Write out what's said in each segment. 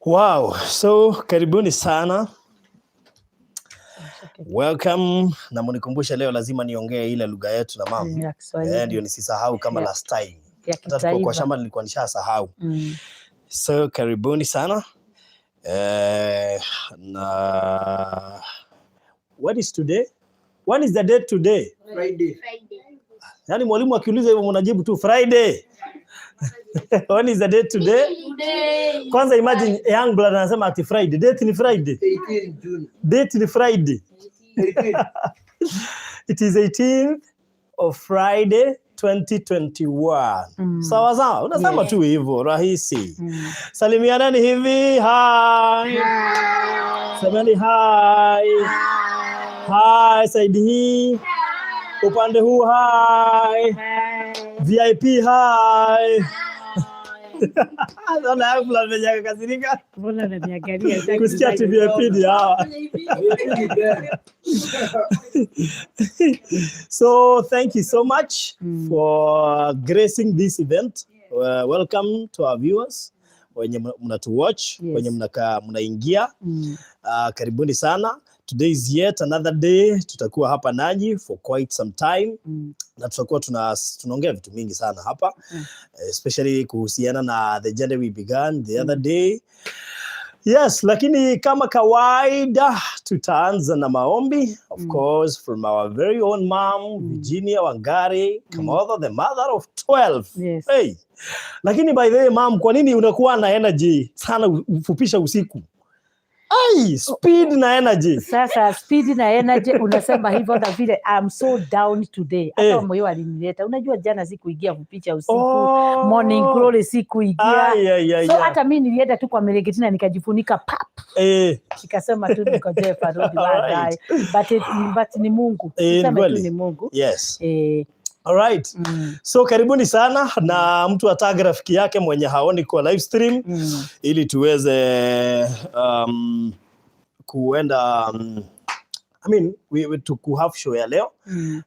Wow, so karibuni sana. Welcome. Na mnikumbusha leo lazima niongee ile lugha yetu na mama. Ndio nisisahau kama last time. Hata kwa shamba nilikuwa nishasahau. So karibuni sana. Na what is today? What is the date today? Friday. Yaani mwalimu akiuliza hivyo mnajibu tu Friday. When is the date today? Today. Kwanza imagine young blood anasema ati Friday. Date ni Friday. 18 June. Date ni Friday. 18. It is 18th of Friday 2021. Sawa sawa. Unasema tu hivyo rahisi. Salimianani hivi. Hi. Semeni hi. Hi saidi hii. Upande huu hi. VIP hi. Naona hapo la vijana kasirika. Mbona ananiangalia? Kusikia tu VIP ni hawa. So thank you so much for gracing this event. Welcome to our viewers. Wenye mnatu watch, wenye mnaingia. Karibuni sana. Today is yet another day. Tutakuwa hapa nanyi for quite some time. Na tutakuwa tunaongea vitu mingi sana hapa. Especially kuhusiana na the journey we began the other day. Yes, lakini kama kawaida tutaanza na maombi. Of course, from our very own mom, Virginia Wangari, Kamotho, the mother of 12. Yes. Hey. Lakini by the way, mom, kwa nini unakuwa na energy sana ufupisha usiku? Ai, speed na energy. Sasa speed na energy unasema hivyo na vile I'm so down today. Hata moyo alinileta. Unajua jana sikuingia kupicha usiku. Morning glory sikuingia. So hata mimi nilienda tu kwa Meregetina nikajifunika pap. Nikasema tu nikoje parodi baadaye. But ni Mungu. Sema tu ni Mungu. Yes. All right. So karibuni sana na mtu atag rafiki yake mwenye haoni kwa live stream ili tuweze kuenda I mean we to have show ya leo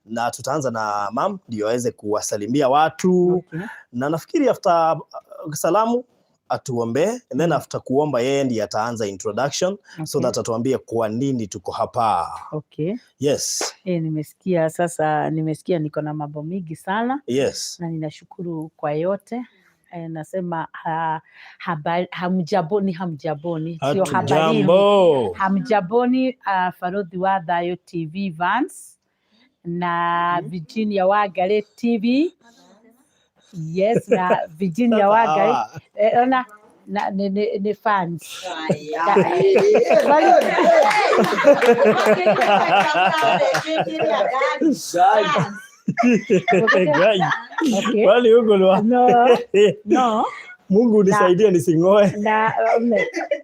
na tutaanza na mam ndio aweze kuwasalimia watu na nafikiri after salamu atuombe and then after kuomba yeye ndiye ataanza introduction so that atuambie kwa nini tuko hapa. Yes. Nimesikia niko na mambo mingi sana. Yes. Na ninashukuru kwa yote. Nasema hamjaboni sio habarini. Hamjaboni Farodhi wa Dayo TV Vans na Virginia Wangari TV. Yes, na Virginia Wangari na ni fans. Wali huko no. Mungu nisaidie nisingoe.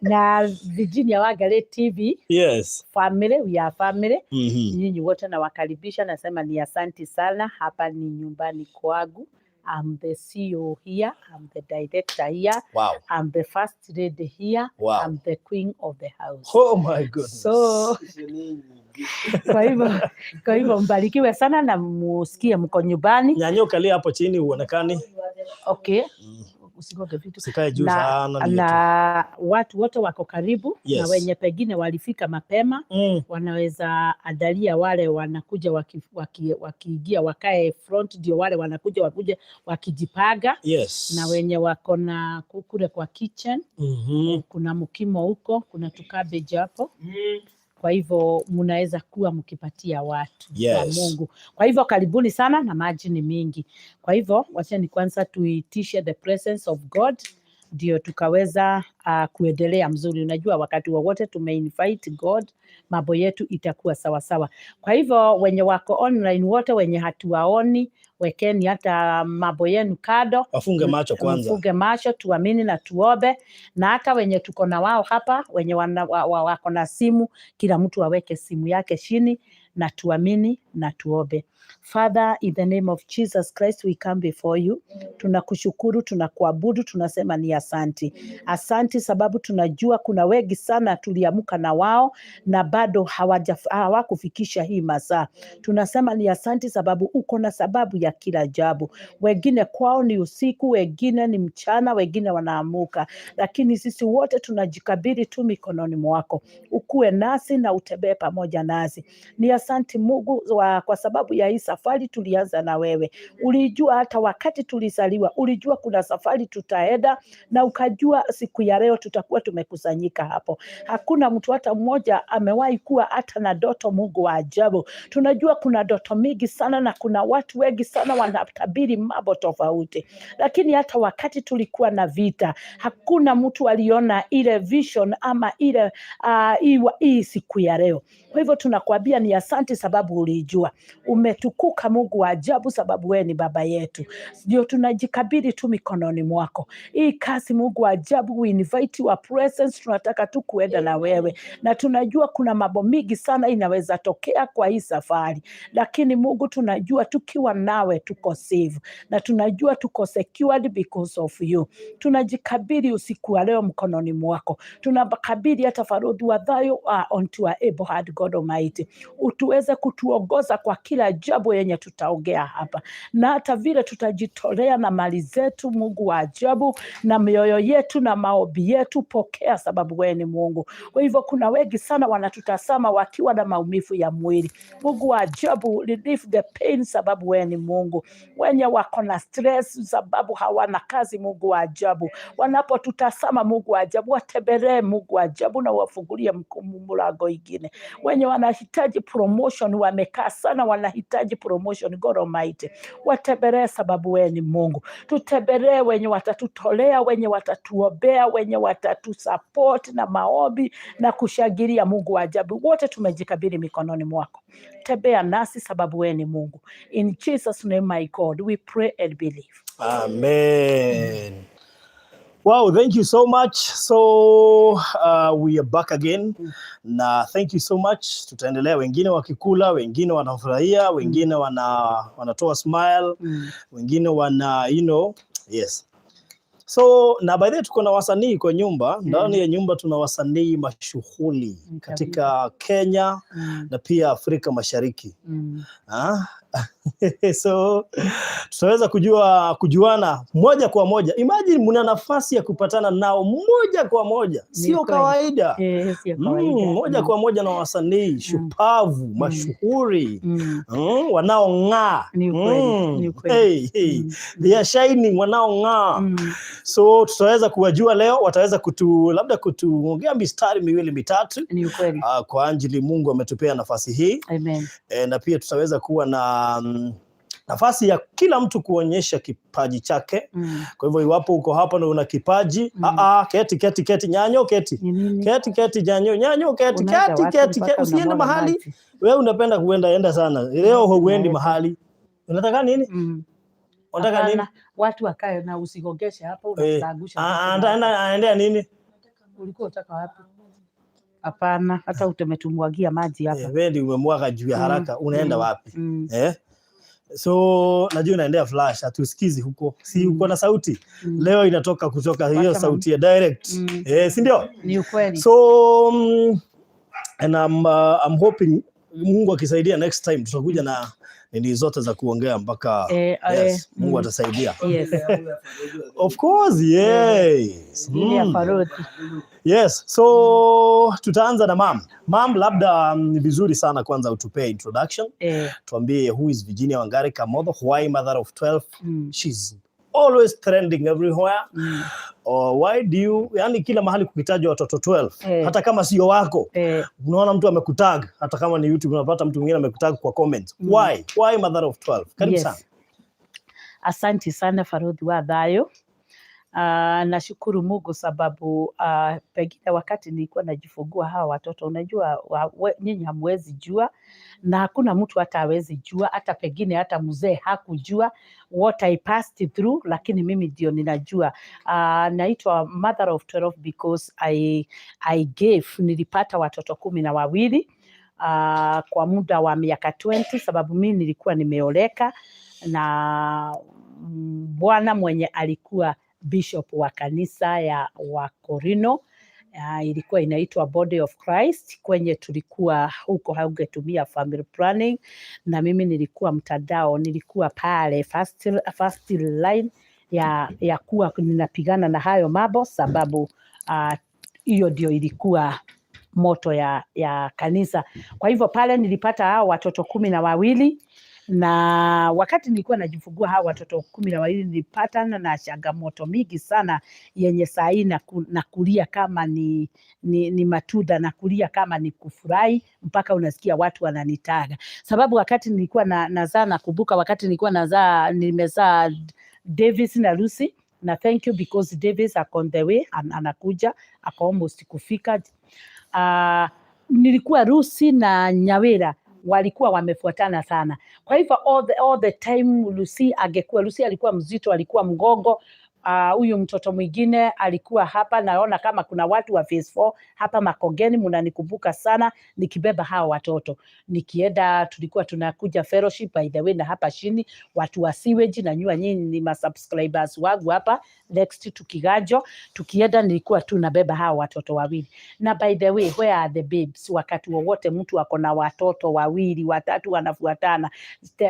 Na Virginia Wangari TV. Yes. Family, we are family. Nyinyi wote nawakaribisha, nasema ni asante sana. Hapa ni nyumbani kwangu. I'm the CEO here. I'm the director here. Wow. I'm the first lady here. Wow. I'm the queen of the house. Oh my goodness. So kwa hivyo mbarikiwe sana na musikie mko nyumbani. Nyanyoka lia hapo chini uonekane. Okay. Usigoge vitu. Sikae juu sana na watu wote wako karibu. Na wenye pengine walifika mapema wanaweza andalia wale wanakuja wakiingia wakae front ndio wale wanakuja wakuje wakijipaga. Yes. Na wenye wako na kule kwa kitchen kuna mkimo huko, kuna tukabeji hapo. Kwa hivyo mnaweza kuwa mkipatia watu wa Mungu. Kwa hivyo karibuni sana na maji ni mingi. Kwa hivyo wacha ni kwanza tuitishe the presence of God ndio tukaweza kuendelea mzuri. Unajua wakati wowote tumeinvite God mambo yetu itakuwa sawa sawa. Kwa hivyo wenye wako online wote wenye hatuwaoni wekeni hata mambo yenu kado. Wafunge macho kwanza. Wafunge macho tuamini na tuombe. Na hata wenye tuko na wao hapa wenye wako na simu kila mtu aweke simu yake chini na tuamini na tuombe. Father, in the name of Jesus Christ, we come before you. Tunakushukuru, tunakuabudu, tunasema ni asanti. Asanti sababu tunajua kuna wengi sana tuliamuka na wao na bado hawakufikisha hii masaa. Tunasema ni asanti sababu uko na sababu ya kila jambo. Wengine kwao ni usiku, wengine ni mchana, wengine wanaamuka. Lakini sisi wote tunajikabidhi tu mikononi mwako. Ukue nasi na utembee pamoja nasi. Ni asanti Mungu kwa sababu ya hii safari tulianza na wewe. Ulijua hata wakati tulizaliwa, ulijua kuna safari tutaenda na ukajua siku ya leo tutakuwa tumekusanyika hapo. Hakuna mtu hata mmoja amewahi kuwa hata na ndoto, Mungu wa ajabu. Tunajua kuna ndoto mingi sana na kuna watu wengi sana wanatabiri mambo tofauti. Lakini hata wakati tulikuwa na vita, hakuna mtu aliona ile vision ama ile hii siku ya leo. Kwa hivyo tunakuambia ni asante sababu ulijua. Umetukuka Mungu wa ajabu sababu wewe ni baba yetu. Ndio tunajikabidhi tu mikononi mwako. Hii kazi Mungu wa ajabu, we invite your presence, tunataka tu kuenda na wewe. Na tunajua kuna mambo mingi sana inaweza tokea kwa hii safari. Lakini Mungu tunajua tukiwa nawe tuko safe. Na tunajua tuko secured because of you. Tunajikabidhi usiku wa leo mkononi mwako. Tunakabidhi hata Farodhi wa Thayo onto our able heart, God Almighty. Utuweze kutuongoza kwa kila jambo yenye tutaongea hapa. Na hata vile tutajitolea na mali zetu, Mungu wa ajabu, na mioyo yetu na maombi yetu, pokea sababu wewe ni Mungu. Kwa hivyo kuna wengi sana wanatutazama wakiwa na maumivu ya mwili. Mungu wa ajabu, relieve the pain sababu wewe ni Mungu. Wenye wako na stress sababu hawana kazi, Mungu wa ajabu, wanapotutazama Mungu wa ajabu, watembelee Mungu wa ajabu na wafungulie mlango ingine. Wenye wanahitaji promotion, wamekaa sana wanahitaji promotion, God Almighty, watembelee sababu wewe ni Mungu. Tutembelee wenye watatutolea, wenye watatuombea, wenye watatusupport na maombi na kushangilia, Mungu wa ajabu. Wote tumejikabidhi mikononi mwako. Tembea nasi sababu wewe ni Mungu. In Jesus name, my God, we pray and believe. Amen. Wow, thank you so much. So we are back again. Na thank you so much. Tutaendelea, wengine wakikula, wengine wanafurahia, wengine wanatoa smile, wengine yes. So na by the way tuko na wasanii kwa nyumba. Ndani ya nyumba tuna wasanii mashuhuri katika Kenya na pia Afrika Mashariki. So tutaweza kujuana moja kwa moja. Imagine mna nafasi ya kupatana nao moja kwa moja. Sio kawaida. Moja kwa moja na wasanii shupavu, mashuhuri, wanaong'aa. Ni kweli. They are shining, wanaong'aa. So tutaweza kuwajua leo, wataweza labda kutuongea mistari miwili mitatu. Ni kweli. Kwa ajili Mungu ametupea nafasi hii. Amen. Na pia tutaweza kuwa na nafasi ya kila mtu kuonyesha kipaji chake. Kwa hivyo iwapo uko hapa na una kipaji, keti nyanyo, keti nyanyo, keti, usiende mahali. Wewe unapenda kuenda sana. Leo huendi mahali. Unataka nini? Unataka nini? Watu wakae na usigogeshe hapa, unasagusha. Anaendea nini? Ulikuwa unataka wapi? Hapana, hata umetumwagia maji hapa. Wewe ndio umemwaga juu ya haraka, unaenda wapi? So najua unaendea flash, hatusikizi huko. Si uko na sauti. Leo inatoka kutoka hiyo sauti ya direct. Si ndio? Ni ukweli. So and I'm hoping Mungu akisaidia next time tutakuja na nini zote za kuongea mpaka Mungu atasaidia. Yes. Of course, yes. Yes, so tutaanza na Mam, labda ni vizuri sana kwanza utupe introduction. Tuambie who is Virginia Wangari Kamotho, why mother of 12? She's always trending everywhere. Why do you, yani kila mahali kukitajwa watoto 12, hata kama sio wako, unaona mtu amekutag, hata kama ni YouTube unapata mtu mwingine amekutag kwa comment. Why mother of 12? Karibu sana. Asante sana Farodhi wa Thayo. Nashukuru Mungu sababu pengine wakati nilikuwa najifungua hawa watoto, unajua nyinyi hamwezi jua na hakuna mtu hata hawezi jua, hata pengine hata mzee hakujua what I passed through, lakini mimi ndio ninajua. Naitwa mother of 12 because I gave, nilipata watoto 12. kwa muda wa miaka 20, sababu mimi nilikuwa nimeoleka na bwana mwenye alikuwa bishop wa kanisa ya Wakorino. Ilikuwa inaitwa Body of Christ, kwenye tulikuwa huko, haugetumia family planning, na mimi nilikuwa mtandao, nilikuwa pale first line ya kuwa ninapigana na hayo mambo, sababu hiyo ndio ilikuwa moto ya kanisa. Kwa hivyo pale nilipata hao watoto 12, na wakati nilikuwa najifungua hao watoto 12 nilipatana na changamoto mingi sana yenye saa hii na kulia kama ni matunda, na kulia kama ni kufurahi, mpaka unasikia watu wananitaga. Sababu wakati nilikuwa nazaa, nakumbuka wakati nilikuwa nimezaa Davis na Lucy, na thank you because Davis ako on the way, anakuja, ako almost kufika. Nilikuwa Lucy na Nyawira walikuwa wamefuatana sana. Kwa hivyo all the time Lucy alikuwa mzito, alikuwa mgongo. Huyu mtoto mwingine alikuwa hapa, naona kama kuna watu wa phase 4 hapa Makongeni, mnanikumbuka sana nikibeba hao watoto. Nikienda tulikuwa tunakuja fellowship by the way, na hapa chini watu wa sewage, na nyua nyinyi ni ma subscribers wangu hapa next to Kigajo. Tukienda nilikuwa tunabeba hao watoto wawili. Na by the way, where are the babes? Wakati wowote mtu ako na watoto wawili watatu wanafuatana,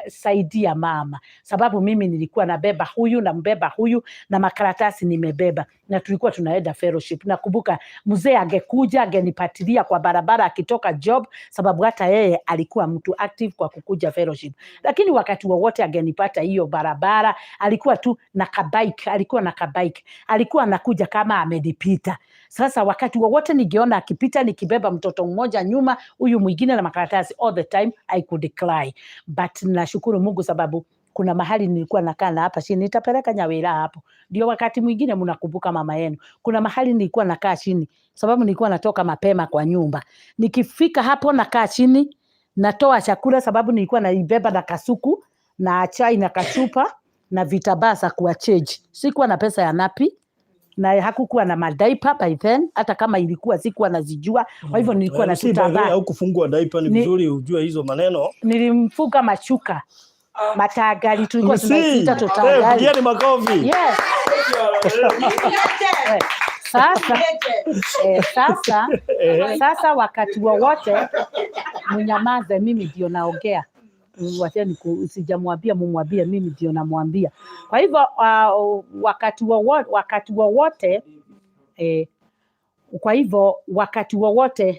saidia mama, sababu mimi nilikuwa nabeba huyu na mbeba huyu na makaratasi nimebeba, na tulikuwa tunaenda fellowship. Nakumbuka mzee angekuja angenipatilia kwa barabara akitoka job, sababu hata yeye alikuwa mtu active kwa kukuja fellowship, lakini wakati wowote angenipata hiyo barabara alikuwa tu na kabike, alikuwa anakuja kama amenipita. Sasa wakati wowote ningeona akipita nikibeba mtoto mmoja nyuma, huyu mwingine na makaratasi, all the time I could cry, but nashukuru Mungu sababu kuna mahali nilikuwa nakaa na hapa chini, nitapeleka Nyawira hapo. Ndio wakati mwingine mnakumbuka mama yenu. Kuna mahali nilikuwa nakaa chini, sababu nilikuwa natoka mapema kwa nyumba. Nikifika hapo nakaa chini, natoa chakula sababu nilikuwa naibeba na kasuku na chai na kachupa na vitabaa za kuwachange. Sikuwa na pesa ya napi, na hakukuwa na madaipa by then, hata kama ilikuwa sikuwa nazijua. Kwa hivyo nilikuwa na tutabaa. Au kufungua daipa ni vizuri ujue hizo maneno. Nilimfuga machuka. Matagali tulikuwa tunaita totagali. Pigieni makofi. Yes. Sasa wakati wowote mnyamaze, mimi ndio naongea. Wacheni sijamwambia, mumwambie mimi ndio namwambia. Kwa hivyo wakati wowote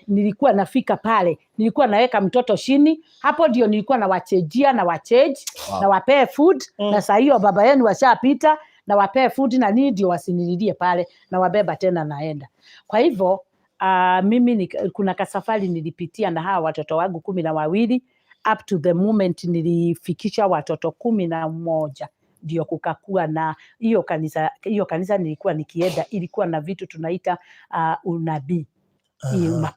nilikuwa nafika pale, nilikuwa naweka mtoto chini hapo, ndio nilikuwa na wachejia na wacheji na wapee food na saa hiyo baba yenu washapita na wapee food na nini, ndio wasinililie pale na wabeba tena naenda. Kwa hivyo mimi kuna kasafari nilipitia na hawa watoto wangu 12 up to the moment nilifikisha watoto 11. Ndio kukakuwa na hiyo kanisa nilikuwa nikienda, ilikuwa na vitu tunaita unabii,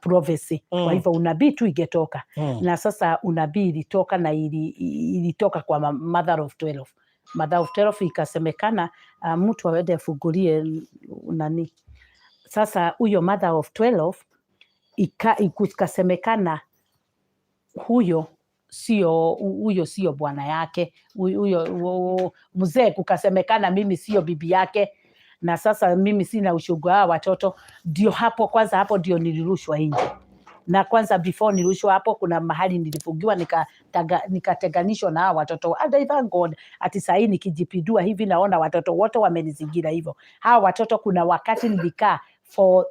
prophecy. Kwa hivyo unabii tu ingetoka. Na sasa unabii ilitoka, na ilitoka kwa mother of 12. Mother of 12 ikasemekana mtu awende afungulie nani. Sasa huyo mother of 12 ikasemekana huyo sio bwana yake, huyo mzee, kukasemekana mimi sio bibi yake, na sasa mimi sina ushuhuda wa watoto. Ndio hapo ndio nilirushwa nje. Na kwanza before nirushwa hapo, kuna mahali nilifungiwa nikateganishwa na watoto. I thank God ati saa hii nikijipidua hivi naona watoto wote wamenizingira hivyo. Hawa watoto kuna wakati nilikaa for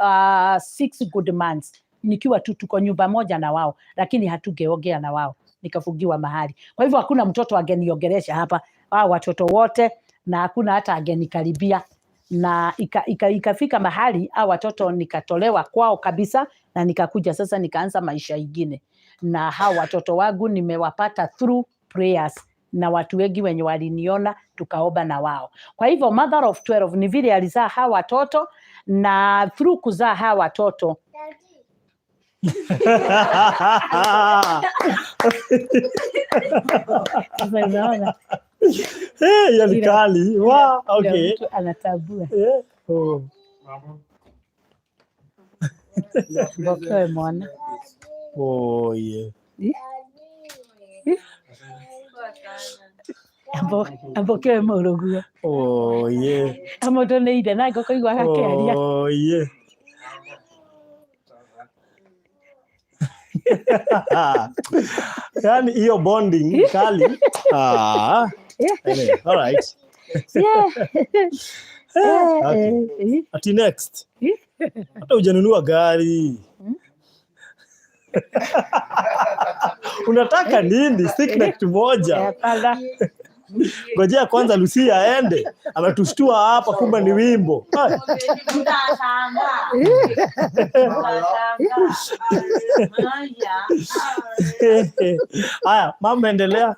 6 good months nikiwa tu tuko nyumba moja na wao, lakini hatugeongea na wao, nikafungiwa mahali. Kwa hivyo hakuna mtoto ageniongelesha hapa, hao watoto wote, na hakuna hata agenikaribia. Na ikafika mahali hao watoto nikatolewa kwao kabisa, na nikakuja sasa nikaanza maisha ingine. Na hao watoto wangu nimewapata through prayers, na watu wengi wenye waliniona tukaomba na wao. Kwa hivyo mother of 12 ni vile alizaa hao watoto, na through kuzaa hao watoto yalikali. Wow, okay. Anatabua. Bokewe mwana. Oh yeah. Ambo ke muruguo. Oh yeah. Amo to ne ide na ngoko igwa gakeria. Oh yeah. Yani hiyo bonding kali. Anyway, all right. Yeah. Okay. Ati next. Hata hujanunua gari. Unataka nini? Stick na kitu moja. Ngojea kwanza Lucia aende. Anatushtua hapa kumbe ni wimbo. Haya, mama endelea.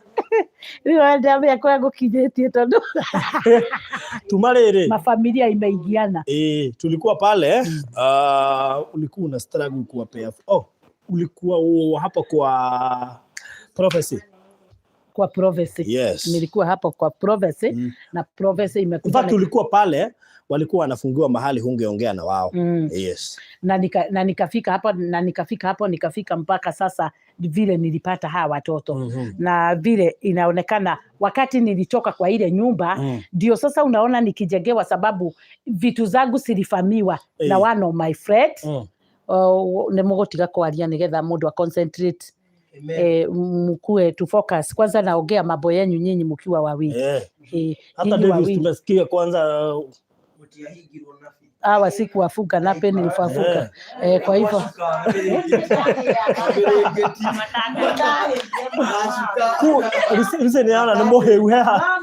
Ndio kwangu kijetie tondu. Tumarere. Mafamilia imeigiana. Tulikuwa pale, ulikuwa una struggle kuwapea. Ulikuwa hapa kwa prophecy. Kwa prophecy. Yes. Nilikuwa hapo kwa prophecy na prophecy imekuja. In fact ulikuwa pale walikuwa wanafungiwa mahali hungeongea na wao. Yes. Na nikafika hapo nikafika mpaka sasa vile nilipata hawa watoto. Na vile inaonekana wakati nilitoka kwa ile nyumba ndio sasa unaona nikijengewa sababu vitu zangu silifamiwa na one of my friends. Ne mugotiga kwaria nigetha mundu a concentrate mkue to focus kwanza naongea mambo yenu nyinyi mkiwa wawili. Hata David tumesikia kwanza siku wafuga na peni nilifafuka. Kwa hivyo listen yana ni mohe weha.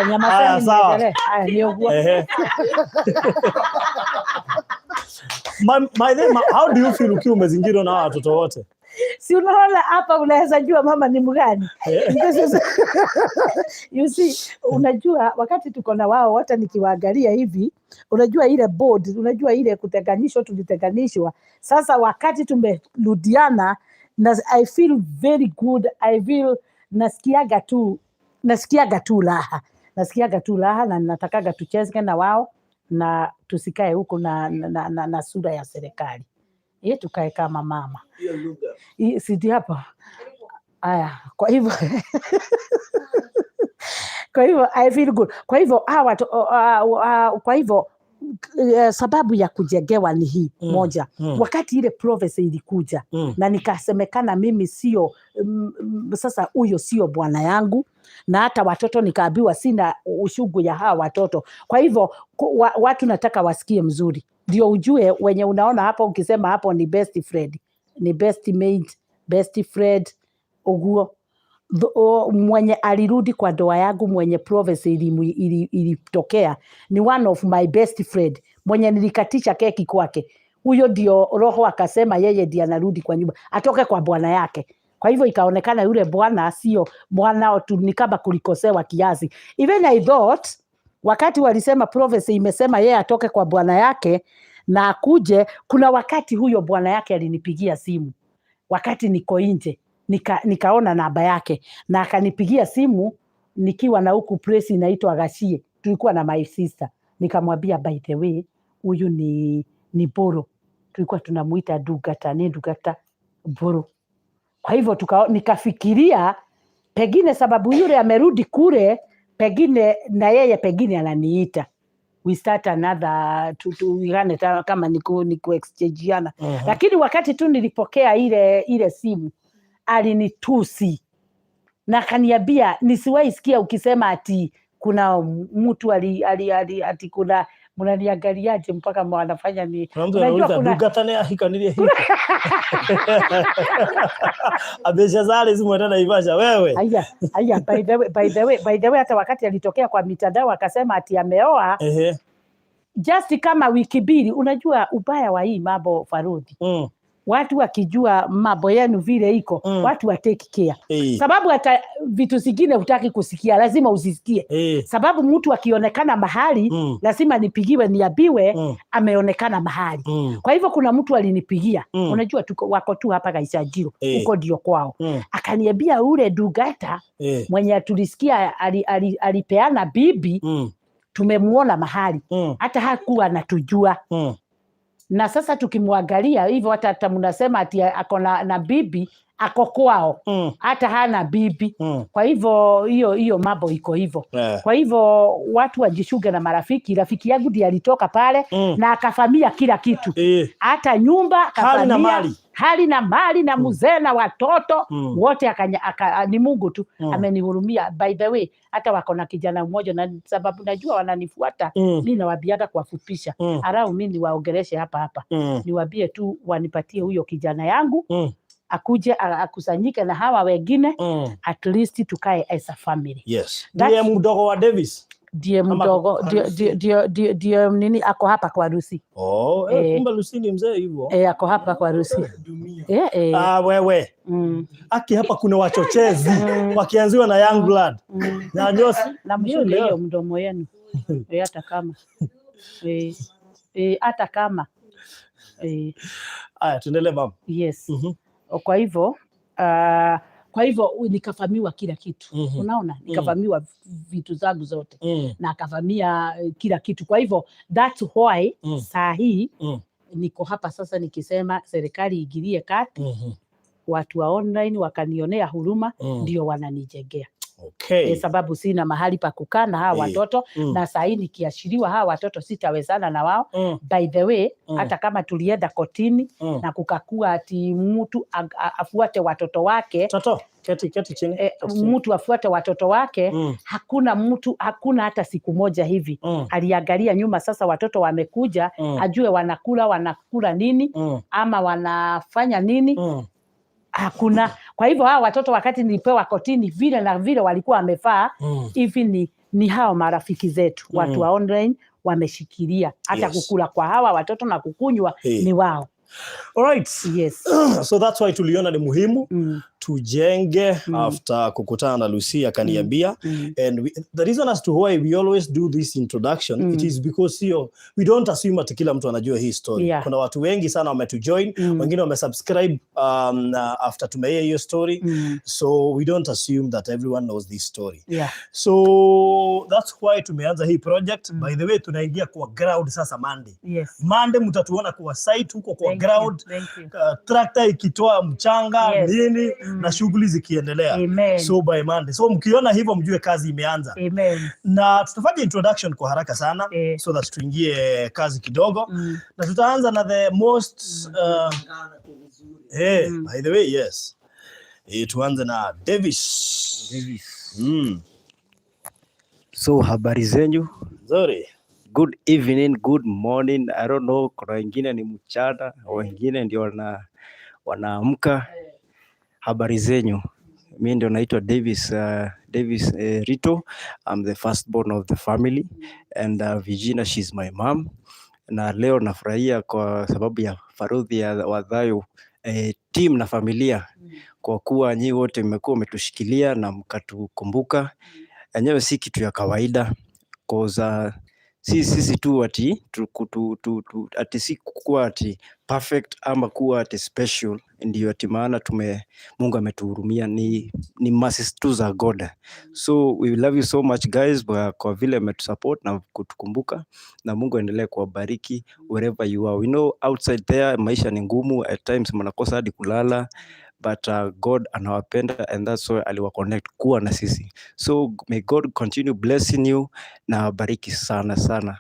Nyama sana ni ogwa. How do you feel ukiwa umezingirwa na watoto wote? Si unaona hapa unaweza jua mama ni mgani. You see, unajua wakati tuko na wao wote nikiwaangalia hivi, unajua ile board, unajua ile kutenganishwa tulitenganishwa. Sasa wakati tumerudiana na I feel very good. I feel nasikiaga tu raha na natakaga tucheze na wao na tusikae huko na sura ya serikali. Tukae kama mama. Sidi hapa. Kwa hivyo I feel good. Kwa hivyo sababu ya kujengewa ni hii moja. Wakati ile prophecy ilikuja na nikasemekana mimi sio sasa huyo sio bwana yangu na hata watoto nikaambiwa sina ushugu ya hawa watoto. Kwa hivyo watu nataka wasikie mzuri. Ndio ujue wenye unaona hapo ukisema hapo ni best friend, ni best mate, best friend uguo. Mwenye alirudi kwa ndoa yangu mwenye prophecy ilitokea ni one of my best friend mwenye nilikatisha keki kwake. Huyo ndio roho akasema yeye ndiye anarudi kwa nyumba atoke kwa bwana yake. Kwa hivyo ikaonekana yule bwana sio bwana tu, ni kama kulikosewa kiasi. Even I thought wakati walisema prophecy imesema yeye atoke kwa bwana yake na akuje, kuna wakati huyo bwana yake alinipigia simu wakati niko nje, nikaona namba yake na akanipigia simu nikiwa na huku place inaitwa Gashie, tulikuwa na my sister. Nikamwambia by the way huyu ni Boro, tulikuwa tunamuita Dugata Boro. Kwa hivyo nikafikiria pengine sababu yule amerudi kule, pengine na yeye pengine ananiita. We start another tuigane kama niku exchangeana. Lakini wakati tu nilipokea ile simu alinitusi na akaniambia nisiwahi sikia ukisema ati kuna mtu ati kuna mnaniangaliaje mpaka mwanafanya ni unajua kuna dugatane ahikanirie hiki abeshazali zimwenda na Ivasha wewe. By the way hata wakati alitokea kwa mitandao akasema ati ameoa just kama wiki mbili. Unajua ubaya wa hii mambo Farudi, watu wakijua mambo yenu vile iko watu wa take care. Sababu hata vitu zingine hutaki kusikia lazima usisikie. Sababu mtu akionekana mahali lazima nipigiwe niambiwe ameonekana mahali. Kwa hivyo kuna mtu alinipigia, unajua wako tu hapa Gaisajiro huko ndio kwao. Akaniambia ule Dugata mwenye tulisikia alipeana bibi tumemuona mahali hata hakuwa anatujua na sasa tukimwangalia hivyo hata mnasema ati ako na bibi ako kwao hata hana bibi kwa hivyo hiyo mambo iko hivyo kwa hivyo watu wajishuge na rafiki yangu ndiye alitoka pale na akafamia kila kitu hata nyumba akafamia hali na mali na mzee na watoto wote ni Mungu tu amenihurumia. By the way hata wako na kijana mmoja na sababu najua wananifuata mimi nawaambiaga kuwafupisha arau mimi niwaongeleshe hapa niwaambie tu wanipatie huyo kijana yangu akuje akusanyike na hawa wengine at least tukae as a family. Yes. Ndiye mdogo wa Davis. Ndiye mdogo ndiye nini ako hapa kwa harusi. Kumbe Lucy ni mzee hivyo. Ako hapa kwa harusi. Wewe. Aki hapa kuna wachochezi wakianziwa na young blood. Na Josi na mshuhudio mdomo yenu. Hata kama. Hata kama. Aya tuendelee mama. Yes. Kwa hivyo nikafamiwa kila kitu. Unaona? Nikafamiwa vitu zangu zote. Na akavamia kila kitu. Kwa hivyo that's why saa hii niko hapa sasa nikisema serikali igilie kati. Watu wa online wakanionea huruma ndio wananijengea. Okay. Sababu sina mahali pa kukaa na hawa watoto na saa hii nikiashiriwa hawa watoto sitawezana na wao. By the way hata kama tulienda kotini na kukakua ati mtu afuate watoto wake keti chini mtu afuate watoto wake hakuna hata siku moja hivi aliangalia nyuma. Sasa watoto wamekuja ajue wanakula nini ama wanafanya nini hakuna. Kwa hivyo hawa watoto wakati nilipewa kotini vile na vile walikuwa wamefaa hivi ni hao marafiki zetu watu wa online wameshikilia hata kukula kwa hawa watoto na kukunywa ni wao. All right. Yes. So that's why tuliona ni muhimu tujenge after kukutana na Lucy akaniambia and the reason as to why we always do this introduction it is because we don't assume ati kila mtu anajua hii story. Kuna watu wengi sana wametujoin wengine wamesubscribe after tumehear hiyo story so we don't assume that everyone knows this story. So that's why tumeanza hii project. By the way tunaingia kwa ground sasa Monday. Monday mtatuona kwa site huko kwa ground tractor ikitoa mchanga nini na shughuli zikiendelea. So by Monday. So mkiona hivyo mjue kazi imeanza. Na tutafanya introduction kwa haraka sana so that tuingie kazi kidogo. Na tutaanza na the most by the way yes. Tuanze na Davis. So habari zenyu? Nzuri. Good evening, good morning. I don't know, kuna wengine ni mchana, wengine ndio wanaamka. Habari zenyu? Mimi ndio naitwa Davis Rito. I'm the firstborn of the family and Virginia, she's my mom. Na leo nafurahia kwa sababu ya Farodhi ya Wadhayo team na familia kwa kuwa nyinyi wote mmekuwa umetushikilia na mkatukumbuka. Enyewe si kitu ya kawaida cause sisi tu ati si kuwa ati perfect ama kuwa ati special ndio ati maana Mungu ametuhurumia ni mercy tu za God. So we love you so much guys kwa vile mmetusupport na kutukumbuka na Mungu endelee kuwabariki wherever you are. We know outside there maisha ni ngumu, at times mnakosa hadi kulala but God anawapenda and that's why aliwa connect kuwa na sisi. So may God continue blessing you na bariki sana.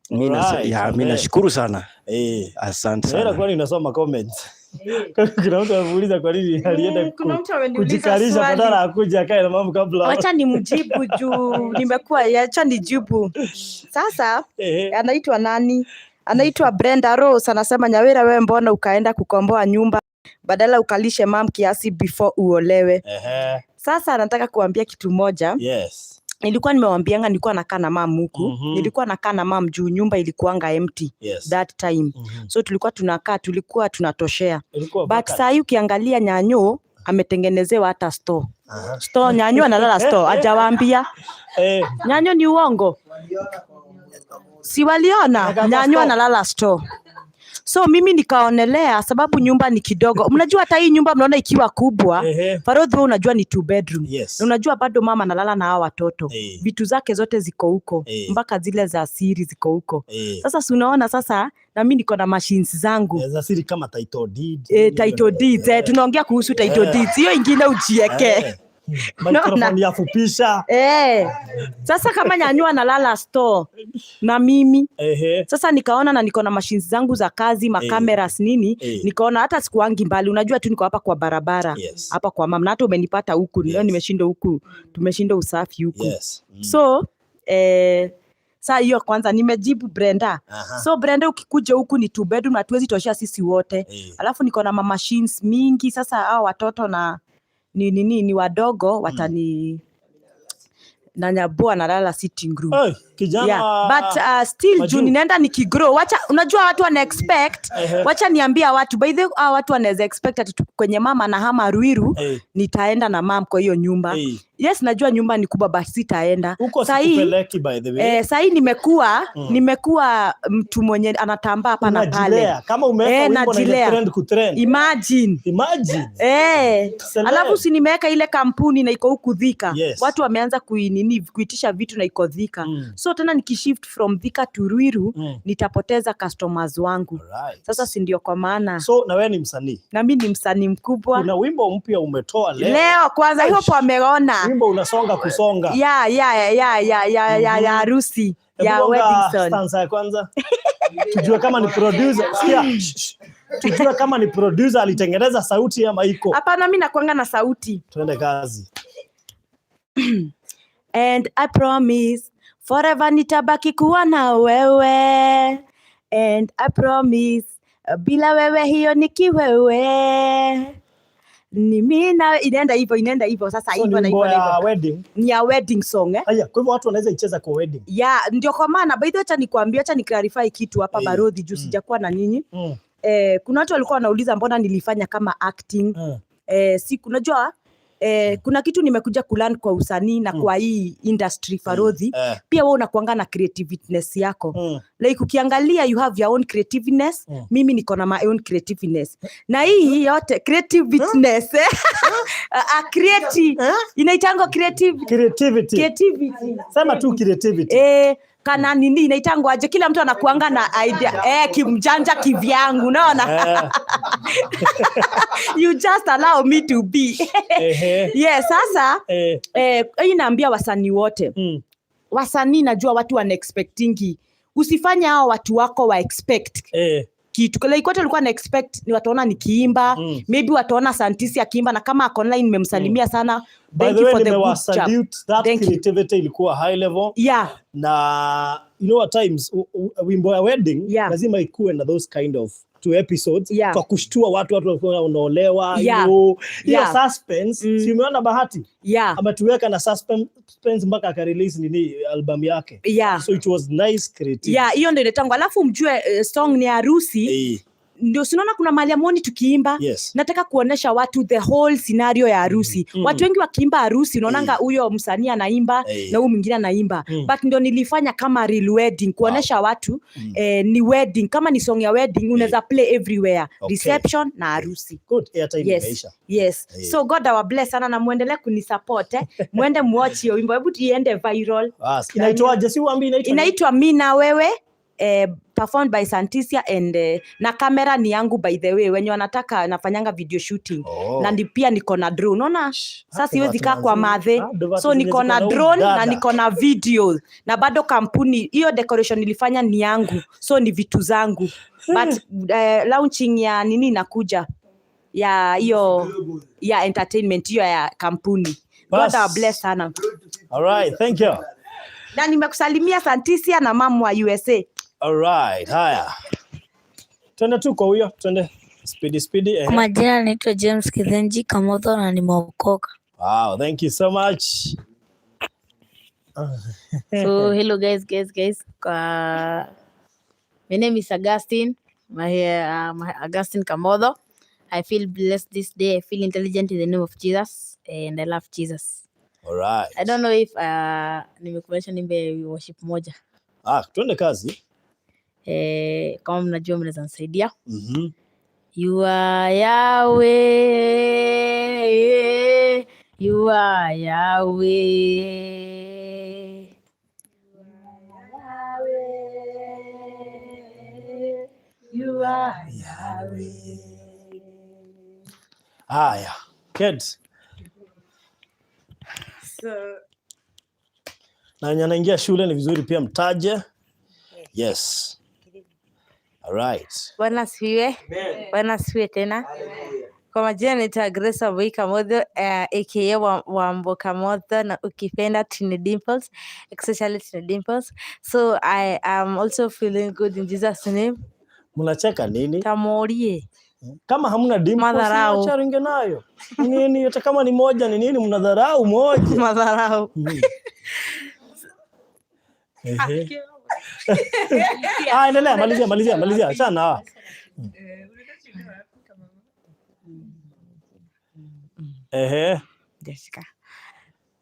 Mimi nashukuru sana. Asante sana. Kwani unasoma comments? Kuna mtu anauliza kwa nini alienda kujikarisha badala akuja akae na mama kabla. Acha nimjibu juu nimekuwa acha nijibu. Sasa anaitwa nani? Anaitwa Brenda Rose, anasema Nyawira wewe mbona ukaenda kukomboa nyumba badala ukalishe mam kiasi before uolewe. Sasa anataka kuambia kitu moja. Nilikuwa nimewambianga nilikuwa nakaa na mam huku. Nilikuwa nakaa na mam juu nyumba ilikuanga empty that time. So tulikuwa tunatoshea. But saa hii ukiangalia Nyanyo ametengenezewa hata store. Store Nyanyo analala store. Hajawaambia. Nyanyo ni uongo. Si waliona Nyanyo analala store. So mimi nikaonelea sababu nyumba ni kidogo. Mnajua hata hii nyumba mnaona ikiwa kubwa, Farodhi wewe unajua ni 2 bedroom. Yes. Unajua bado mama analala na hao watoto. Vitu zake zote ziko huko, mpaka zile za siri ziko huko. Sasa si unaona sasa na mimi niko na machines zangu. Za siri kama title deed. Title deeds. Tunaongea kuhusu title deeds. Hiyo ingine ujieke. Microphone ya fupisha. Sasa kama nyanyua analala store na mimi. Sasa nikaona na niko na machines zangu za kazi, cameras nini, nikaona hata sikuangi mbali. Unajua tu niko hapa kwa barabara. Hapa kwa mama. Na hata umenipata huku. Leo nimeshinda huku. Tumeshinda usafi huku. So saa hiyo kwanza nimejibu Brenda. So Brenda ukikuja huku ni 2 bedroom na tuwezi toshea sisi wote. Alafu niko na machines mingi. Sasa hao watoto na ni wadogo watani na nyabua nalala sitting room. Kijana. But still juu ninaenda nikigrow. Wacha unajua watu wana expect. Wacha niambia watu by the way watu wanaweza expect ati kwenye mama na hama Ruiru nitaenda na mam kwa hiyo nyumba. Yes, najua nyumba ni kubwa but sitaenda. Sikupeleki by the way. Sasa nimekuwa mtu mwenye anatambaa hapa na pale. Kama umeweka wimbo na ile trend kutrend. Imagine. Alafu si nimeweka ile kampuni na iko huku Thika. Watu wameanza kuitisha vitu na iko Thika. So tena nikishift from Thika to Ruiru nitapoteza customers wangu. Sasa si ndio kwa maana. So na wewe ni msanii. Na mimi ni msanii mkubwa. Kuna wimbo mpya umetoa leo. Leo kwanza hiyo kwa ameona. Wimbo unasonga kusonga. Ya harusi. Ya wedding song. Stanza ya kwanza. Tujue kama ni producer. Sikia. Tujue kama ni producer alitengeneza sauti ama iko. Hapana mimi nakuanga na sauti. Twende kazi. And I promise forever nitabaki kuwa na wewe. And I promise bila wewe hiyo ni kiwewe. Ni mimi na inaenda hivyo sasa hivyo na hivyo. Wedding. Ni ya wedding song Haya, kwa hivyo watu wanaweza icheza kwa wedding. Ndio kwa maana by the way acha nikwambie, acha clarify kitu hapa Barodhi juu sijakuwa na nyinyi. Kuna watu walikuwa wanauliza mbona nilifanya kama acting. Si unajua kuna kitu nimekuja kulearn kwa usanii na kwa hii industry Farodhi. Pia wewe unakuanga na creativeness yako. Like ukiangalia you have your own creativeness, mimi niko na my own creativeness. Na hii yote creativeness inaitangwa creativity. Sema tu creativity. Kana nini inaitangwa aje, kila mtu anakuanga na idea kimjanja kivyangu unaona. You just allow me to be. Yes, sasa inaambia wasanii wote. Wasanii najua watu wana expectingi. Usifanye hao watu wako wa expect kitu. Like watu walikuwa na expect ni wataona nikiimba, maybe wataona Santisi akiimba, na kama ako online nimemsalimia sana. Thank you for the good job. That creativity ilikuwa high level. Na you know at times wimbo ya wedding lazima ikuwe na those kind of 2 episodes kwa kushtua watu walikuwa wanaolewa, hiyo suspense. Si umeona Bahati? Ametuweka na suspense mpaka akarelease nini album yake. So it was nice creative. Hiyo ndio inaitangwa. Alafu mjue song ni harusi. Ndio sinaona kuna mahali amoni tukiimba. Nataka kuonesha watu the whole scenario ya harusi. Watu wengi wakiimba harusi unaonanga huyo msanii anaimba na huyu mwingine anaimba. But ndio nilifanya kama real wedding kuonesha watu ni wedding. Kama ni song ya wedding unaweza play everywhere. Reception na harusi. Good. Imeisha. So God our bless sana na muendelee kunisupport. Muende muwatch hiyo wimbo. Hebu iende viral. Inaitwa Jesse Wambi inaitwa Mimi na Wewe. Performed by Santisia and na kamera ni yangu by the way, wenye wanataka nafanyanga video shooting. Na pia niko na drone. Unaona? Sasa siwezi kaa kwa madhe. So niko na drone na niko na video. Na bado kampuni hiyo decoration nilifanya ni yangu. So ni vitu zangu. But launching ya nini inakuja ya hiyo ya entertainment hiyo ya kampuni. God bless sana. All right, thank you. Na nimekusalimia Santisia na mamu wa USA. All right, haya. Twende Tuko huyo, twende speedy. Kwa majina naitwa James Kithenji Kamotho na nimeokoka. Wow, thank you so much. So hello guys. My name is Augustine. My Augustine Kamotho. I feel blessed this day. I feel intelligent in the name of Jesus and I love Jesus. All right. I don't know if nimekuonyesha nimbe worship moja. Twende kazi. Kama mnajua mnaweza nisaidia. You are Yahweh, you are Yahweh. You are Yahweh. Haya, kids. Na wenye anaingia shule ni vizuri pia mtaje. Yes. All right. Bwana asifiwe. Bwana asifiwe tena. Kwa majina naitwa Grace Wambui Kamotho, aka Wambo Kamotho, na ukipenda Tiny Dimples, especially Tiny Dimples. So I am also feeling good in Jesus name. Mnacheka nini? Tamorie. Kama hamna dimples, acha ringe nayo. Nini hata kama ni moja ni nini mnadharau moja? Madharau. Endelea, malizia. Achana. Jessica.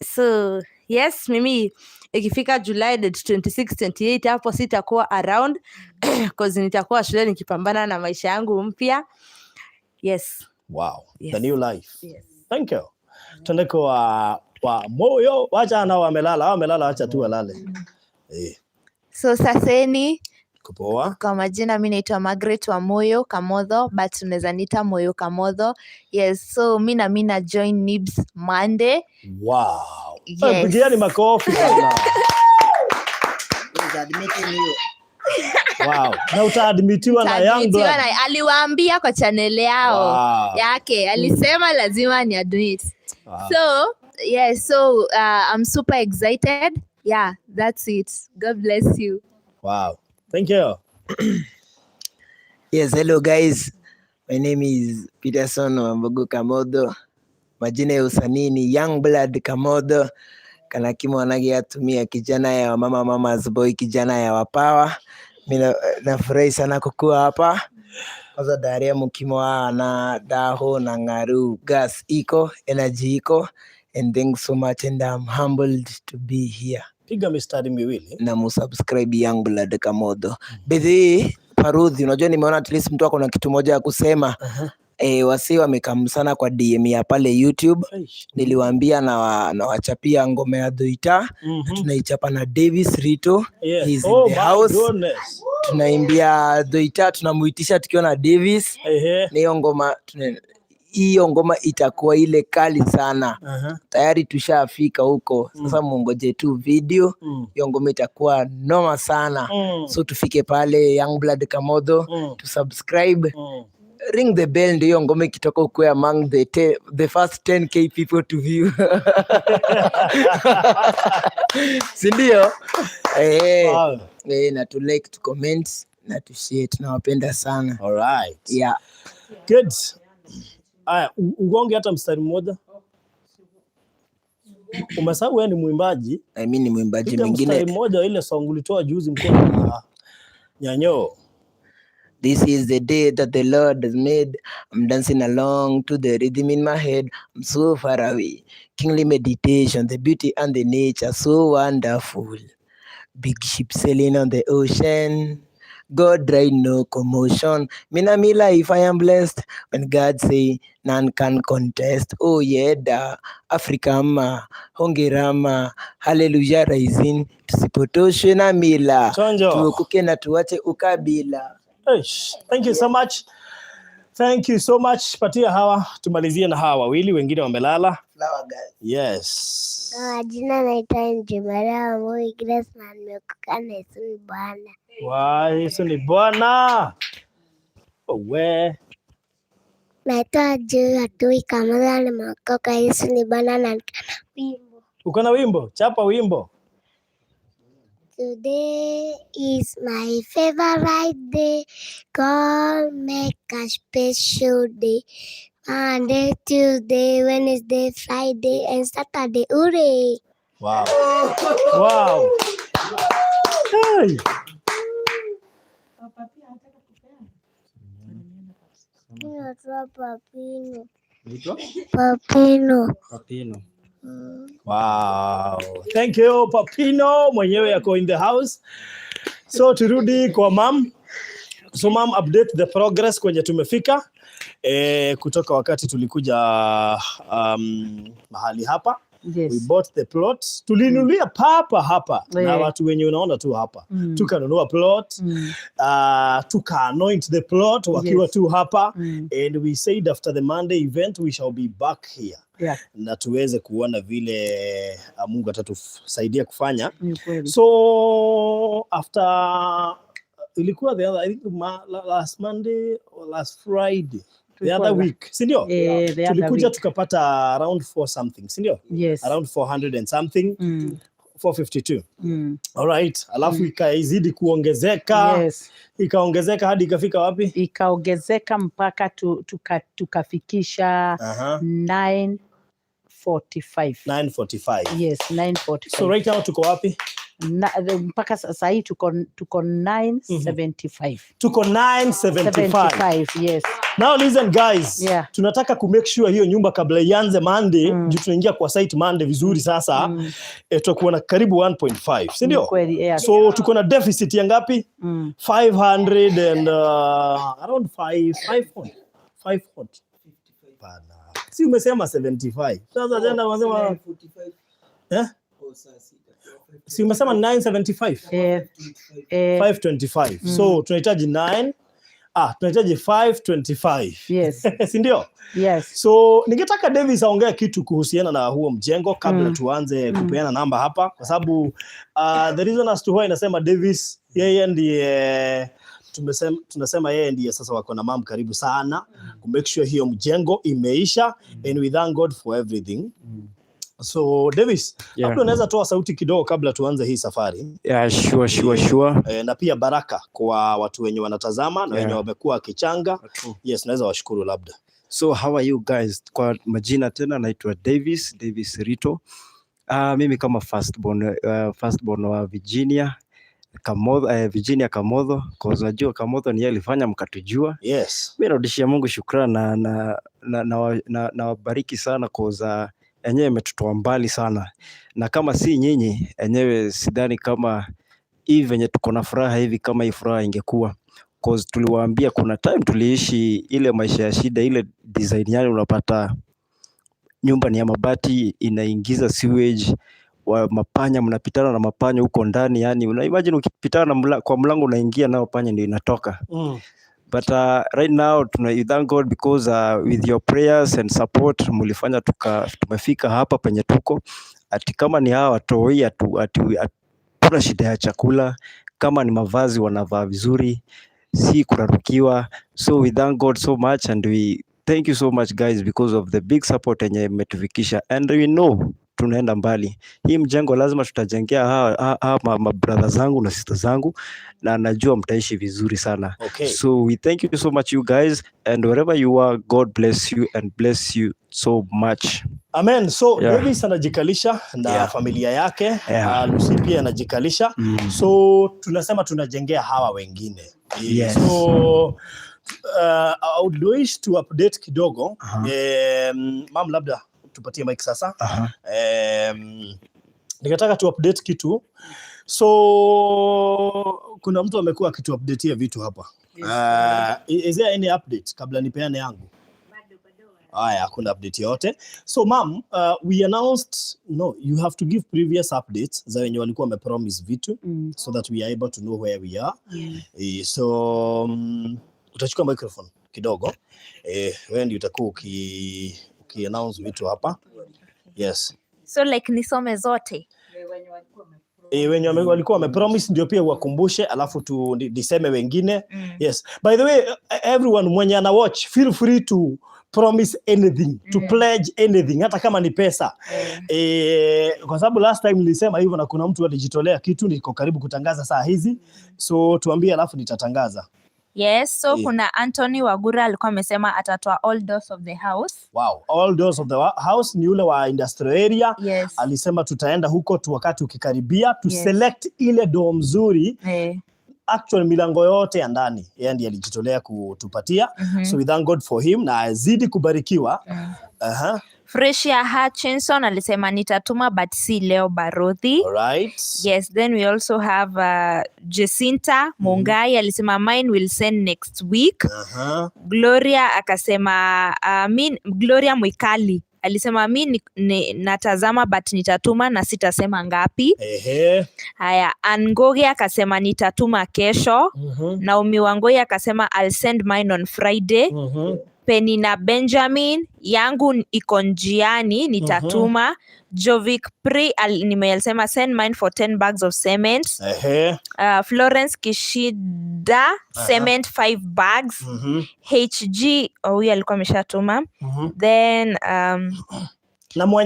So, yes, mimi ikifika July 26, 28 hapo sitakuwa around because nitakuwa shule nikipambana na maisha yangu mpya. Yes. Wow. Yes. The new life. Yes. Thank you. Tuende kwa moyo, wacha nao wamelala, acha tu walale. So saseni Kupoa. kwa majina mimi naitwa Margaret wa Moyo Kamotho, but unaweza nita Moyo Kamotho. Yes, so mimi na join NIBS Monday. Wow. Yes. Pigiani makofi bana. Wow. Na utaadmitiwa na Young Blood. Aliwaambia kwa channel yao yake, alisema lazima ni admit. So, yes, so I'm super excited. Yeah, that's it. God bless you. Wow. Thank you. Yes, hello guys. My name is Peterson Wambogo Kamotho. Majina ya usanii ni Young Blood Kamotho. Kana kimo wanagi atumia kijana ya mama's boy, kijana ya wapawa. Mimi nafurahi sana kukua hapa. Kwanza daria mukimo na daho na ngaru gas iko, energy iko, and thanks so much, and I'm humbled to be here. Piga mistari miwili na musubscribe Young Blood Kamotho. Bedhi Parudhi, unajua nimeona at least mtu ako na kitu moja ya kusema. Wasi wamekam sana kwa DM ya pale YouTube. Niliwaambia na wachapia ngoma ya Doita. Tunaichapa na Davis Rito. He's in the house. Goodness. Tunaimbia Doita, tunamuitisha tukiwa na Davis. Hiyo ngoma itakuwa ile kali sana. Tayari tushafika huko. Sasa muongoje tu video. Hiyo ngoma itakuwa noma sana. So tufike pale Young Blood Kamotho, to subscribe. Ring the bell ndio hiyo ngoma ikitoka ukue among the first 10k people to view. Sindio? Na to like, to comment, na to share. Tunawapenda sana. All right. Yeah. Good. Aya, ugonge hata mstari mmoja. Umesahau wewe ni mwimbaji. Mimi ni mwimbaji mwingine. Mstari mmoja ile song ulitoa juzi mkono na Nyanyo. This is the day that the Lord has made. I'm dancing along to the rhythm in my head. I'm so far away. Kingly meditation, the beauty and the nature, so wonderful. Big ship sailing on the ocean. God right, no commotion. Mina me life, I am blessed. When God say, none can contest. Oh yeah, da Africa ma, hongerama, hallelujah rising. Tusipotoshwe na mila. Tuokoke na tuache ukabila. Thank you so much. Thank you so much. Patia hawa, tumalizie na hawa wawili, wengine wamelala. Yes. Jina naitwa Njimara Moi Grace na nimekuka na Yesu ni Bwana. Wow, Yesu ni Bwana. We. Naitwa Tuko Kamotho na nimeokoka, Yesu ni Bwana na nikana wimbo. Uko na wimbo? Chapa wimbo. Today is my favorite day. God make a special day. Monday, Tuesday, Wednesday, Friday, and Saturday. Hooray! Wow. Wow. Hey. Papino. Wow. Thank you, Papino. Mwenyewe yako in the house. So turudi kwa mam. So mam, update the progress kwenye tumefika kutoka wakati tulikuja mahali hapa. Yes. We bought the plot. Tulinunulia papa hapa na watu wenye unaona tu hapa. Tukanunua plot. Tuka anoint the plot wakiwa tu hapa. And we said after the Monday event we shall be back here. Yeah. Na tuweze kuona vile Mungu atatusaidia kufanya. So after ilikuwa the other, I think last Monday or last Friday, the other week, si ndio? Tulikuja tukapata around 4 something, si ndio? Yes. Around 400 and something, 452. All right, alafu ikaizidi kuongezeka. Yes. Ikaongezeka hadi ikafika wapi? Ikaongezeka mpaka tukafikisha 945. 945. Yes, 945. So right now tuko wapi? Mpaka sasa hii tuko 975. Tuko 975. Yes. Now listen guys, tunataka ku make sure hiyo nyumba kabla ianze Monday, juu tunaingia kwa site Monday vizuri sasa, tutakuwa na karibu 1.5, si ndio? So tuko na deficit ya ngapi? 500 and around 500. Bana. Si umesema 75. Sasa tena unasema 45. Si umesema 975? 525. So tunahitaji 9. Tunahitaji 525. Yes. Si ndio? Yes. So ningetaka Davis aongea kitu kuhusiana na huo mjengo kabla tuanze kupeana namba hapa, kwa sababu the reason as to why inasema Davis yeye ndiye tunasema yeye ndiye sasa wako na mam karibu sana ku make sure hiyo mjengo imeisha, and we thank God for everything. So Davis, hapo unaweza toa sauti kidogo kabla tuanze hii safari? Yeah, sure. Na pia baraka kwa watu wenye wanatazama na wenye wamekuwa kichanga. Yes, naweza washukuru labda. So how are you guys? Kwa majina tena naitwa Davis Rito. Mimi kama firstborn wa Virginia Kamotho, kwa sababu Kamotho ni yeye alifanya mkatujua. Yes. Mimi narudishia Mungu shukrani na wabariki sana kwa enyewe imetutoa mbali sana, na kama si nyinyi enyewe sidhani kama hivi venye tuko na furaha hivi kama hii furaha ingekuwa, cause tuliwaambia kuna time tuliishi ile maisha ya shida, ile design yani unapata nyumba ni ya mabati inaingiza sewage, wa mapanya mnapitana na mapanya huko ndani, yani una imagine ukipitana kwa mlango unaingia nao panya ndio inatoka. But right now thank God because with your prayers and support mulifanya tumefika hapa penye tuko. Ati kama ni hawa watoi hatuna shida ya chakula, kama ni mavazi wanavaa vizuri, si kurarukiwa. So we thank God so much and we thank you so much guys because of the big support yenye mmetufikisha, and we know tunaenda mbali. Hii mjengo lazima tutajengea hawa brother zangu na sister zangu, na najua mtaishi vizuri sana. Okay. So we thank you so much you guys, and wherever you are, God bless you and bless you so much. Amen. So Davis anajikalisha na familia yake, Lucy pia anajikalisha. So tunasema tunajengea hawa wengine. Yes. So I would wish to update kidogo. Mam, labda tupatie mic sasa. Nikataka tu update kitu. So kuna mtu amekuwa akitu updateia vitu hapa. Is there any update kabla nipeane yangu? Haya, kuna update yote. So ma'am, we announced, no, you have to give previous updates za wenye walikuwa wamepromise vitu, so that we are able to know where we are. So utachukua microphone kidogo. Wewe ndio utakuwa announce vitu hapa. Yes. So like nisome zote. Wenye walikuwa wamepromise ndio pia wakumbushe, alafu niseme wengine. Yes. By the way, everyone mwenye ana watch, feel free to promise anything, to pledge anything, hata kama ni pesa. Kwa sababu last time nilisema hivyo na kuna mtu alijitolea kitu, niko karibu kutangaza saa hizi. So tuambie alafu nitatangaza. Yes, so kuna Anthony Wagura alikuwa amesema atatoa all doors of the house. Wow, all doors of the house ni ule wa industrial area. Yes. Alisema tutaenda huko tu wakati ukikaribia to select ile door mzuri. Actually milango yote ya ndani yeye ndiye alijitolea kutupatia. So we thank God for him na azidi kubarikiwa. Freshia Hutchinson alisema nitatuma but si leo Barodhi. Alright. Yes, then we also have Jacinta Mongai alisema mine will send next week. Gloria akasema Gloria Mwikali alisema mi natazama but nitatuma na sitasema ngapi. Haya, Angoge akasema nitatuma kesho. Naomi Wangoi akasema I'll send mine on Friday. Penina Benjamin yangu iko njiani nitatuma. Jovic Pri nimesema send mine for 10 bags of cement. Florence Kishida cement 5 bags. HG huyu alikuwa ameshatuma. Then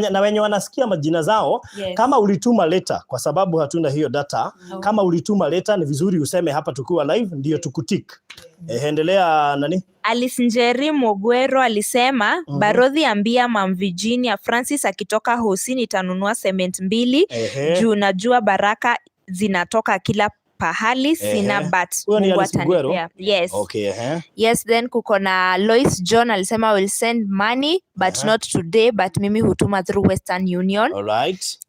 na wenye wanasikia majina zao, kama ulituma letter, kwa sababu hatuna hiyo data, kama ulituma letter ni vizuri useme hapa tukiwa live ndio tukutik. Endelea nani? Alice Njeri Mogwero alisema Barodhi ambia Mam Virginia Francis akitoka Hosi nitanunua cement 2 juu najua baraka zinatoka kila pahali sina but Mungu atanipea. Yes. Okay, Yes, then kuko na Lois John alisema will send money but not today but mimi hutuma through Western Union. Alright.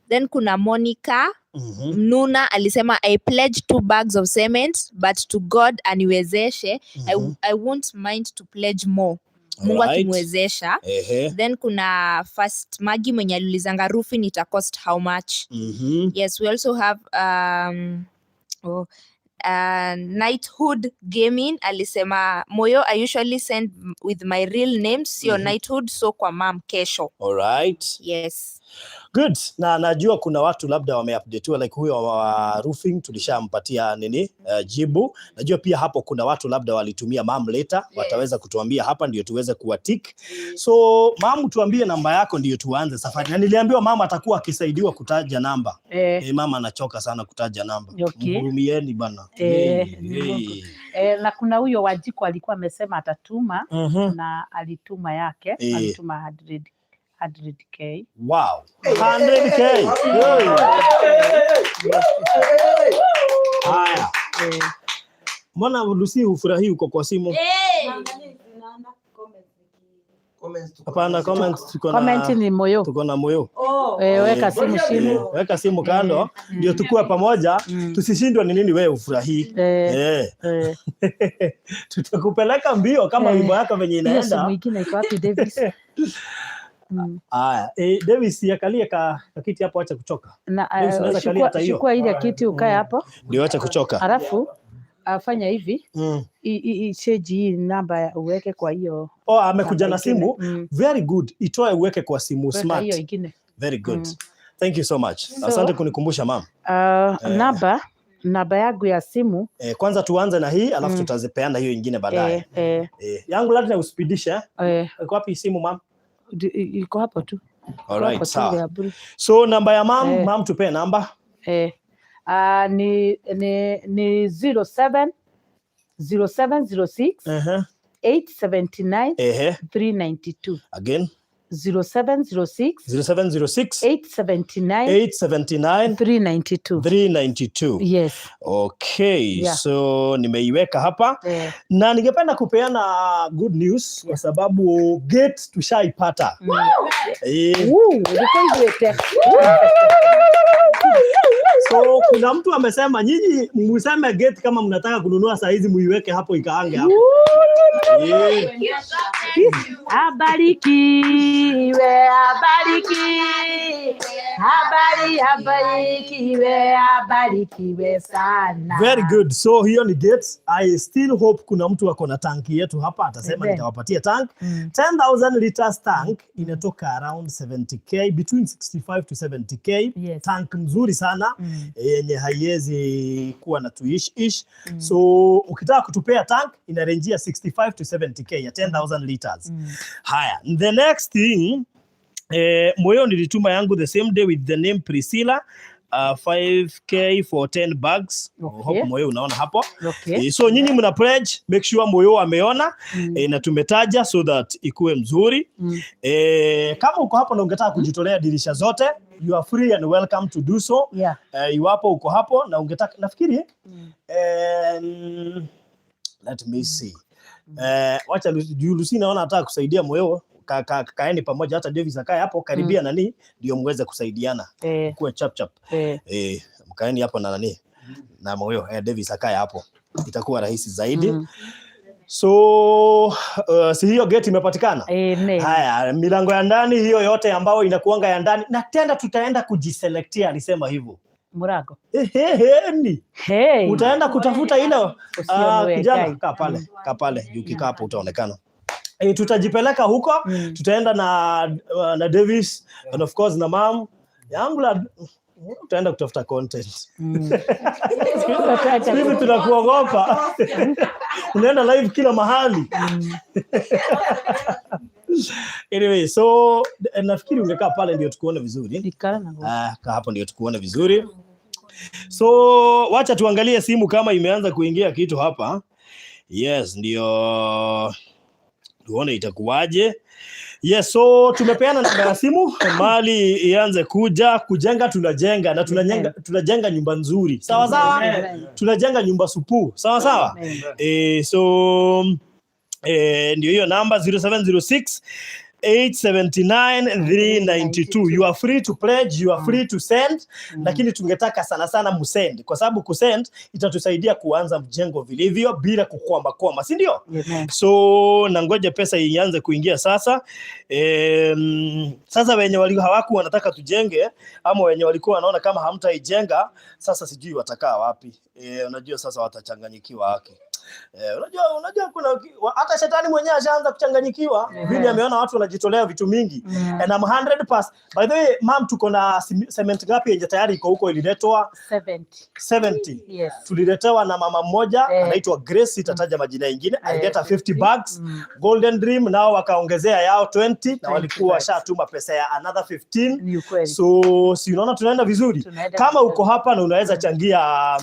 Then kuna Monica Mnuna alisema I pledge 2 bags of cement but to God aniwezeshe. I won't mind to pledge more. Mungu akimwezesha. Then kuna First Magi mwenye aliulizanga roofing ita cost how much. Yes, we also have Knighthood Gaming alisema Moyo I usually send with my real name sio Knighthood so kwa mam kesho. Alright. Yes. Good. Na najua kuna watu labda wameupdatewa like huyo wa roofing tulishampatia nini jibu. Najua pia hapo kuna watu labda walitumia mam letter, wataweza kutuambia hapa ndio tuweze kuwatik. So mam tuambie namba yako ndio tuanze safari. Na niliambiwa mama atakuwa akisaidiwa kutaja namba. Mama anachoka sana kutaja namba. Mhurumieni bana. Na kuna huyo Wajiko alikuwa amesema atatuma na alituma yake, alituma 100K. Wow. 100K. Haya. Mbona Lucy hufurahi uko kwa simu? Hapana, comment ni Moyo. Tuko na Moyo. Weka simu chini. Weka simu kando ndio tukue pamoja tusishindwe ni nini wewe ufurahi. Tutakupeleka mbio kama wimbo yako venye inaenda. Simu nyingine iko wapi Davis? Davis yakalie kiti hapo, acha kuchoka. Chukua ile kiti ukae hapo. Ndio acha kuchoka. Alafu afanya hivi. Change hii namba uweke kwa hiyo. Amekuja na simu. Very good. Itoe uweke kwa simu smart. Hiyo ingine. Very good. Thank you so much. Asante kunikumbusha mama. Namba yangu ya simu. Kwanza tuanze na hii alafu tutazipeana hiyo ingine baadaye. Yangu lazima uspidishe. Iko wapi simu mama? Iko hapo tu. Alright, sawa. So namba ya mam tupe namba. Ni 0706 879 392. Again. 0706 879 392. Yes. Okay, so nimeiweka hapa. Na ningependa kupeana good news kwa sababu gate tushaipata. So kuna mtu amesema nyinyi mseme gate kama mnataka kununua saa hizi muiweke hapo ikaange hapo. Abarikiwe, abarikiwe sana. Very good. So hiyo ni gates. I still hope kuna mtu ako na tanki yetu hapa atasema nitawapatia tank. 10,000 liters tank inatoka around 70k, between 65 to 70k. Tank mzuri sana yenye haiwezi kuwa na tuish. So ukitaka kutupea tank inarenjia 65 to 70k ya 10,000 liters. Haya, the next thing Moyo nilituma yangu the same day with the name Priscilla, 5k for 10 bags. Hope Moyo unaona hapo. So nyinyi mna pledge, make sure Moyo ameona na tumetaja so that ikuwe mzuri. Kama uko hapo na ungetaka kujitolea dirisha zote, you are free and welcome to do so. Iwapo uko hapo na ungetaka, nafikiri let me see. Wacha Lucy naona nataka kusaidia Moyo kaeni pamoja, hata Davis akae hapo karibia nani ndio muweze kusaidiana kuwe chap chap. Mkaeni hapo na nani na moyo Davis akae hapo, itakuwa rahisi zaidi. So si hiyo gate imepatikana. Haya, milango ya ndani hiyo yote ambao inakuanga ya ndani, na tena tutaenda kujiselectia, alisema hivyo Murago. Utaenda kutafuta ile kijana kaa pale juu kikaa hapo utaonekana. Tutajipeleka huko, tutaenda na Davis and of course na mom yangu la tutaenda kutafuta content. Sisi tunakuogopa. Unaenda live kila mahali. Anyway, so nafikiri ungekaa pale ndio tukuone vizuri. Kaa hapo ndio tukuone vizuri. So wacha tuangalie simu kama imeanza kuingia kitu hapa. Yes, ndio tuone itakuwaje. Yes, so tumepeana namba ya simu, mali ianze kujenga, tunajenga na tunajenga nyumba nzuri. Sawa sawa? Tunajenga nyumba supu. Sawa sawa? So ndio hiyo namba 0706 879-392. You are free to pledge, you are free to send, lakini tungetaka sana sana musend, kwa sababu kusend itatusaidia kuanza mjengo vilivyo bila kukwama, si ndio? So nangoje pesa ianze kuingia sasa. Sasa wenye hawaku wanataka tujenge, ama wenye walikuwa wanaona kama hamtaijenga, sasa sijui watakaa wapi. Unajua sasa watachanganyikiwa haki. Unajua kuna hata shetani mwenyewe ashaanza kuchanganyikiwa. Vile ameona watu wanajitolea vitu mingi. And I'm 100%. By the way, mom, tuko na cement ngapi yenye tayari iko huko ililetwa? 70. Yes. Tuliletewa na mama mmoja anaitwa Grace, itataja majina mengine. Alileta 50 bags. Golden Dream nao wakaongezea yao 20 na walikuwa washatuma pesa ya another 15. So si unaona tunaenda vizuri. Kama uko hapa na unaweza changia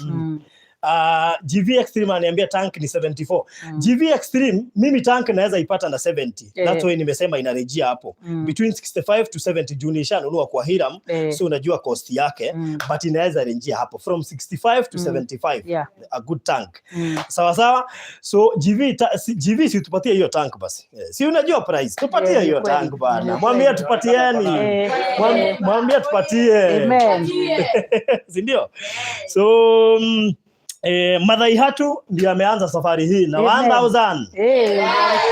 GV Extreme ananiambia tank ni 74. GV Extreme mimi tank naweza ipata na 70. That's why nimesema inarejea hapo. Between 65 to 70 juni ishanunua kwa Hiram. So unajua cost yake, but inaweza rejea hapo from 65 to 75. A good tank. Sawa sawa? So GV si tupatie hiyo tank basi. Si unajua price. Tupatie hiyo tank bana. Mwambie tupatieni. Mwambie tupatie. Amen. Si ndio? So Madhai Hatu ndio ameanza safari hii na 1000.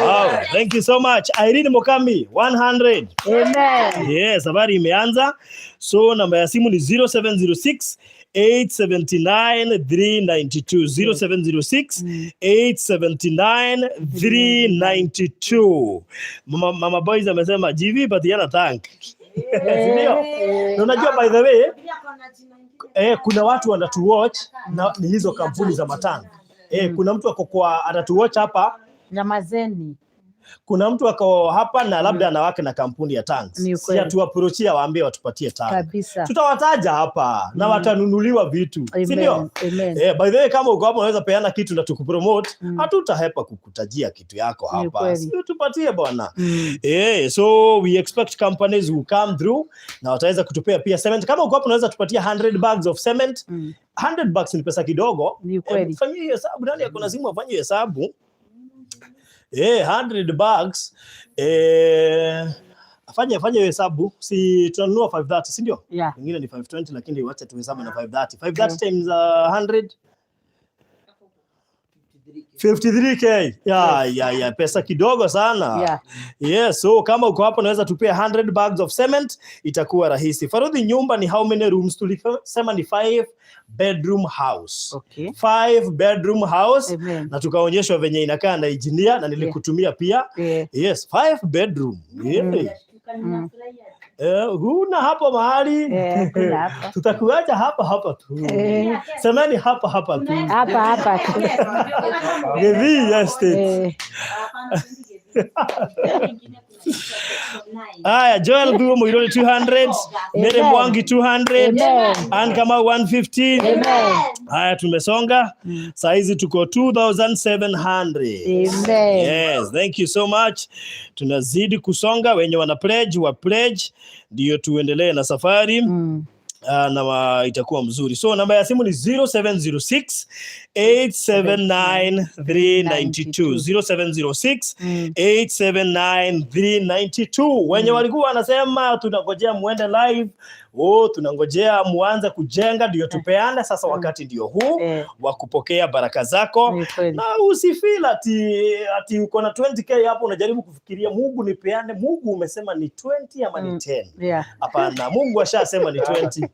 Wow, thank you so much. Irene Mokambi 100. Amen. Yes, safari imeanza. So namba ya simu ni 0706 879-392. 0706-879-392. Mama Boys amesema GV patiana tank. Ndio. Unajua by the way, kuna watu wanatu watch na ni hizo kampuni za matanga. Kuna mtu ako kwa anatu watch hapa Nyamazeni. Kuna mtu ako hapa na labda anawake na kampuni ya tanks. Si atuapproachia waambie watupatie tank. Tutawataja hapa na watanunuliwa vitu. Si ndio? By the way, kama uko hapa unaweza peana kitu na tukupromote, hatutahepa kukutajia kitu yako hapa. Si tupatie bwana. So we expect companies who come through na wataweza kutupea pia cement. Kama uko hapa unaweza tupatia 100 bags of cement. 100 bags ni pesa kidogo. Fanyie hesabu, nani ako na simu afanye hesabu. 100 bags afanye hesabu, si tunanunua 530 si ndio? Wengine ni 520 lakini wacha tuhesabu na 530. 530 times 100 53k. Pesa kidogo sana. So kama uko hapo unaweza tupea 100 bags of cement, itakuwa rahisi. Farudhi, nyumba ni how many rooms? Tulisema ni 5 bedroom house. 5 bedroom house. Na tukaonyeshwa venye inakaa na engineer na nilikutumia pia. Yes, 5 bedroom. Huna hapo mahali. Tutakuacha hapa tu. Semeni hapa tu. Hapa tu. Gevi estate. Joel Blue Moironi 200, Mere Mwangi 200, and kama 150. Tumesonga. Saizi tuko 2700. Yes, thank you so much. Tunazidi kusonga, wenye wana pledge wa pledge ndio tuendelee na safari. na itakuwa mzuri. So namba ya simu ni 0706 879 392 0706 879 392. Wenye walikuwa wanasema tunangojea muende live, tunangojea muanze kujenga ndio tupeane. Sasa wakati ndio huu wa kupokea baraka zako. Na usifeel ati uko na 20k hapo unajaribu kufikiria Mungu nipeane. Mungu umesema ni 20 ama ni 10? Hapana, Mungu ashasema ni 20.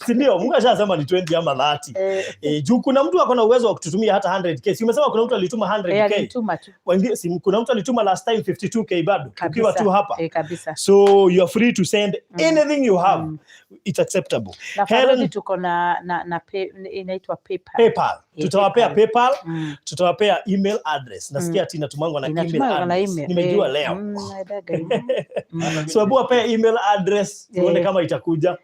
Si ndio? Mungu ashasema ni 20 ama 30. Juu kuna mtu ako na uwezo wa kututumia hata 100k. Si umesema kuna mtu alituma 100k? Alituma tu. Si kuna mtu alituma last time 52k bado. Ukiwa tu hapa. Kabisa. So you are free to send anything you have. It's acceptable. Helen, tuko na inaitwa PayPal. Tutawapea PayPal, tutawapea email address. Nasikia ati inatumangwa na email address. Nimejua leo. So hebu wapea email address tuone kama itakuja.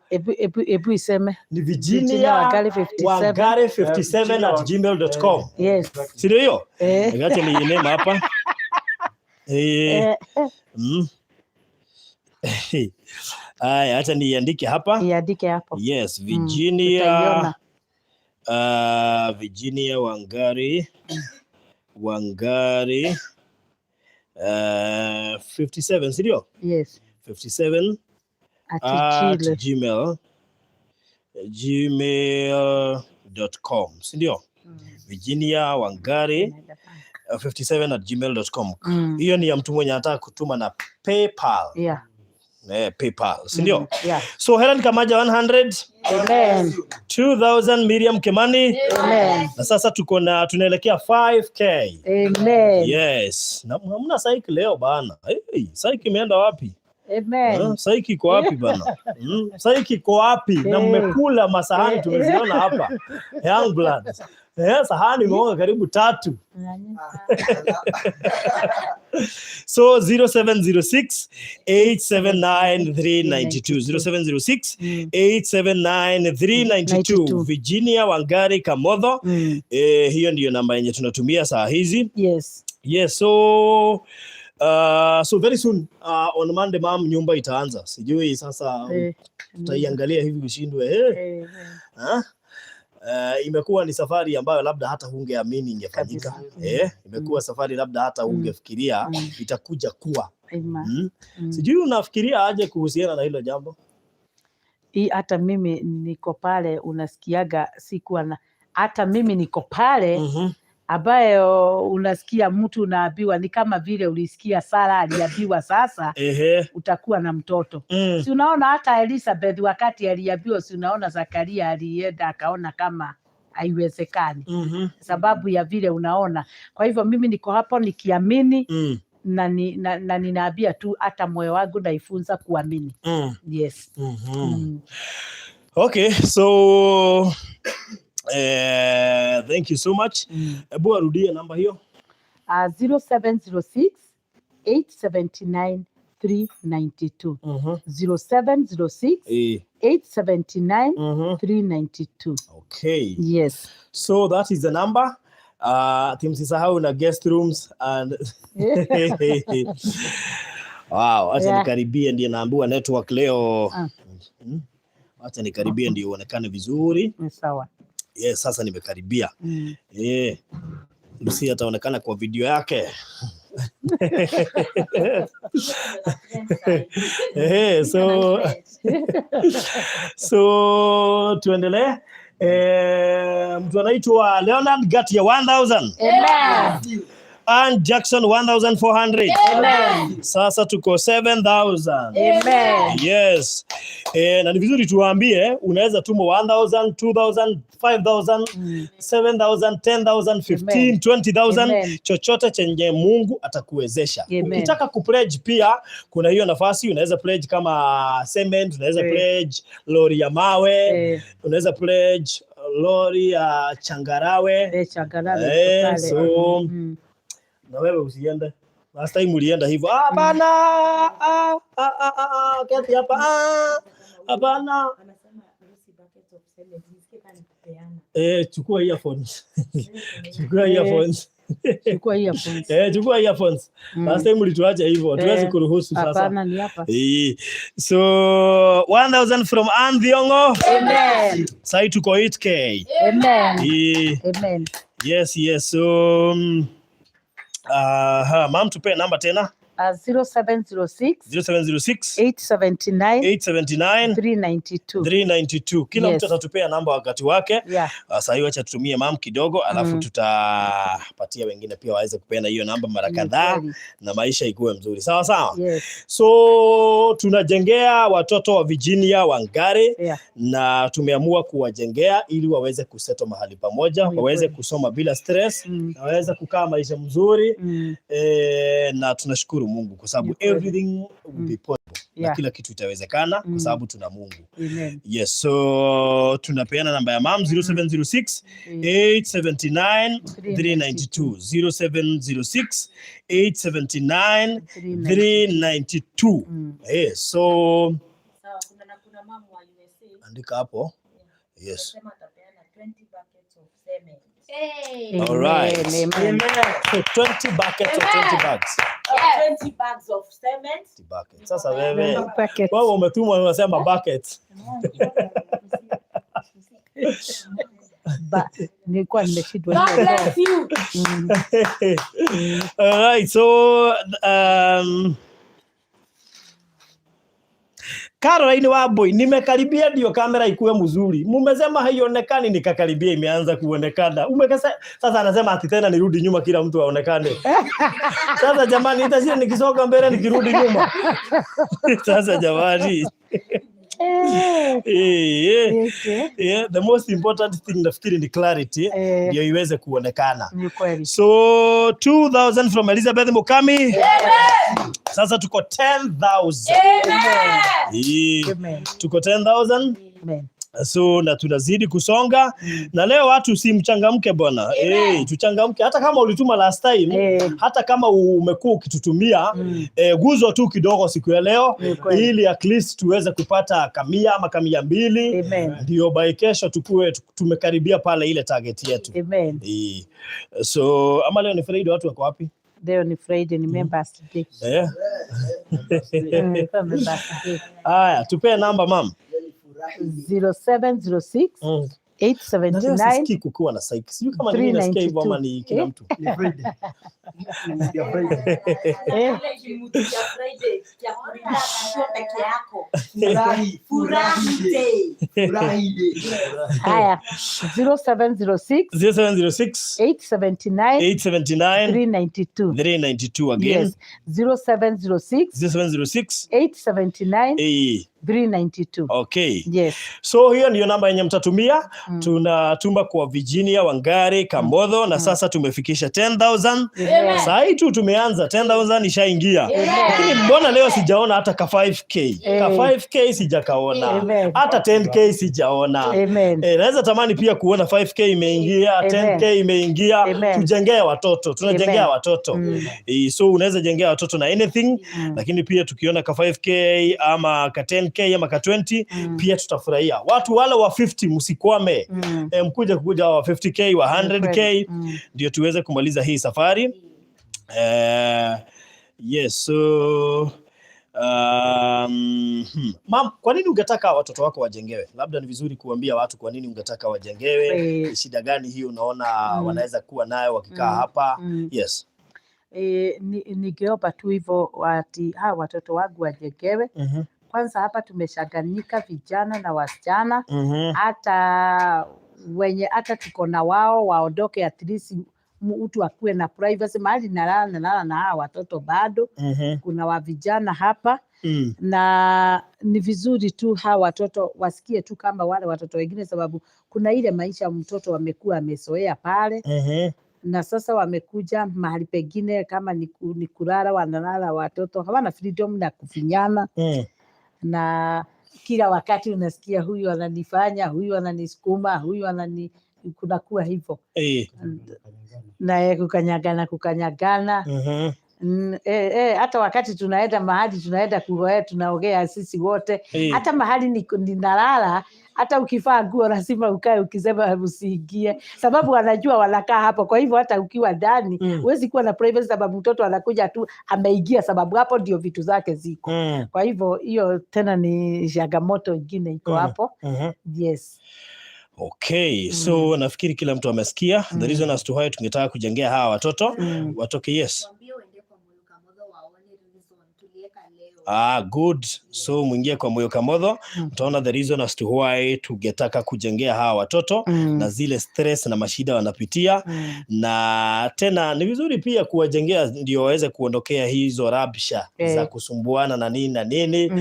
Ebu iseme. Ni Wangari57@gmail.com. Yes. Si ndio hiyo? Ngache ni name hapa. Aya, acha niandike hapa. Iandike hapo. Yes, Virginia. Virginia Wangari. Wangari 57, ndio? Yes. 57 at gmail.com, ndio? Virginia Wangari 57@gmail.com. Hiyo ni ya mtu mwenye anataka kutuma na PayPal. PayPal, ndio? So Helen Kamaja 100. Amen. 2000 Miriam Kimani. Amen. Na sasa tunaelekea 5k. Amen. Yes. Na hamna saiki leo bana. Saiki imeenda wapi? Amen. Saiki iko wapi bana? Saiki iko wapi? Na mmekula masahani tumeziona hapa. Young blood. Sahani imeonga karibu 3. So 0706 879 392 0706 879 392. Virginia Wangari Kamotho. Hiyo ndiyo namba yenye tunatumia saa hizi. Yes, so very soon on Monday mom nyumba itaanza. Sijui sasa tutaiangalia hivi ushindwe. Imekuwa ni safari ambayo labda hata hungeamini ingefanyika. Imekuwa safari labda hata hungefikiria itakuja kuwa. Sijui unafikiria aje kuhusiana na hilo jambo? Hata mimi niko pale, unasikiaga sikuwa na hata mimi niko pale ambayo unasikia mtu unaambiwa ni kama vile ulisikia Sara aliambiwa sasa utakuwa na mtoto. Si unaona hata Elizabeth wakati aliambiwa, si unaona Zakaria alienda akaona kama haiwezekani. Sababu ya vile unaona. Kwa hivyo mimi niko hapo nikiamini na ninaambia tu hata moyo wangu naifunza kuamini. Yes. Okay, so thank you so much. Ebu arudie namba hiyo. 0706 879 392. 0706 879 392. Okay. Yes. So that is the number. Timsisahau na guest rooms and wow, acha nikaribie ndiye naambiwa network leo. Acha nikaribie ndio uonekane vizuri. Sawa. Yes, sasa nimekaribia. Lucy ataonekana kwa video yake. So tuendelee. Mtu anaitwa Leonard Gatia 1000. Amen. And Jackson 1400. Amen. Sasa tuko 7000. Amen. Yes. Na ni vizuri tuwaambie unaweza tuma 1000, 2000, 5000, 7000, 10000, 15, 20000, chochote chenye Mungu atakuwezesha. Ukitaka kupledge pia kuna hiyo nafasi, unaweza pledge kama cement, unaweza pledge lori ya mawe, unaweza pledge lori ya changarawe. So na wewe usiende. Last time ulienda hivyo. Bana. Kati hapa. Bana. Chukua earphones. Chukua earphones. Chukua earphones. Chukua earphones. Last time ulituacha hivyo. Tuwezi kuruhusu sasa. Hapana, ni hapa. So 1000 from Ann Thiongo. Amen. Sai tuko 8K. Amen. Amen. Yes. So ma'am tupe namba tena. 0706 879 392. Kila mtu atatupea namba wakati wake. Sasa hiyo acha tutumie ma'am kidogo, alafu tutapatia wengine pia waweze kupeana hiyo namba mara kadhaa na maisha ikuwe mzuri. Sawa. So tunajengea watoto wa Virginia Wangari na tumeamua kuwajengea ili waweze kuseto mahali pamoja, waweze kusoma bila stress, na waweze kukaa maisha mzuri. Na tunashukuru Mungu kwa sababu everything will be possible. Na kila kitu itawezekana kwa sababu tuna Mungu. Yes, so tunapeana namba ya mom 0706 879 392 0706 879 392. So kuna mama wa USA andika hapo. Yes. Anasema atapeana 20 buckets of cement. All right. Amen. So 20 buckets or 20 bags. 20 bags of cement. 20 buckets. Sasa wewe umetumwa unasema buckets. Nilikuwa nimeshindwa. God bless you. All right. So Caroline Wambui, nimekaribia ndio kamera ikuwe mzuri. Mumesema haionekani, nikakaribia imeanza kuonekana. Sasa anasema ati tena nirudi nyuma kila mtu aonekane. Sasa jamani, itashinda nikisonga mbele nikirudi nyuma. Sasa jamani. The most important thing nafikiri ni clarity ndio iweze kuonekana. So 2000 from Elizabeth Mukami. Sasa tuko 10,000. Tuko 10,000. So na tunazidi kusonga na leo watu si mchangamke bwana. Tuchangamke hata kama ulituma last time, hata kama umekuwa ukitutumia guzo tu kidogo siku ya leo ili at least tuweze kupata kamia ama kamia mbili, ndio by kesho tukue tumekaribia pale ile target yetu. So ama leo ni Friday, watu wako wapi? Leo ni Friday, ni members day. Haya, tupe namba mama. 0706 879 kukuwa na psych. Sio kama ni nasikia hivyo ama ni kila mtu. Ni Friday. Haya, 0706 879 392 again. 0706 879 392. Okay. Yes. So hiyo ndio namba yenye mtatumia. Tunatuma kwa Virginia Wangari Kamotho na sasa tumefikisha 10,000. Sasa hii tu tumeanza 10,000 ishaingia. Lakini mbona leo sijaona hata ka 5k? Ka 5k sijakaona. Hata 10k sijaona. Naweza tamani pia kuona 5k imeingia, 10k imeingia. Tujengea watoto. Tunajengea watoto. So unaweza jengea watoto na anything, lakini pia tukiona ka 5k ama ka 10k ama ka 20 pia tutafurahia. Watu wale wa 50 msikwame. Kuja wa 50k wa 100k ndio tuweze kumaliza hii safari. Yes, so Mam, kwa nini ungetaka watoto wako wajengewe? Labda ni vizuri kuambia watu kwa nini ungetaka wajengewe. Shida gani hiyo unaona wanaweza kuwa nayo wakikaa hapa? Yes. Ningeomba tu hivyo watoto wangu wajengewe. Kwanza hapa tumeshaganyika vijana na wasichana. Hata tuko na wao waondoke, at least mtu akuwe na privacy mahali nalala na hawa watoto bado. Kuna wa vijana hapa. Na ni vizuri tu hawa watoto wasikie tu kama wale watoto wengine, sababu kuna ile maisha mtoto wamekuwa amezoea pale. Na sasa wamekuja mahali pengine kama ni kulala, wanalala watoto hawana freedom na kufinyana. Na kila wakati unasikia huyu ananifanya, huyu ananisukuma, huyu kunakuwa hivyo. Na kukanyagana. Hata wakati tunaenda mahali tunaenda kuoea tunaogea sisi wote. Hata mahali ninalala hata ukivaa nguo lazima ukae ukisema usiingie, sababu wanajua wanakaa hapo. Kwa hivyo hata ukiwa ndani huwezi kuwa na privacy, sababu mtoto anakuja tu ameingia, sababu hapo ndio vitu zake ziko. Kwa hivyo hiyo tena ni changamoto ingine iko hapo. Yes. Okay, so nafikiri kila mtu amesikia the reason as to why tungetaka kujengea hawa watoto watoke. Yes. Good. So mwingie kwa Moyo Kamotho, utaona the reason as to why tungetaka kujengea hawa watoto na zile stress na mashida wanapitia. Na tena ni vizuri pia kuwajengea ndio waweze kuondokea hizo rabsha za kusumbuana na nini na nini.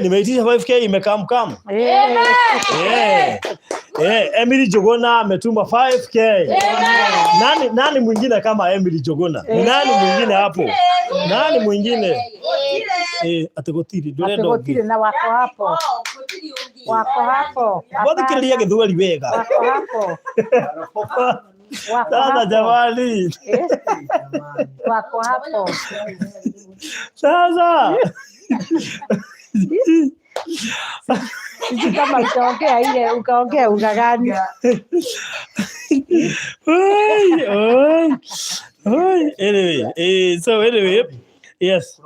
Nimeitisha 5K imekamkam. Emily Jogona ametuma 5K. Nani mwingine kama Emily Jogona? Nani mwingine hapo? Nani mwingine? Ategotiri na wako hapo. Bado kilia githwali wega. Wako hapo. Sasa jamani. Wako hapo. Sasa. Sisi kama utaongea ile ukaongea ugagani. Anyway, yes.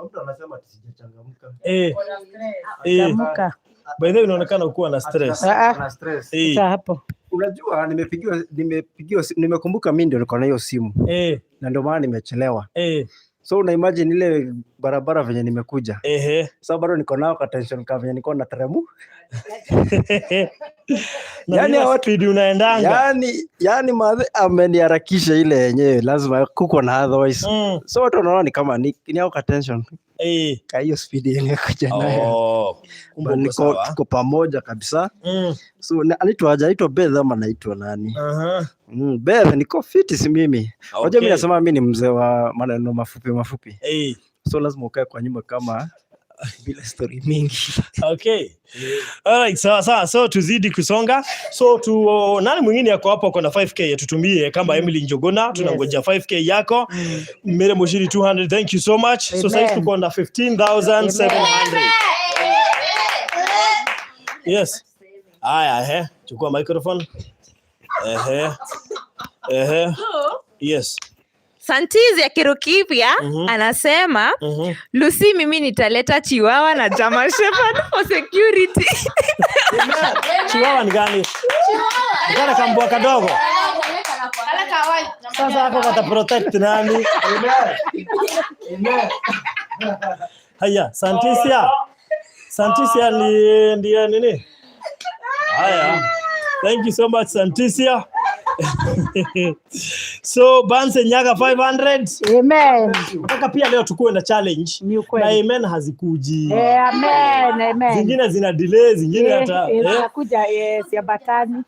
By the way unaonekana uko na stress. Na stress. Hapo. Unajua nimekumbuka mimi ndio niko na hiyo simu. Na ndio maana nimechelewa. So una imagine ile barabara venye nimekuja. Sasa bado niko nao ka tension ka venye niko na teremu. Yani speed unaendanga. Yani madhe ameniharakisha ile yenyewe lazima kuko na otherwise. So watu wanaona ni kama ni hao ka tension. Ka hiyo speed yenyewe kuja nayo. Niko pamoja kabisa. So anaitwa Beth ama anaitwa nani? Beth niko fit si mimi. Unajua mimi nasema mimi ni mzee wa maneno mafupi. So lazima ukae kwa nyumba kama bila story mingi. Okay. Alright, so tuzidi kusonga. So nani mwingine yako hapo kwa na 5K tutumie kama Emily Njogona, tunangoja 5K yako. Mere Moshiri 200. Thank you so much. So sasa tuko na 15,700. Yes. Haya, chukua microphone. Yes. Santizi ya Kirukipia anasema Lucy, mimi nitaleta chiwawa na German Shepherd for security. Chiwawa ni gani? Kana kambwa kadogo. Sasa hapo kata protect nani? Haya, Santisia ndiye nini? Haya. Thank you so much Santisia. So Banse Nyaga 500. Amen. Nataka pia leo tukue na challenge. Na amen hazikuji. Amen. Zingine zina delay, zingine hata zinakuja siambatani.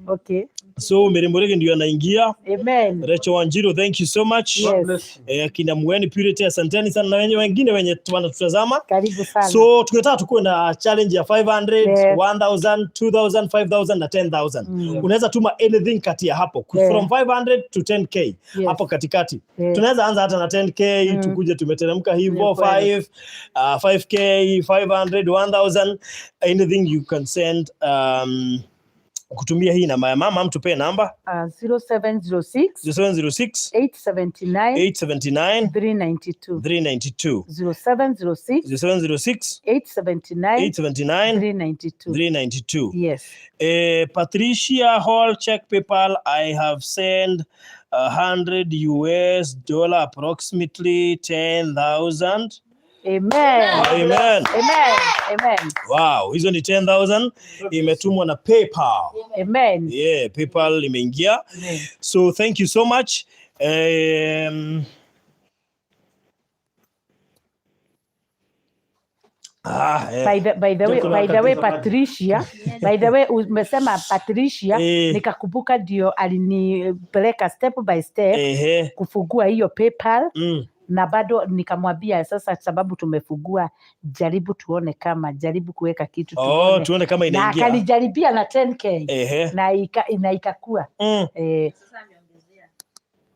Okay. So Meremborege ndio anaingia. Amen. Recho Wanjiro, thank you so much. Yes. Kina Mweni Purity, asanteni sana na wengine wenye wanatutazama. Karibu sana. So tungetaka tukue na challenge ya 500, 1000, 2000, 5000 na 10000. Unaweza tuma anything kati ya hapo from 500 to 10k. Hapo katikati. Tunaweza anza hata na 10k tukuje tumeteremka hivyo 5k, 500, 1000, anything you can send kutumia hii namba ya mama. Mtupe namba 0706 879 392 0706 879 392. Yes. Patricia Hall, check PayPal. I have sent $100 approximately 10,000. Amen. Wow, hizo ni 10,000 imetumwa na PayPal. Amen. Yeah, PayPal imeingia. So thank you so much. By the way Patricia, by the way umesema Patricia, nikakumbuka ndio alinipeleka step by step kufungua hiyo PayPal. Na bado nikamwambia sasa, sababu tumefungua, jaribu tuone kama, jaribu kuweka kitu tuone kama inaingia. Na akanijaribia na 10k na ikakua.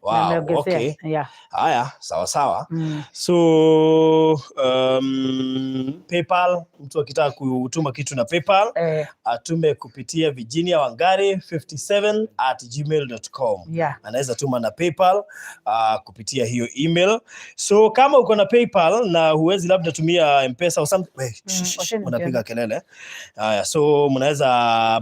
Wow, okay. Yeah. Haya, sawa sawa. So PayPal, mtu akitaka kutuma kitu na PayPal atume kupitia Virginia Wangari 57@gmail.com. Yeah. Anaweza tuma na PayPal kupitia hiyo email. So kama uko na PayPal na huwezi labda tumia M-Pesa au something, unapiga kelele. Haya, so mnaweza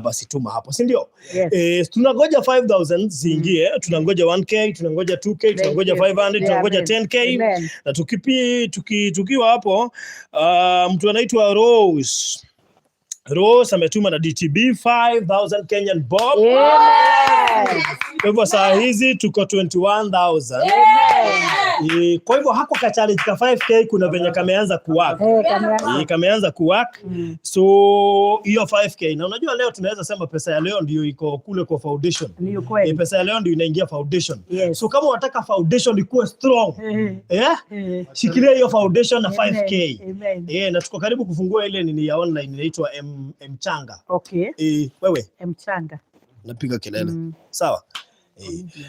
basi tuma hapo, si ndio? Yes. Tunangoja 5,000 ziingie, tunangoja 1K, tunangoja 2K, tunangoja 500, tunangoja 10K. Na tukiwa hapo mtu anaitwa Rose ametuma na DTB 5,000 Kenyan bob. Kwa hivyo saa hizi tuko 21,000. Kwa hivyo hako ka challenge ka 5K kuna venye kameanza kuwork. Kameanza kuwork. So hiyo 5K na unajua leo tunaweza sema pesa ya leo ndio iko kule kwa foundation. Pesa ya leo ndio inaingia foundation. So kama unataka foundation ikuwe strong, shikilia hiyo foundation na 5K. Na tuko karibu kufungua ile nini ya online inaitwa mchanga. Wewe mchanga. Napiga kelele. Sawa.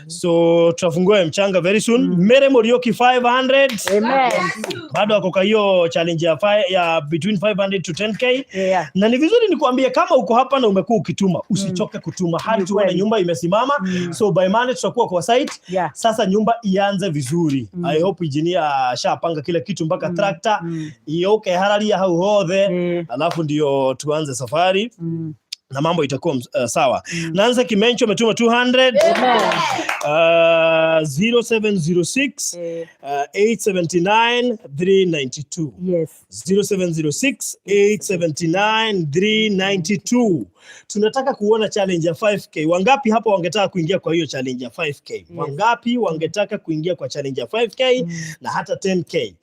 So tutafungua mchanga very soon. Mere Morioki 500. Amen. Bado wako kwa hiyo challenge ya between 500 to 10K. Na ni vizuri nikwambie kama uko hapa na umekuwa ukituma, usichoke kutuma hadi tuone nyumba imesimama. So by Monday tutakuwa kwa site. Sasa nyumba ianze vizuri. I hope engineer shapanga kila kitu mpaka tractor. Yoke hararia hau hothe. Alafu ndio tuanze safari. Na mambo itakuwa sawa. Nanza Kimencho umetuma 200. 0706 879 392. Yes. 0706 879 392. Tunataka kuona challenge ya 5K. Wangapi hapa wangetaka kuingia kwa hiyo challenge ya 5K? Wangapi wangetaka kuingia kwa challenge ya 5K na hata 10K?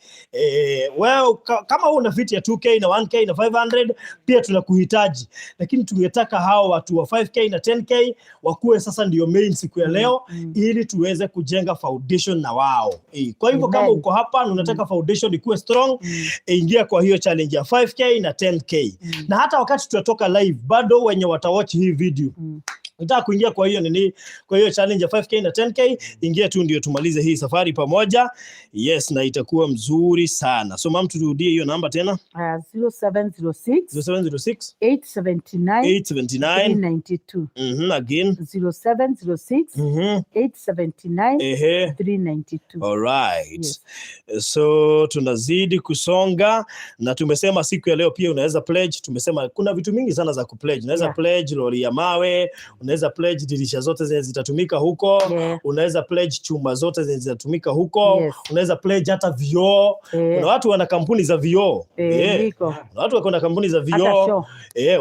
Kama una fit ya 2K na 1K na 500 pia tunakuhitaji. Lakini tungetaka hao watu wa 5K na 10K wakuwe sasa ndio main siku ya leo ili tuweze kujenga foundation na wao. Kwa hivyo kama uko hapa na unataka foundation ikuwe strong, ingia kwa hiyo challenge ya 5K na 10K. Na hata wakati tutatoka live bado wenye watawatch hii video Unataka kuingia kwa hiyo nini, kwa hiyo challenge ya 5K na 10K, ingia tu ndio tumalize hii safari pamoja. Yes, na itakuwa mzuri sana. So mama, turudie hiyo namba tena. 0706 879 392. Again 0706 879 392. All right. Yes. So tunazidi kusonga na tumesema siku ya leo pia unaweza pledge. Tumesema kuna vitu mingi sana za kupledge. Unaweza pledge lori ya mawe, unaweza pledge dirisha zote zenye zitatumika huko, unaweza pledge chuma zote zenye zitatumika huko, unaweza pledge hata vioo. Kuna watu wana kampuni za vioo. Kuna watu wako na kampuni za vioo.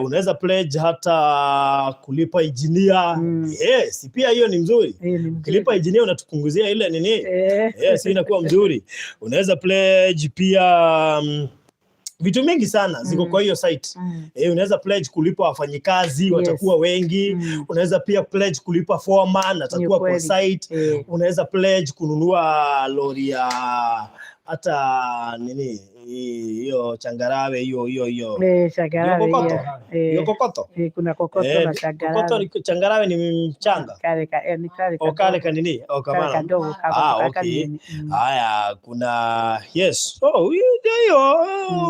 Unaweza pledge hata kulipa engineer. Yes, pia hiyo ni mzuri. Ukilipa engineer unatupunguzia ile nini? Yes, inakuwa mzuri. Unaweza pledge pia vitu mingi sana ziko kwa hiyo site. Unaweza pledge kulipa wafanyikazi, watakuwa wengi. Unaweza pia pledge kulipa foreman, atakuwa kwa site. Unaweza pledge kununua lori ya hata nini hiyo changarawe hiyo changarawe hiyo kokoto. Kuna kokoto na changarawe. Kokoto changarawe ni mchanga. Kale kanini? Kama. Okay. Haya, kuna hiyo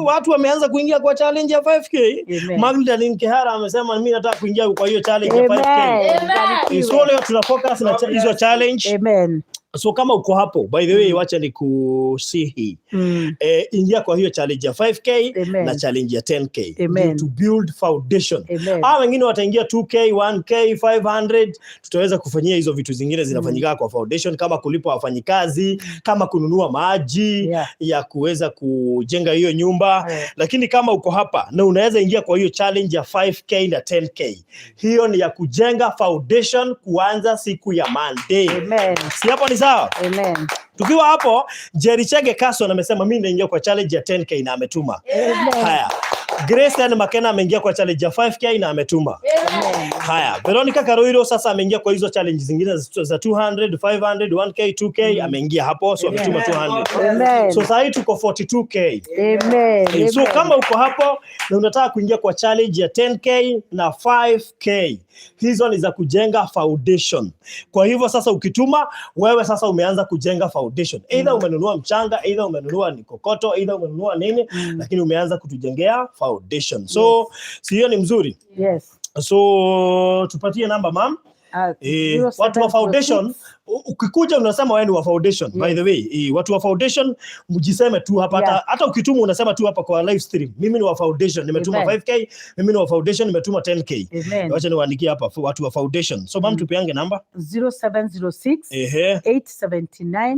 watu wameanza kuingia kwa challenge ya 5K. Magda Linkehara amesema mimi nataka kuingia kwa hiyo challenge ya 5K. So leo tuna focus na hizo challenge. Amen. So kama uko hapo, by the way, wacha nikusihi. Ingia kwa hiyo challenge ya 5K na challenge ya 10K. To build foundation. Wengine wataingia 2K, 1K, 500. Tutaweza kufanyia hizo vitu zingine zinafanyika kwa foundation, kama kulipa wafanyikazi, kama kununua maji ya kuweza kujenga hiyo nyumba. Lakini kama uko hapa na unaweza ingia kwa hiyo challenge ya 5K na 10K. Hiyo ni ya kujenga foundation kuanza siku ya Monday. Si hapo ni sawa? Amen. Tukiwa hapo, Jerry Chege Kaso amesema mimi naingia kwa challenge ya 10K na ametuma. Haya. Grace and McKenna ameingia kwa challenge ya 5K na ametuma. Haya, Veronica Karoiro sasa ameingia kwa hizo challenge zingine za 200, 500, 1K, 2K ameingia hapo, so ametuma 200. So sasa tuko 42K. So kama uko hapo na unataka kuingia kwa challenge ya 10K na 5K, Hizo ni za kujenga foundation. Kwa hivyo sasa ukituma, wewe sasa umeanza kujenga foundation. Either umenunua mchanga, either umenunua ni kokoto, either umenunua nini, lakini umeanza kutujengea foundation. So, si hiyo ni mzuri? Yes. So, tupatie namba ma'am. Watu wa foundation, ukikuja unasema wewe ni wa foundation. Yes. By the way, watu wa foundation mjiseme tu hapa, hata ukituma unasema tu hapa kwa live stream, mimi ni wa foundation, nimetuma 5k, mimi ni wa foundation, nimetuma 10k. Wacha niwaandikie hapa watu wa foundation. So ma'am, tupeange namba 0706 879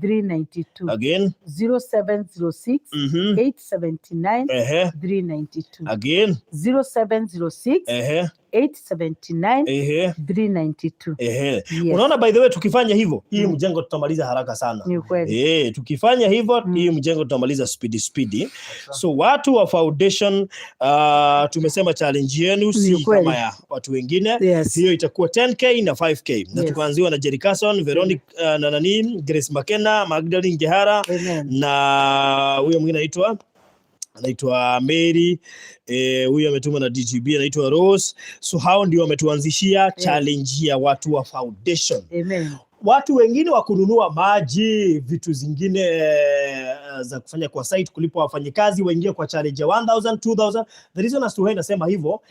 392. Again 0706 879 392. Again 0706 879 392. Yes. Unaona, by the way, tukifanya hivyo hii mjengo tutamaliza haraka sana. Tukifanya hivyo hii mjengo tutamaliza speedy. So watu wa foundation, tumesema challenge yenu si kama ya watu wengine. Hiyo itakuwa 10k na 5k. Na tukaanziwa na Jerry Carson, Veronica na nani, Grace McKenna, Magdalene Gehara na huyo mwingine anaitwa Mary, huyu ametuma na DGB anaitwa Rose. So hao ndio wametuanzishia challenge ya watu wa foundation. Watu wengine wa kununua maji, vitu zingine za kufanya kwa site, kulipa wafanyikazi waingie kwa challenge ya 1000, 2000. The reason as to why nasema hivyo,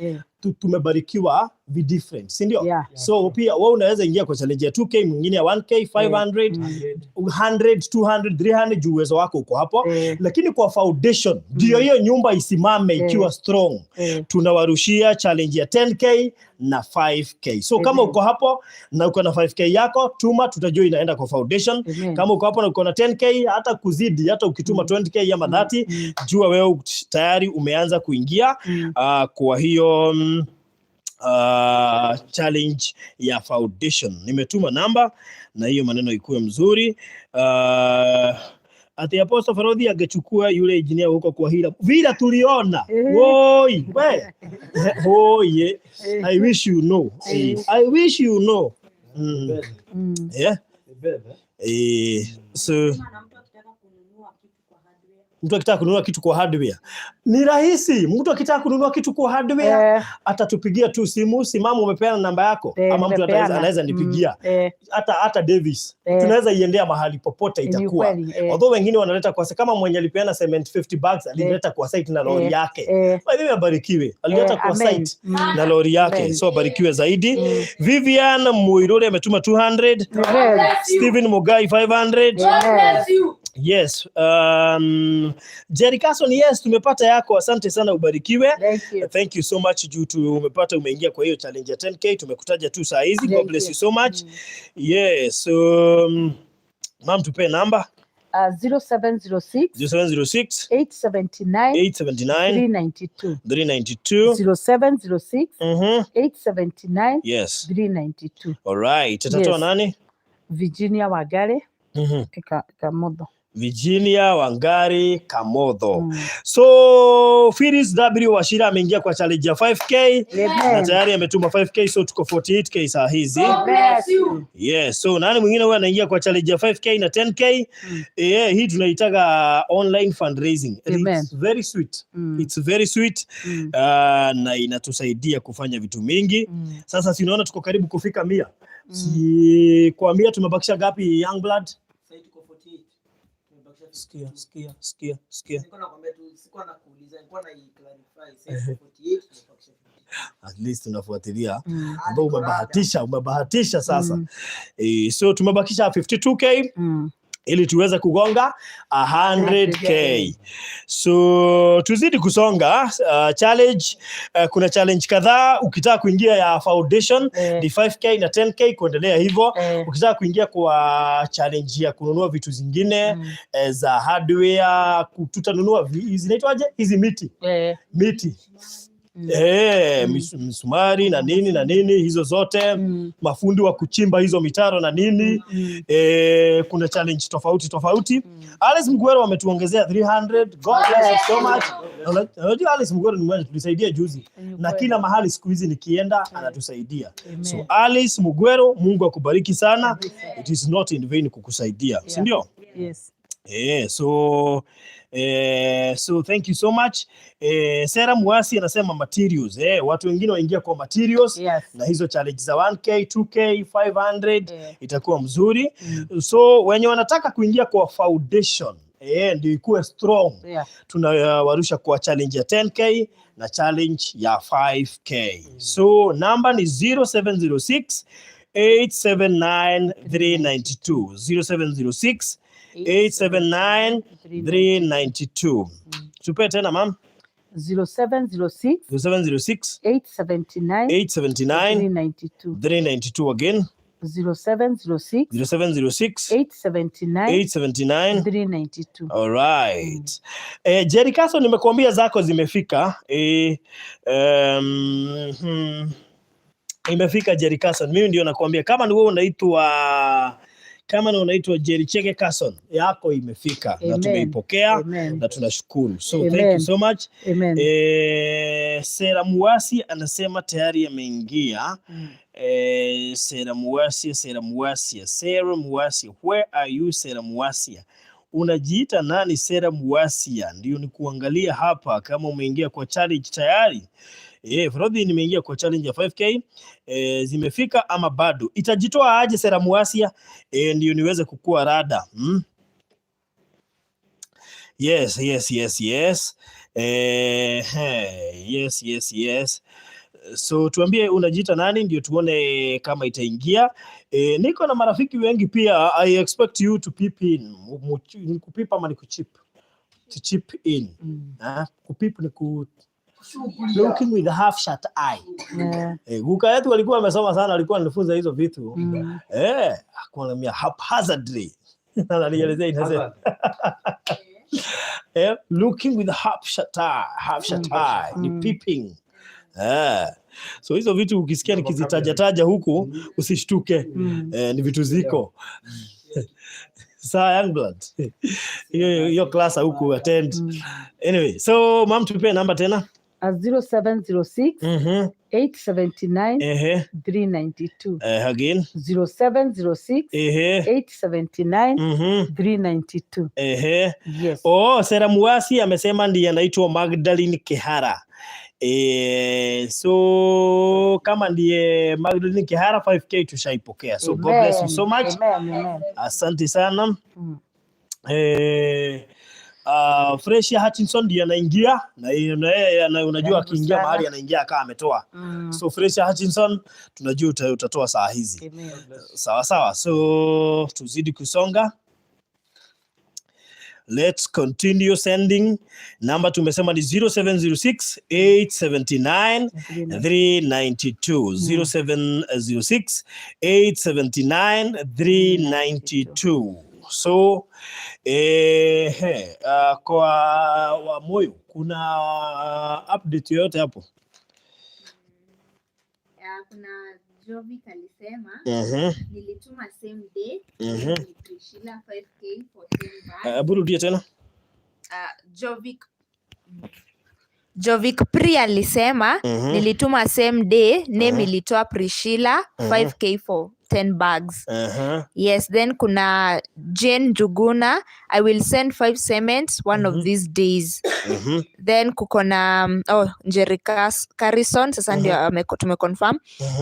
tumebarikiwa be different, si ndio? So pia wewe unaweza ingia kwa challenge ya 2k, mwingine ya 1k, 500, 100, 200, 300, juu uwezo wako uko hapo. Lakini kwa foundation ndio hiyo nyumba isimame ikiwa strong. Tunawarushia challenge ya 10k na 5k. So kama uko hapo na uko na 5k yako, tuma, tutajua inaenda kwa foundation. Kama uko hapo na uko na 10k, hata kuzidi, hata ukituma 20k ama 30, jua wewe tayari umeanza kuingia kwa hiyo challenge ya foundation. Nimetuma namba na hiyo maneno ikuwe mzuri. Ati Apostle Farodhi angechukua yule engineer huko kwa vila tuliona. Woi, we. I wish you know. I wish you know. Yeah. So mtu akitaka kununua kitu kwa hardware ni rahisi. Mtu akitaka kununua kitu kwa hardware atatupigia tu simu. Simamu umepeana namba yako, ama mtu anaweza nipigia. Hata Davis tunaweza iendea mahali popote itakuwa. Although wengine wanaleta kwa kama mwenye alipeana cement 50 bags alileta kwa site na lori yake. Kwa hivyo abarikiwe. Alileta kwa site na lori yake. So abarikiwe zaidi. Vivian Muirore ametuma 200. Steven Mugai 500. Yes. Jerry Carson, yes, tumepata yako. Asante sana, ubarikiwe. Thank you so much. Umepata, umeingia kwa hiyo challenge ya 10k. Tumekutaja tu saa hizi. God bless you so much. Yes. Ma'am, tupe namba. 0706 879 392. 0706 879 392. All right. Tutatoa nani? Virginia Wangari Kamotho. Virginia Wangari Kamotho. So Phyllis W Washira ameingia kwa challenge ya 5k na tayari ametuma 5k, so tuko 48k saa hizi. Yes, so nani mwingine huwa anaingia kwa challenge ya 5k na 10k? Hii tunaitaga online fundraising. It's very sweet. It's very sweet. Na inatusaidia kufanya vitu mingi. Sasa tunaona tuko karibu kufika 100. Kwa 100 tumebakisha gapi, young blood? Sikia. At least tunafuatilia. Ambao umebahatisha sasa. So tumebakisha 52k. Ili tuweze kugonga 100k. So tuzidi kusonga. Challenge, kuna challenge kadhaa. Ukitaka kuingia ya foundation ni 5k na 10k, kuendelea hivyo. Ukitaka kuingia kwa challenge ya kununua vitu zingine za hardware, tutanunua zinaitwaje hizi miti? Miti. Misumari na nini hizo zote, mafundi wa kuchimba hizo mitaro na nini. Kuna challenge tofauti. Alice Mugwero ametuongezea 300. God bless you so much. Unajua Alice Mugwero ni mwenye tulisaidia juzi, na kila mahali siku hizi nikienda anatusaidia. So Alice Mugwero, Mungu akubariki sana. It is not in vain kukusaidia, si ndio? Yes. So thank you so much. Sera Mwasi anasema materials. Watu wengine waingia kwa materials. Na hizo challenge za 1K, 2K, 500 itakuwa mzuri. So wenye wanataka kuingia kwa foundation ndio ikuwe strong. Tunawarusha kwa challenge ya 10K na challenge ya 5K. So number ni 0706 879 392 0706 879 392. Tupe tena mam. 0706 879 392 again. 0706 879 392. All right. Jerry Kaso, nimekuambia zako zimefika. Imefika Jerry Kaso. Mimi ndio nakuambia kama ni wewe unaitwa Jerry Cheke Carson, yako imefika. Na tumeipokea na tunashukuru. So thank you so much. Sera Mwasi anasema tayari ameingia. Sera Mwasi, where are you Sera Mwasi? Unajiita nani Sera Mwasi? Ndio ni kuangalia hapa kama umeingia kwa challenge tayari. Frodi nimeingia kwa challenge ya 5K. Zimefika ama bado? Itajitoa aje Sera Mwasi? Ndio niweze kukua rada. Yes. Yes. So tuambie unajiita nani ndio tuone kama itaingia. Niko na marafiki wengi pia. I expect you to peep in. Kupip ama ni kuchip? To chip in. Kupip ni looking with a half shut eye. Guka yetu walikuwa wamesoma sana, walikuwa wanafunza hizo vitu. Akwambia haphazardly. Ananielezea inasema. Looking with a half shut eye. Ni peeping. So hizo vitu ukisikia nikizitaja huku usishtuke. Ni vitu ziko. Young blood. Hiyo class huku attend. Anyway, so mam tupe namba tena. 0706 879 392. Again. 0706 879 392. Yes. Sera Mwasi amesema ndiye anaitwa Magdalene Kihara. So kama ndiye Magdalene Kihara, 5K tushaipokea. So God bless you so much. Amen. Asante sana. Fresh Hutchinson ndiye anaingia na unajua akiingia mahali anaingia kama ametoa. So Fresh Hutchinson tunajua utatoa saa hizi. Sawa. So tuzidi kusonga. Let's continue sending. Number tumesema ni 0706 879 392. 0706 879 392. So kwa wa moyo kuna update yote hapo? Kuna Jovi alisema nilituma same day Prishila 5K for 10 bags. Burudia tena. Jovic Pri alisema nilituma same day name ilitoa Prishila 5K for 10 bags. Yes, then kuna Jane Juguna, I will send 5 cements one of these days. Then kuko na Jerry Carrison, sasa ndio tumeconfirm.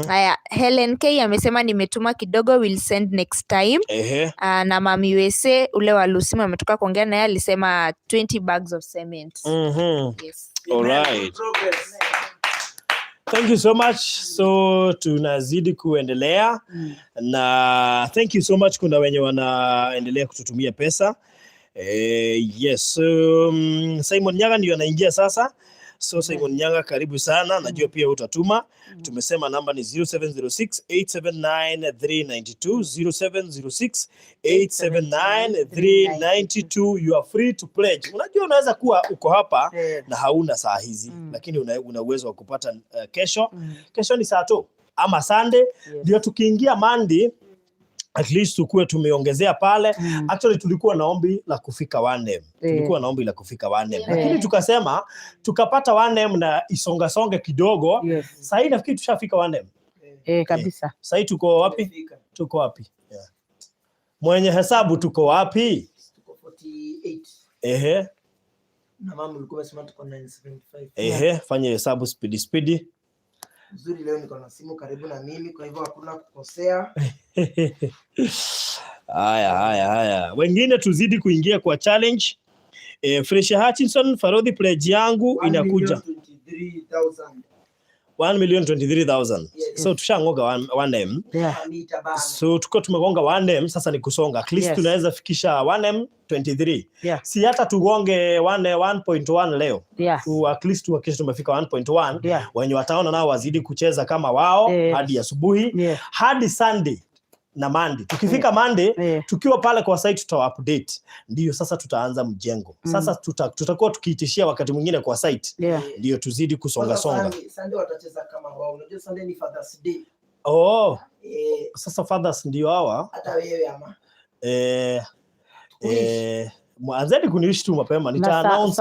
Haya, Helen K amesema nimetuma kidogo, will send next time. Na Mami USA ule wa Lusima ametoka kuongea naye, alisema 20 bags of cement. Yes. All right. Thank you so much. So tunazidi kuendelea na thank you so much kuna wenye wanaendelea kututumia pesa. Yes. Simon Nyaga ndio anaingia sasa. So Simon Nyaga karibu sana. Najua pia utatuma. Tumesema namba ni 0706 879 392. 0706 879 392. You are free to pledge. Unajua unaweza kuwa uko hapa na hauna saa hizi, lakini una uwezo wa kupata kesho. Kesho ni saa 2 ama Sunday. Ndio tukiingia Monday at least tukue tumeongezea pale. Actually tulikuwa na ombi la kufika 1M. Lakini tukasema tukapata 1M na isonga kidogo. Sasa hivi nafikiri tushafika 1M. Kabisa. Sasa hivi tuko wapi? Tuko wapi? Mwenye hesabu tuko wapi? 78. Na mama ulikuwa umesema tuko 975. Fanya hesabu speed. Nzuri, leo niko na simu karibu na mimi, kwa hivyo hakuna kukosea. Haya. Wengine tuzidi kuingia kwa challenge. Fresh Hutchinson, Farodhi, pledge yangu inakuja 1,23,000. Yes. So tushangoga 1M. So tuko tumegonga 1M, sasa ni kusonga. At least tunaweza fikisha 1M 23. Si hata tugonge 1.1 leo. At least tuhakikishe tumefika 1.1. Wenye wataona nao wazidi kucheza kama wao hadi asubuhi. Hadi Sunday na Monday. Tukifika Monday, tukiwa pale kwa site tuta update. Ndio sasa tutaanza mjengo. Sasa tutakuwa tukiitishia wakati mwingine kwa site. Ndio tuzidi kusonga. Sunday watacheza kama wao. Unajua Sunday ni Father's Day. Sasa fathers ndio hawa. Hata wewe ama. Mwanzeni kuniishi tu mapema. Nita announce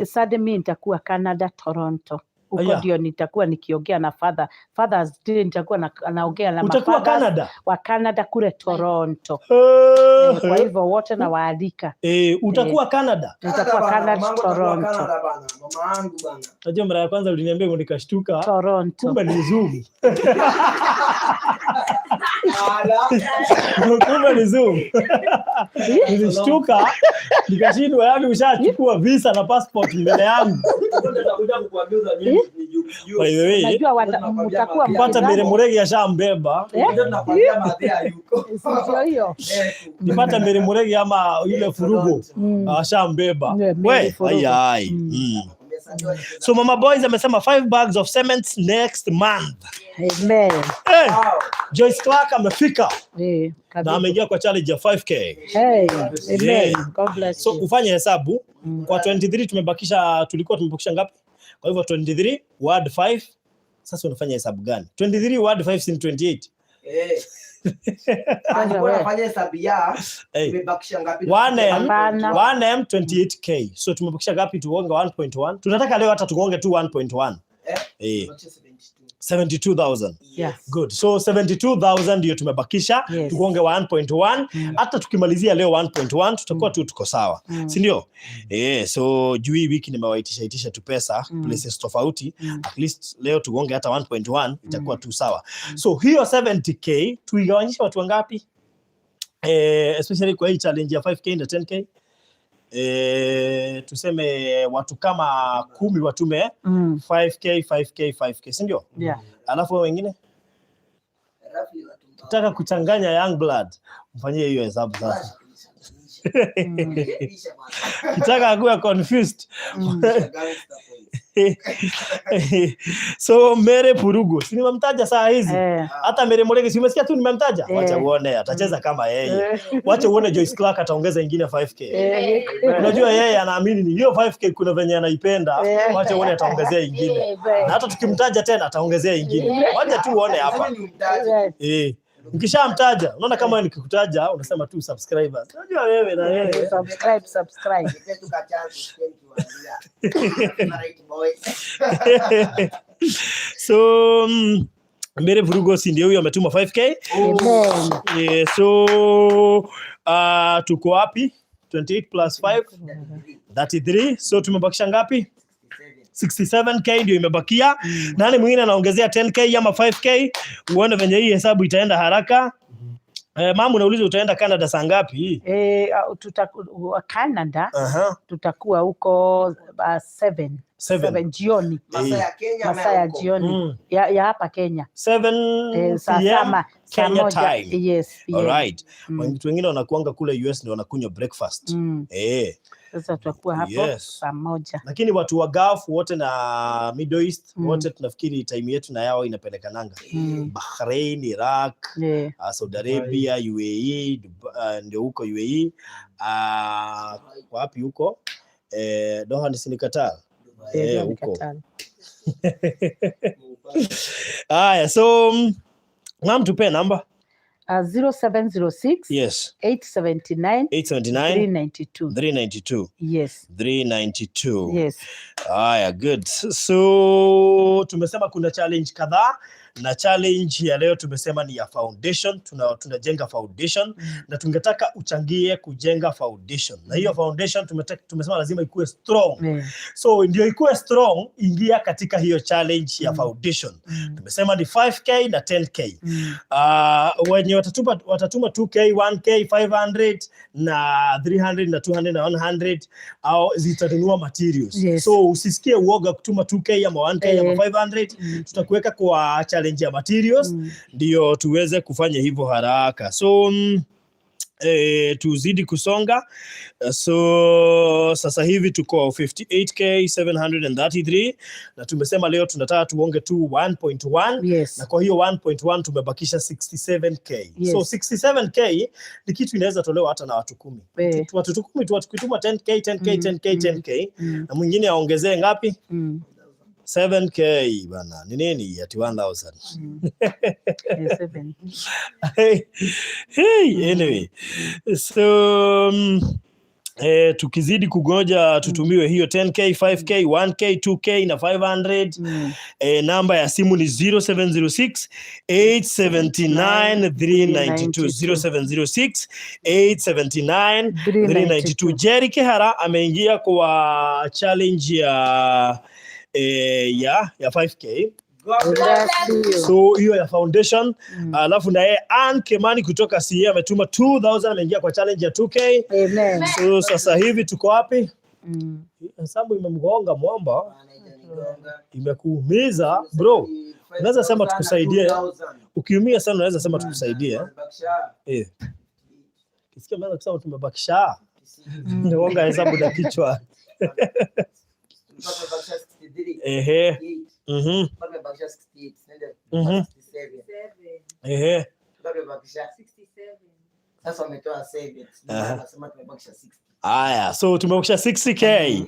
Sunday mimi nitakuwa Canada, Toronto. Huko ndio nitakuwa nikiongea na Father's Day, nitakuwa naongea na Canada wa Canada kule Toronto. Kwa hivyo wote na waalika. Utakuwa Canada? Nitakuwa Canada, Toronto. Mama yangu bana. Unajua mara ya kwanza uliniambia nikashtuka. Toronto. Kumbe ni Zoom. Kumbe ni Zoom. Nilishtuka. Nikashindwa yaani ushachukua visa na passport mbele yangu. By the way, najua mtakuwa mpata Mere Muregi ashambeba. Sio hiyo. Nipata Mere Muregi ama ile furugo ashambeba. We, So Mama Boys amesema 5 bags of cement next month. Amen. Joyce Clark amefika. Na ameingia kwa challenge ya 5K. Amen. God bless you. So ufanye hesabu kwa 23 tulikuwa tumebakisha ngapi? Kwa hivyo 23 word 5. Sasa unafanya hesabu gani? 23 word 5 sin 28. Unafanya hesabu ya tumebakisha ngapi? 1M 28K. So tumebakisha ngapi tuonge 1.1? Tunataka leo hata tuonge tu 1.1. 72,000. Good. So 72,000 ndio tumebakisha, tukonge 1.1. Hata tukimalizia leo 1.1 tutakuwa tu tuko sawa. Si ndio? So juu hii wiki nimewaitisha tu pesa places tofauti. At least leo tukonge hata 1.1 itakuwa tu sawa. So hiyo 70K tuigawanyisha watu wangapi? Especially kwa hii challenge ya 5K na 10K. Tuseme watu kama 10 watume 5K, si ndio? Alafu wengine nataka kuchanganya young blood, mfanyie hiyo hesabu sasa. Kitaka akuwa confused. So Mere Purugo, si nimemtaja saa hizi. Hata Mere Muregi si umesikia tu nimemtaja. Wacha uone atacheza kama yeye. Wacha uone Joyce Clark ataongeza ingine 5K. Unajua yeye anaamini ni hiyo 5K kuna venye anaipenda. Wacha uone ataongezea ingine. Na hata tukimtaja tena ataongezea ingine. Wacha tu uone hapa. Ukishamtaja, unaona kama nikikutaja unasema tu subscribers. Unajua wewe na yeye subscribe. So Mere Purugo si ndio huyo ametuma 5K. So tuko wapi? 28 plus 5 33. So tumebakisha ngapi? 67K ndio imebakia. Nani mwingine anaongezea 10K ama 5K? Uone venye hii hesabu itaenda haraka. Mama unauliza utaenda Canada saa ngapi? Tutakuwa Canada. Tutakuwa huko 7 jioni. Masaa ya jioni. Ya hapa Kenya. 7 PM Kenya time. Yes. Alright. Watu wengine wanakuanga kule US ndio wanakunywa breakfast. Sasa tutakuwa hapo saa moja. Lakini watu wa Gulf wote na Middle East wote tunafikiri time yetu na yao inapelekananga. Bahrain, Iraq, Saudi Arabia, UAE, ndio huko UAE. Wapi huko? Doha ni Qatar. Huko. So ngam tupe namba 0706 879 392. Yes. 392. Yes. Good. So tumesema kuna challenge kadhaa na challenge ya leo tumesema ni ya foundation. Tunajenga foundation na tungetaka uchangie kujenga foundation. Na hiyo foundation tumesema lazima ikuwe strong. So ndio ikuwe strong, ingia katika hiyo challenge ya foundation. Tumesema ni 5k na 10k. Wenye watatuma 2k, 1k, 500 na 300 na 200 na 100 au zitanunua materials. So usisikie uoga kutuma 2k ama 1k ama 500. Tutakuweka kwa challenge ya materials ndio tuweze kufanya hivyo haraka. So tuzidi kusonga. So sasa hivi tuko 58k 733 na tumesema leo tunataka tuonge tu 1.1 na kwa hiyo 1.1 tumebakisha 67k. So 67k ni kitu inaweza tolewa hata na watu 10. Watu 10 tu watukituma 10k 10k 10k 10k na mwingine aongezee ngapi? 7k bana. Ni nini ati 1000? Hey, anyway. So tukizidi kugoja tutumiwe hiyo 10k, 5k, 1k, 2k na 500. Namba ya simu ni 0706 879 392 0706 879 392. Jerry Kehara ameingia kwa challenge ya 5k. So hiyo ya foundation. Alafu na yeye Ann Kemani kutoka CA ametuma 2000, ameingia kwa challenge ya 2k. Amen. So sasa hivi tuko wapi? Hesabu imemgonga mwamba. Imekuumiza bro. Unaweza sema tukusaidie. Ukiumia sana unaweza sema tukusaidie. Kisikia maana kusema tumebakisha. Ngonga hesabu na kichwa. Sasa wametoa 7. Nasema tumebakisha 60. Aya, so tumebakisha 60k.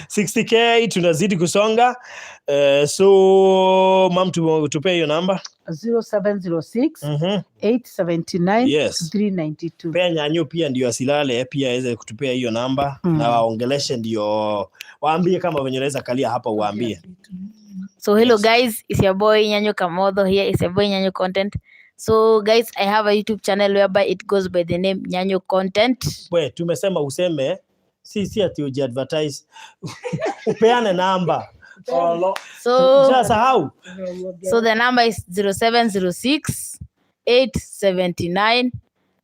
60k tunazidi kusonga. So mam tupe hiyo namba 0706 879 392. Pia Nyanyo pia ndio asilale pia aweze kutupea hiyo namba na waongeleshe ndio waambie kama wenye naweza kalia hapa uwaambie. So hello guys, it's your boy Nyanyo Kamotho here. It's your boy Nyanyo Content. So guys, I have a YouTube channel whereby it goes by the name Nyanyo Content. We, tumesema useme si ati uji advertise. Upeane namba. So the number is 0706 879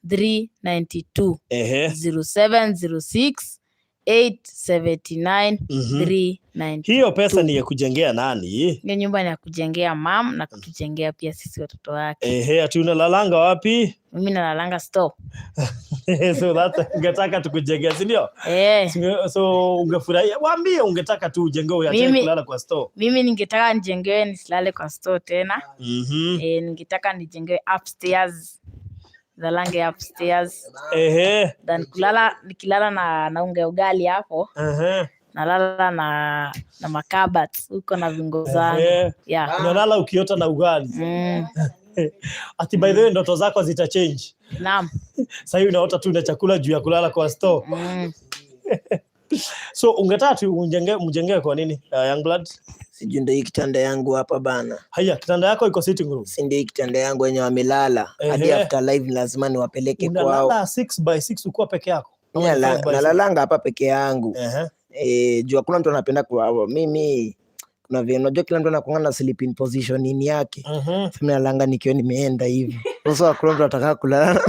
392. 0706 879 392. Hiyo pesa ni ya kujengea nani? Hiyo nyumba ni ya kujengea mam na kutujengea pia sisi watoto wake. Ati unalalanga wapi? Mimi nalalanga store. So ungetaka tukujengea, si ndio? So ungefurahia. Waambie ungetaka tu ujengewe uache kulala kwa store. Mimi ningetaka nijengewe nisilale kwa store tena. Ningetaka nijengewe upstairs. Zalange upstairs. Dan nikilala na unga ugali hapo. Nalala na makabati huko na vingo zangu. Unalala ukiota na ugali. Ati by the way ndoto zako zita change. Naam. Sasa hivi unaota tu na chakula juu ya kulala kwa store. So ungetaka tu mjengee kwa nini young blood? Sijui ndio hii kitanda yangu hapa bana. Haya, kitanda yako iko sitting room. Si ndio hii kitanda yangu wenye wamelala. Hadi after live lazima niwapeleke kwao. Unalala 6x6 uko peke yako? Nalalanga hapa peke yangu. Juu hakuna mtu anapenda kwa mimi. Kuna vile unajua kila mtu anakuanga na sleeping position yake. Mimi nalanga nikiwa nimeenda hivi. Sasa hakuna mtu anataka kulala.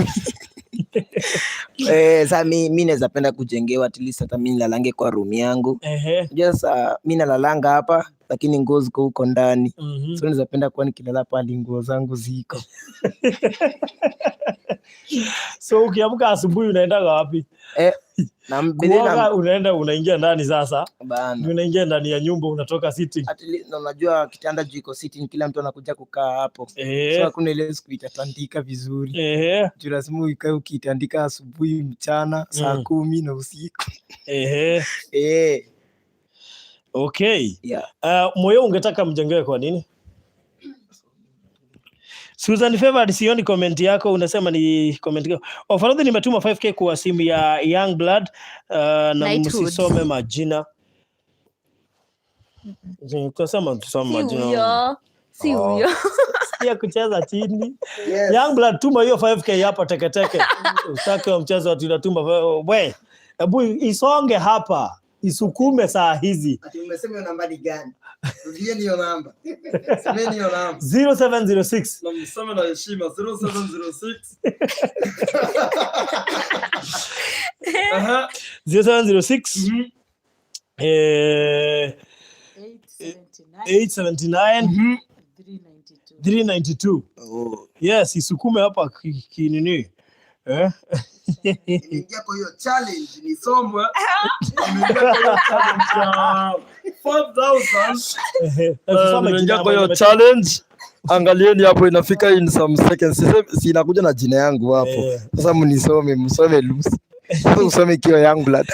Sasa mimi naweza penda kujengewa at least hata mimi nilalange kwa room yangu. Just mimi nalalanga hapa lakini nguo ziko huko ndani. So naweza penda kuwa nikilala pale nguo zangu ziko. So ukiamka asubuhi unaenda wapi? Na unaingia ndani sasa. Bana. Unaingia ndani ya nyumba unatoka sitting. At least unajua kitanda juu iko sitting kila mtu anakuja kukaa hapo. So hakuna ile siku itatandika vizuri. Juu lazima ukae ukitandika asubuhi, mchana, saa 10 na usiku. Okay. Moyo ungetaka mjengewe kwa nini? Susan Favored, sioni comment yako, unasema ni comment yako. Faradhi nimetuma 5k kwa simu ya Young Blood na msisome majina. Tuseme majina. Si huyo. Sikia kucheza chini. Yes. Young blood tuma hiyo 5k hapa teke. Usitake mchezo ati unatuma we. Hebu isonge hapa. Isukume saa hizi. Ati umesema namba ni gani? Rudie hiyo namba. Semeni hiyo namba. 0706. Na msema na heshima 0706. 0706. 879 392. Oh. Yes, isukume hapa kinini. Nimeingia kwa hiyo challenge ni somwe. Nimeingia kwa hiyo challenge 5000. Nimeingia kwa hiyo challenge. Angalieni hapo inafika in some seconds. Si inakuja na jina yangu hapo. Sasa msome loose. Usome kio young blood.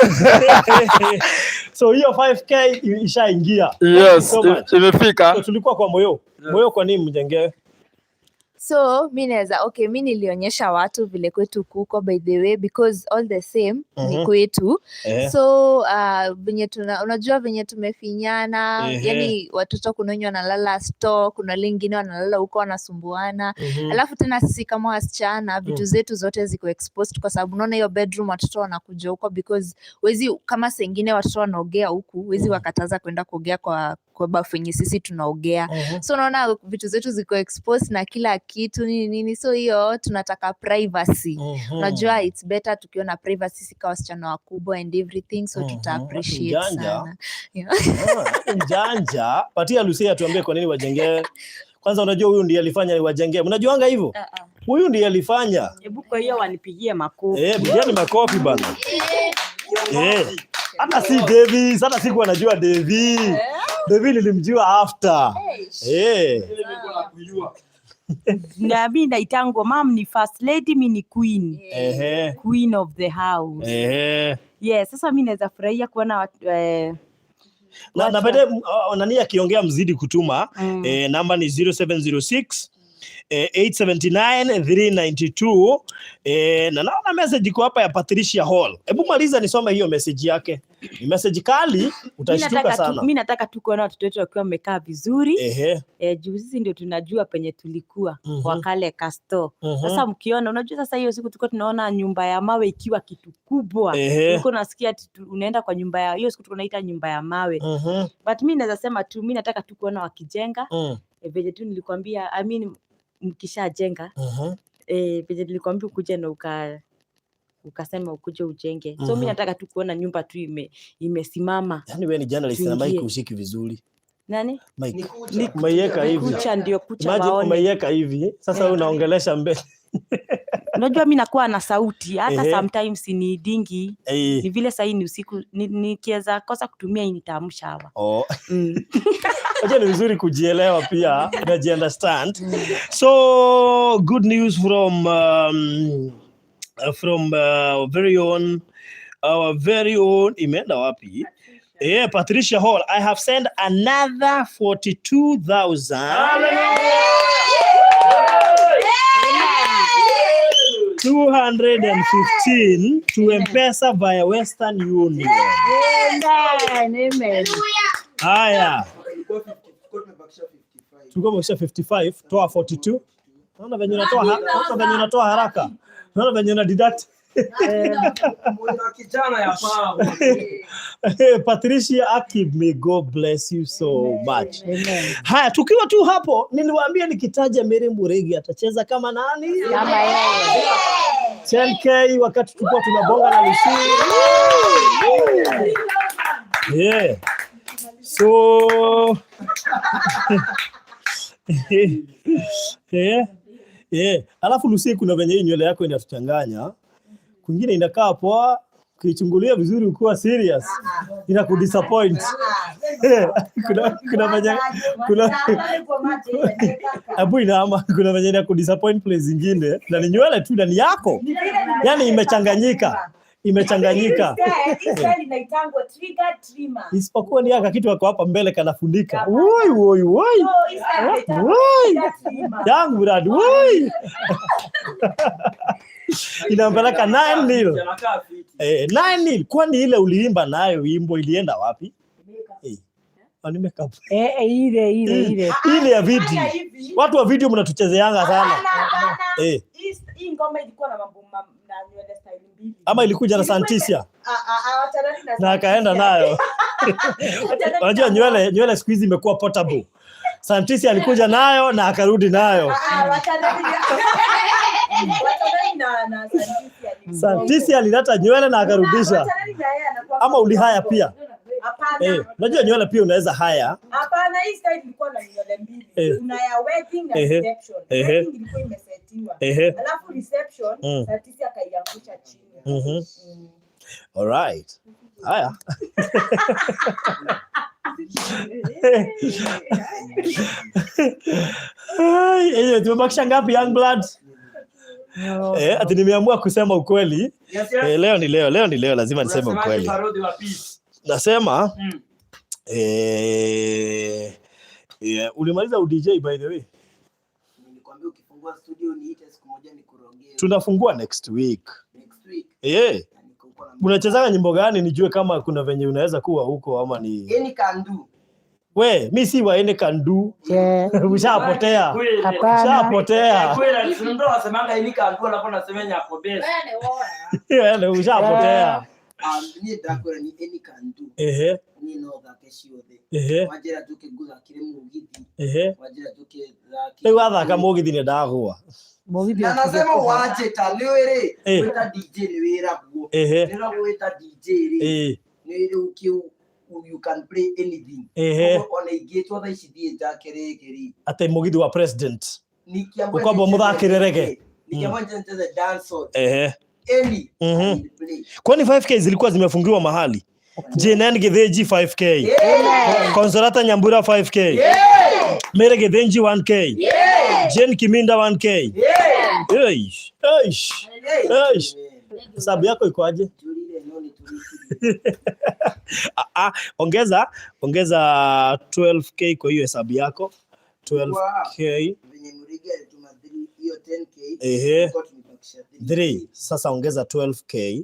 So hiyo 5k ishaingia. Yes, imefika. So tulikuwa kwa moyo. Moyo kwa nini mjengee? So mi nilionyesha watu vile kwetu kuko, by the way, because all the same ni kwetu. So venye unajua venye tumefinyana, yani watoto kuna wenye wanalala store, kuna lingine wanalala huko wanasumbuana. Alafu tena sisi kama wasichana vitu zetu zote ziko exposed kwa sababu unaona hiyo bedroom watoto wanakuja huko, because wezi kama sengine watoto wanaogea huku, wezi wakataza kwenda kuogea kwa bafu yenye sisi tunaogea. So unaona vitu zetu ziko exposed na kila kitu nini. So hiyo tunataka privacy. Unajua it's better tukiona privacy sika wasichana wakubwa and everything, so tuta appreciate sana. Mjanja. Patia Lucia tuambie kwa nini wajengee. Kwanza unajua huyu ndiye alifanya wajengee. Mnajuanga hivyo? Huyu ndiye alifanya. Hebu kwa hiyo wanipigie makofi. Pigieni makofi bana. Hata si Davis, hata siku anajua Davis. Davis nilimjua after. Na mimi naitangwa mom ni first lady, mimi ni queen. Queen of the house. Yes, sasa mimi naweza furahia kuona watu na baadaye nani akiongea mzidi kutuma. Namba ni 0706 879 392. Na naona message iko hapa ya Patricia Hall. Hebu maliza nisome hiyo message yake. Ni message kali, utashtuka sana. Mimi nataka tu kuona watoto wetu wakiwa wamekaa vizuri. Juu sisi ndio tunajua penye tulikuwa kwa kale kasto. Sasa mkiona, unajua sasa hiyo siku tulikuwa tunaona nyumba ya mawe ikiwa kitu kubwa. Uko nasikia unaenda kwa nyumba ya hiyo siku tunaita nyumba ya mawe. But mimi naweza sema tu mimi nataka tu kuona wakijenga. Vile tu nilikwambia mkishajenga vile nilikwambia ukuje na ukasema ukuje ujenge. So mimi nataka tu kuona nyumba tu imesimama. Yaani wewe ni journalist na Mike ushiki vizuri. Nani? Mike. Umeiweka hivi. Kucha ndio kucha waone. Imagine umeiweka hivi. Sasa wewe unaongelesha mbele. Unajua mimi nakuwa na sauti hata sometimes ni dingi. Ni vile sasa ni usiku nikiweza kosa kutumia nitamsha hawa. Acha ni vizuri kujielewa pia, unaji understand. So good news from our very own imeenda wapi? Patricia Hall, I have sent another 42,000 215 to M-Pesa via Western Union. Amen. Haya. Tuko mwisha 55, toa 42. Naona venye unatoa haraka. Naona venye una deduct. Kijana ya pao. Patricia Akib, may God bless you so much. Haya, tukiwa tu hapo, niliwaambia nikitaja Mary Muregi atacheza kama nani? Kama yeye. 10k wakati tulikuwa tunabonga na Lucy. So alafu Lucy, kuna venye hii nywele yako inatuchanganya. Kwingine inakaa poa, ukichungulia vizuri ukiwa serious inakudisappoint. Kuna venye kuna venye inakudisappoint place zingine na ni nywele tu ndani yako. Yaani imechanganyika. Isipokuwa ni aka kitu wako hapa mbele kanafundika. Woi. Yangu brad, woi. Inampeleka 9-0. 9-0. Kwani ile uliimba nayo wimbo ilienda wapi? Ni makeup. Ile ya video. Watu wa video mnatuchezeanga sana. Hii ngoma ilikuwa na mambo na nywele style mbili. Ama ilikuja na Santisia? Na akaenda nayo. Unajua nywele siku hizi imekuwa portable. Santisia alikuja nayo na akarudi nayo. Santisia alileta nywele na akarudisha. Ama ulihaya pia? Hapana. Unajua nywele pia unaweza haya. Hapana, hii style ilikuwa na nywele mbili. Kuna ya wedding na reception. Wedding ilikuwa imesetiwa. Alafu reception Santisia akaiangusha chini. All right. Haya. Tumebakisha ngapi young blood? Ati nimeamua kusema ukweli. Leo ni leo lazima niseme ukweli. Nasema ulimaliza udj by the way? Nilikwambia ukifungua studio niite siku moja nikurogee. Tunafungua next week. Unachezanga nyimbo gani nijue kama kuna venye unaweza kuwa huko ama ni Any can do. We, mi si wa any can do. Ushapotea. Ushapotea. Kweli ndio wasemanga any can do alafu nasemenya hapo best. Wewe ushapotea. Ni ndakora ni any can do. Ni no gakesho the. Wajira tuke guza kire mugiti. Wajira tuke zaki. Leo athaka mugiti ni ndagwa. Na nasema waache ta leo ere weta DJ ni wera guo. Ndio weta DJ ere. Ni ukiu you can play anything. Ona igeto tha icithie njakere. Ate mugiti wa president. Nikiambo ukwamba muthakire rege. Nikiambo ncheze dance hall. Kwani 5K zilikuwa zimefungiwa mahali? JNN Githinji 5K. Consolata Nyambura 5K. Mere Githinji 1K. Jen Kiminda 1K. Hesabu yako iko aje? Ongeza 12K kwa hiyo hesabu yako. 12K. Hiyo 10K. 3. Sasa ongeza 12K.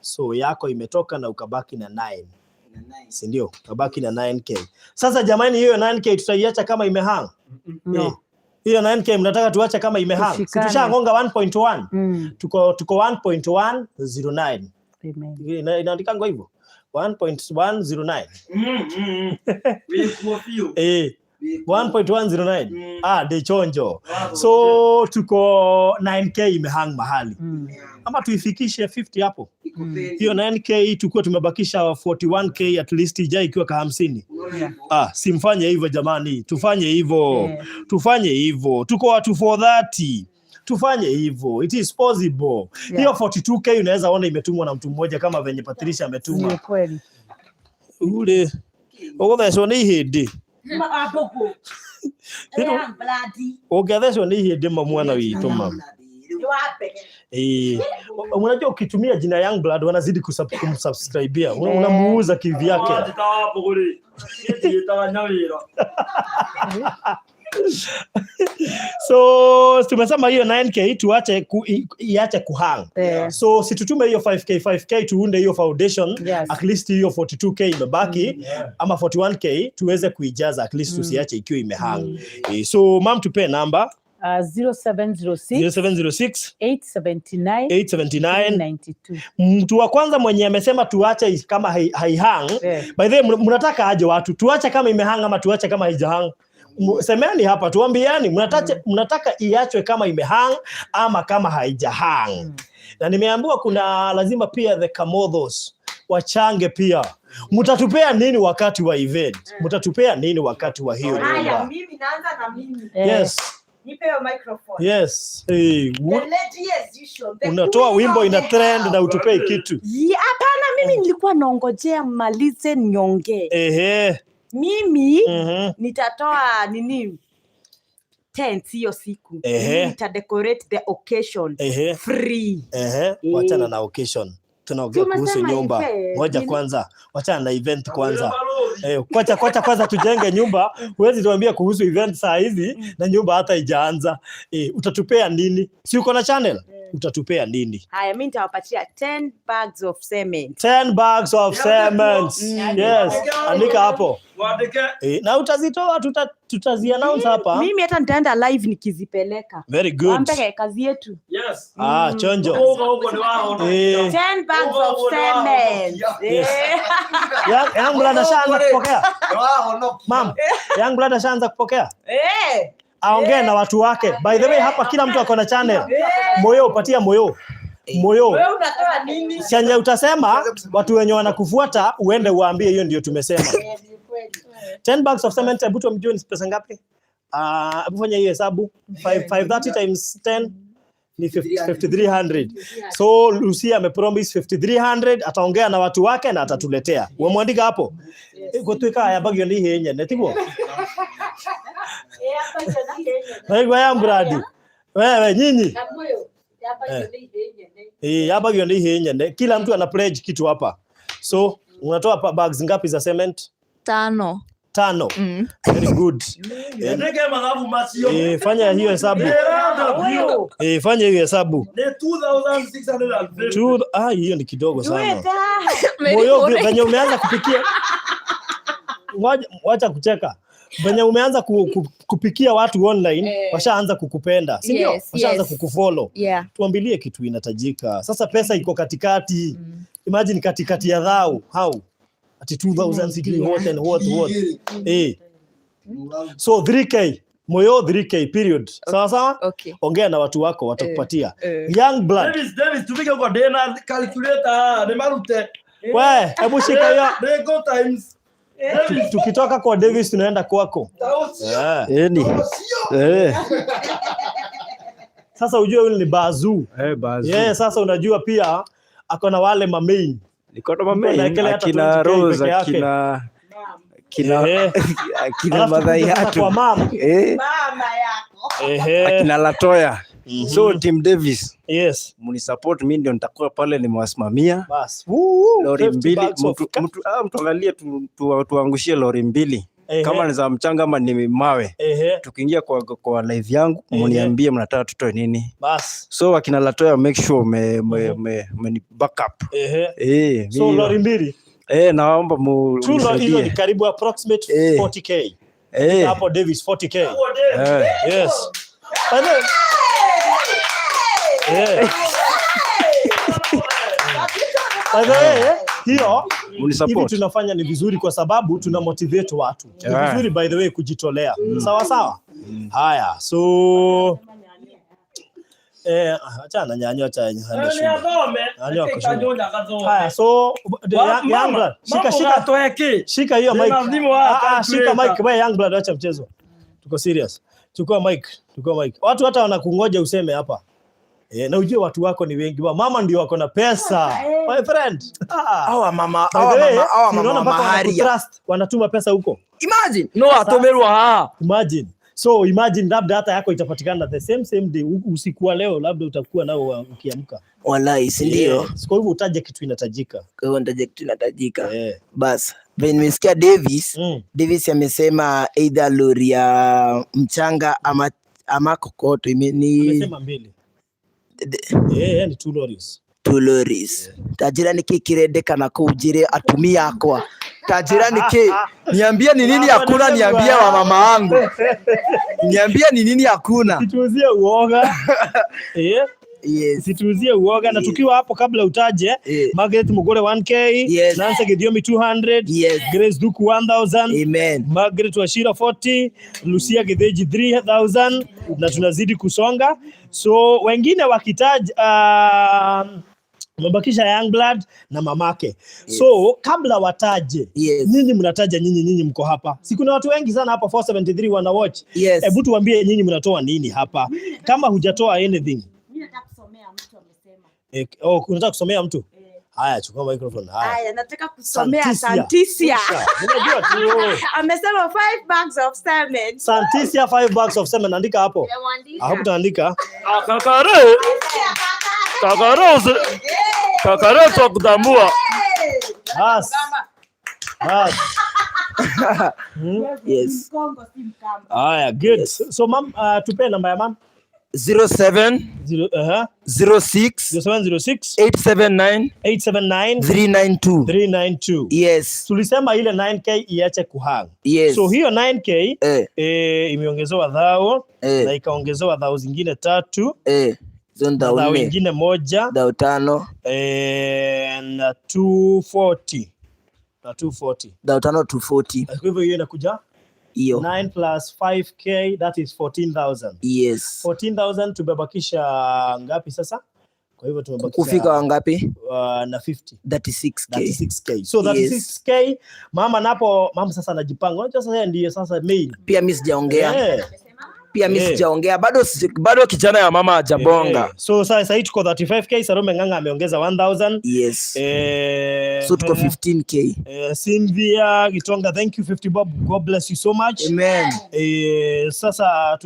So yako imetoka na ukabaki na 9. Si ndio? Ukabaki na 9K. Sasa jamani, hiyo 9K tutaiacha kama imehang? No. Hiyo 9K mnataka tuache kama imehang? Si tushangonga 1.1. Tuko 1.109. Inaandikanga hivyo. 1.109. 1.109. De chonjo. So tuko 9K imehang mahali. Ama tuifikishe 50 hapo. Hiyo 9K tukua tumebakisha 41K at least ijai ikiwa ka 50. Simfanye hivyo jamani. Tufanye hivyo. Tufanye hivyo. Tuko watu 430. Tufanye hivyo. It is possible. Hiyo 42K unaweza ona imetumwa na mtu mmoja kama venye Patricia ametuma. Ni kweli. Ule. Ogotheshwo ni ihindi. Ogotheshwo ni ihindi mwana witu mama. Unajua ukitumia jina Young Blood wanazidi kumsubscribea. Unamuuza kivi yake. So tumesema hiyo 9K tuache iache kuhang. So situtume hiyo 5K tuunde hiyo foundation. At least hiyo 42K imebaki ama 41K tuweze kuijaza at least tusiache ikiwa imehang. So mam tupe namba 0706 879 92. Mtu wa kwanza mwenye amesema tuache kama haihang. By the way, mnataka aje watu tuache kama imehang ama tuache kama haijahang? Semeni hapa tuambiani mnataka iachwe kama imehang ama kama haijahang. Na nimeambiwa kuna lazima pia the Kamotho'S wachange pia. Mtatupea nini wakati wa event? Mtatupea nini wakati wa hiyo nyumba? Mimi naanza na mimi. Yes. Nipe hiyo microphone. Yes. Unatoa wimbo ina trend na utupei kitu. Hapana, mimi nilikuwa naongojea malize niongee. Mimi nitatoa nini tent hiyo siku. Nita decorate the occasion free. Wachana na occasion. Tunaongea kuhusu nyumba. Ngoja kwanza. Wachana na event kwanza. Kwanza tujenge nyumba. Huwezi tuambia kuhusu event saa hizi na nyumba hata haijaanza. Utatupea nini? Si uko na channel? utatupea nini? Haya, mimi nitawapatia 10 bags of cement. 10 bags of cement. Yes. Andika hapo. Na utazitoa tutazi-announce hapa. Mimi hata nitaenda live nikizipeleka. Very good. Wampeke kazi yetu. Yes. Chonjo. 10 bags of cement. Young brother shaanza kupokea. Mom, young brother shaanza kupokea. Aongee na watu wake. By the way, hapa kila mtu ako na channel. Moyo upatia moyo. Moyo. Wewe unatoa nini? Chanya utasema watu wenye wanakufuata uende uambie hiyo ndio tumesema. 10 bags of cement hebu tumjue ni pesa ngapi? Hebu fanya hiyo hesabu. 530 times 10 ni 5300. So Lucia amepromise 5300 ataongea na watu wake na atatuletea. Umemwandika hapo? Gutwika ya bagyo ni henye netiko. Wewe ya mradi. Wewe nyinyi. Hapa hiyo ndio henye. Kila mtu ana pledge kitu hapa. So unatoa bags ngapi za cement? 5. Very good. Fanya hiyo hesabu. Fanya hiyo hesabu. 2650. Hiyo ni kidogo sana. Moyo venye umeanza kupikia. Wacha kucheka. Venye umeanza kupikia watu online, washaanza kukupenda. Si ndio? Washaanza kukufollow. Tuambilie kitu inatajika. Sasa pesa iko katikati. Imagine katikati ya dhao. How? Ati 2000 what and what. So 3K. Moyo 3K period. Sawa sawa? Okay. Ongea na watu wako watakupatia. Young blood. Davis tupige kwa dena calculator ne marute. Wewe, hebu shika hiyo. Go times. Tukitoka kwa Davis tunaenda kwako. Sasa ujue yule ni Bazu. Sasa unajua pia ako na wale main. Niko na main akina Rose akina madhai hatu. Kwa mama. Mama yako. Akina Latoya. So Team Davis. Yes. Munisupport, mimi ndio nitakuwa pale nimewasimamia. Bas. Lori 2 mtu angalie tuangushie lori 2. Kama ni za mchanga ama ni mawe. Tukiingia kwa live yangu mniambie mnataka tutoe nini. Bas. So akina Latoya make sure me backup. So lori 2. Naomba hiyo ni karibu approximate 40k. Hapo Davis 40k. Yes. Hiyo hivi tunafanya ni vizuri kwa sababu tuna motivate watu. Ni vizuri by the way kujitolea. Sawa sawa? Haya, so achana nyanya cha handa shule. Haya, so young blood shika hiyo mic. Shika mic wewe young blood, acha mchezo. Tuko serious. Chukua mic. Watu hata wanakungoja useme hapa. Na ujue watu wako ni wengi. Mama ndio wako na pesa. My friend. Hawa mama mahari. Wanatuma pesa huko. Imagine. No atomerwa. Imagine. So imagine labda hata yako itapatikana the same day usiku wa leo, labda utakuwa nao ukiamka. Wallahi, si ndio? Kwa hivyo utaje kitu inatajika. Bas. Nimesikia Davis amesema either lori ya mchanga ama kokoto. Amesema 2. Ni 2 lorries. 2 lorries. Tajira nikikirendeka na kujire atumia akwa. Tajira niki niambia ni nini hakuna, niambia wa mama wangu. Niambia ni nini hakuna. Situuzie uoga. Situuzie uoga na tukiwa hapo kabla utaje Margaret Mugore 1k, Nancy Gidiomi 200, Grace Duku 1000, Amen. Margaret Washira 40, Lucia Gedeji 3000 na tunazidi kusonga. So wengine wakitaja mabakisha young blood na mamake. So kabla wataje, nyinyi mnataja nyinyi mko hapa. Si kuna watu wengi sana hapa 473 wana watch. Hebu tuambie nyinyi mnatoa nini hapa? Kama hujatoa anything. Mimi nataka kusomea mtu amesema. Unataka kusomea mtu? Haya, chukua microphone. Haya, nataka kusomea Santisia. Unajua tu. Amesema 5 bags of cement. Santisia 5 bags of cement, andika hapo. Hapo utaandika. Kakare kwa kudambua. Bas. Yes. Haya, good. So mom, tupe namba ya mom. 07 06 879 392. Yes. Tulisema ile 9k iache kuhang. Yes. So hiyo 9k imeongezewa dhao na ikaongezewa dhao zingine 3 dhao ingine 1 dhao 5 na 240 dhao 5 240. Kwa hivyo hiyo inakuja hiyo 9 plus 5k, that is 14,000. Yes. 14,000 tumebakisha ngapi sasa? Kwa hivyo tumebakisha kufika wangapi? Na 50. 36k. So 36k mama sasa anajipanga. Unajua sasa ndiyo sasa main. Pia mimi sijaongea. Bado kijana ya mama hajabonga. So sasa hii tuko 35k, Salome Ng'ang'a ameongeza 1,000. Yes. So tuko 15k. Cynthia Gitonga, thank you 50 bob. God bless you so much. Amen. Sasa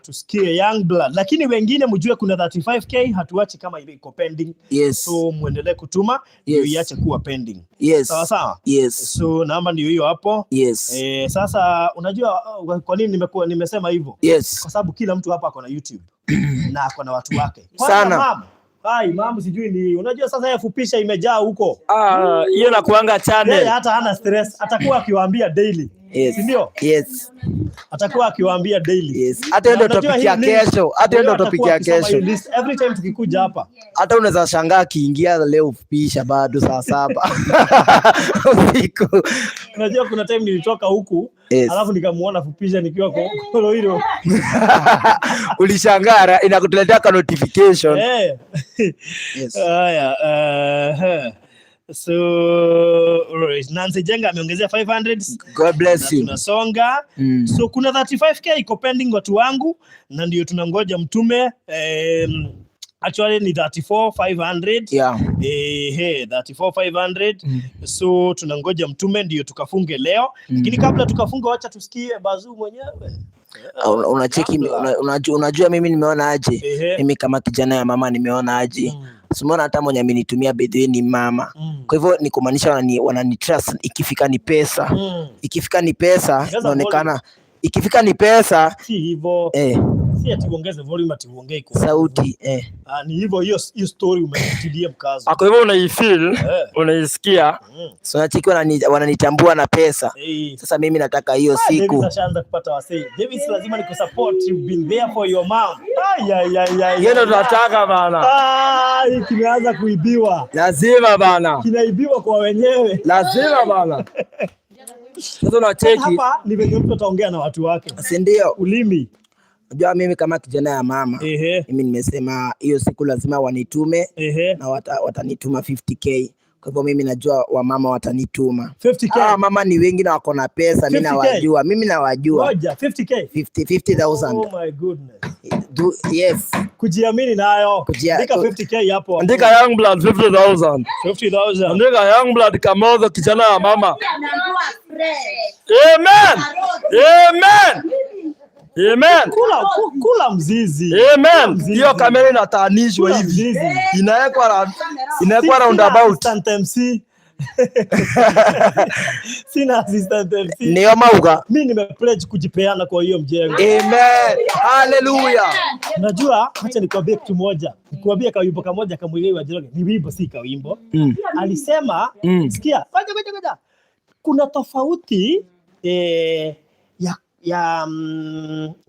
tusikie young blood, lakini wengine mjue kuna 35k hatuachi kama ile iko pending. Yes. So muendelee kutuma ndio iache kuwa pending. Yes. Sawa. Yes. So namba ndio hiyo hapo. Yes. Sasa unajua kwa nini nimesema hivyo? Yes. Kwa sababu kila mtu hapa ako na YouTube na ako na watu wake. Sana. Mama sijui ni unajua sasa ya fupisha imejaa huko. Hiyo na kuanga channel. Hata hana stress, atakuwa akiwaambia daily. Yes. Ndio? Yes. Atakuwa akiwaambia daily. Yes. Hata ndio topic ya kesho. Every time tukikuja hapa. Hata unaweza shangaa kiingia leo ufupisha bado saa 7 usiku. Unajua kuna time nilitoka huku, alafu nikamuona fupisha nikiwa kwa hilo. Ulishangaa inakutuletea ka notification. Yes. So Nancy Jenga ameongezea 500. God bless you. Tunasonga. So kuna 35k iko pending watu wangu, na ndio tunangoja mtume. Actually ni 34,500. Yeah. 34,500. So tunangoja mtume ndio tukafunge leo. Lakini kabla tukafunga, wacha tusikie Bazuu mwenyewe. Unacheki, unajua mimi nimeona aje? Mimi kama kijana ya mama nimeona aje? Usimuona hata mwenye amenitumia bedwe ni mama. Kwa hivyo ni kumaanisha wanani trust. Ikifika ni pesa. Ikifika ni pesa inaonekana. Ikifika ni pesa si hivyo. Si ati uongeze volume ati uongee kwa sauti. Ni hivyo, hiyo story umetilia mkazo. Kwa hivyo unaifeel, unaisikia. So unachiki wananitambua na pesa. Sasa mimi nataka hiyo siku. David ashaanza kupata wasee. David lazima nikusupport, you've been there for your mom. Yeye ndo tunataka bana. Hii kimeanza kuibiwa. Lazima bana. Kinaibiwa kwa wenyewe. Lazima bana. Sasa unacheki. Hapa ni venye mtu ataongea na watu wake. Si ndio? Ulimi. Unajua mimi kama kijana ya mama, mimi nimesema hiyo siku lazima wanitume na watanituma 50k. Kwa hivyo mimi najua wamama watanituma 50k. Mama ni wengi na wako na pesa, mimi nawajua. Moja 50k. 50,000. Oh my goodness. Yes. Kujiamini nayo. Andika 50k hapo. Andika young blood 50,000. 50,000. Andika young blood Kamotho kijana ya mama. Amen. Amen. Amen. Kula mzizi. Amen. Hiyo kamera inatanishwa hivi. Inawekwa roundabout. MC. Sina assistant MC. Ndio mauga. Mimi nimepledge kujipeana kwa hiyo mjengo. Amen. Hallelujah. Unajua, acha nikwambie kitu moja. Nikwambie kawimbo kamoja kamwelewi wa Njoroge. Ni wimbo si kawimbo. Alisema, sikia, ngoja. Kuna tofauti ya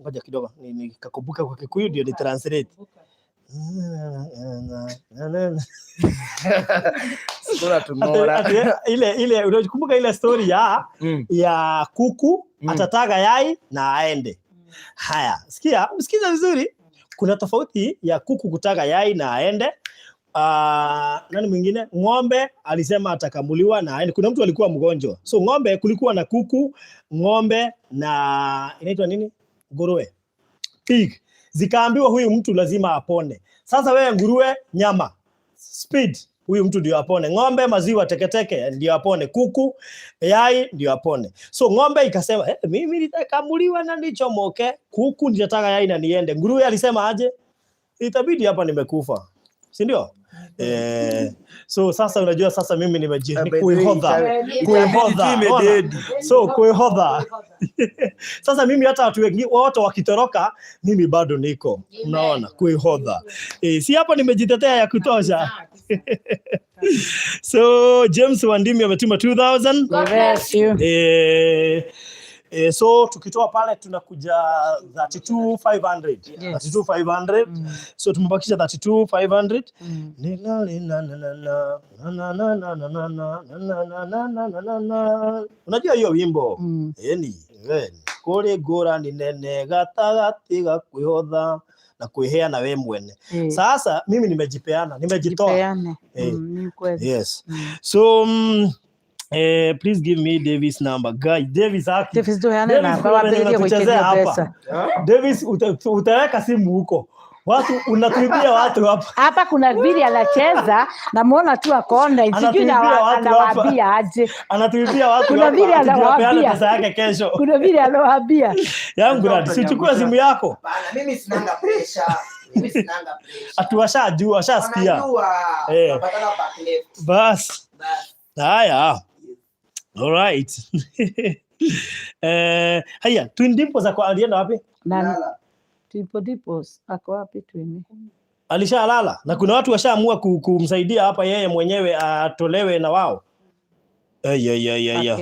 ngoja kidogo nikakumbuka kwa Kikuyu ndio ni translate. Ile unakumbuka ile story ya kuku atataga yai na aende. Haya, msikiza vizuri. Kuna tofauti ya kuku kutaga yai na aende. Nani mwingine? Ng'ombe alisema atakamuliwa na aende. Kuna mtu alikuwa mgonjwa. So ng'ombe, kulikuwa na kuku, ng'ombe na inaitwa nini? Nguruwe. Pig. Zikaambiwa huyu mtu lazima apone. Sasa wewe nguruwe, nyama. Speed. Huyu mtu ndio apone. Ng'ombe, maziwa teketeke ndio apone. Kuku, yai ndio apone. So ng'ombe ikasema, mimi nitakamuliwa na nichomoke. Kuku nitataka yai na niende. Nguruwe alisema aje? Itabidi hapa nimekufa. Si ndio? So sasa unajua sasa mimi kuihodha. So kuihodha. Sasa mimi hata watu wengi wote wakitoroka mimi bado niko. Unaona kuihodha. Si hapa nimejitetea ya kutosha. So James Wandimi ametuma 2000. Bless you. So tukitoa pale tunakuja 32500. 32500. So tumebakisha 32500. Unajua hiyo wimbo? Yani kore gora ni nene gatagati ga kwihodha na kuihea na we mwene. Sasa mimi nimejipeana, nimejitoa. Yes. So please give me Davis number. Guy, Davis haki. Davis do yana namba wapeleke kuichezea pesa. Davis utaweka simu huko. Watu unatuibia watu hapa. Hapa kuna vile anacheza na muona tu akonda sijui na anawaambia aje. Anatuibia watu. Kuna vile anawaambia pesa yake kesho. Kuna vile anawaambia. Yangu radi, sichukua simu yako. Bana mimi sinanga pressure. Atuwashajua, washasikia. Tunapatana back left. Bas. Haya. All right. Haya, Twin Dimples alienda wapi? Nala. Dimples ako wapi Twin? Alishalala na kuna watu washaamua kumsaidia hapa yeye mwenyewe atolewe na wao.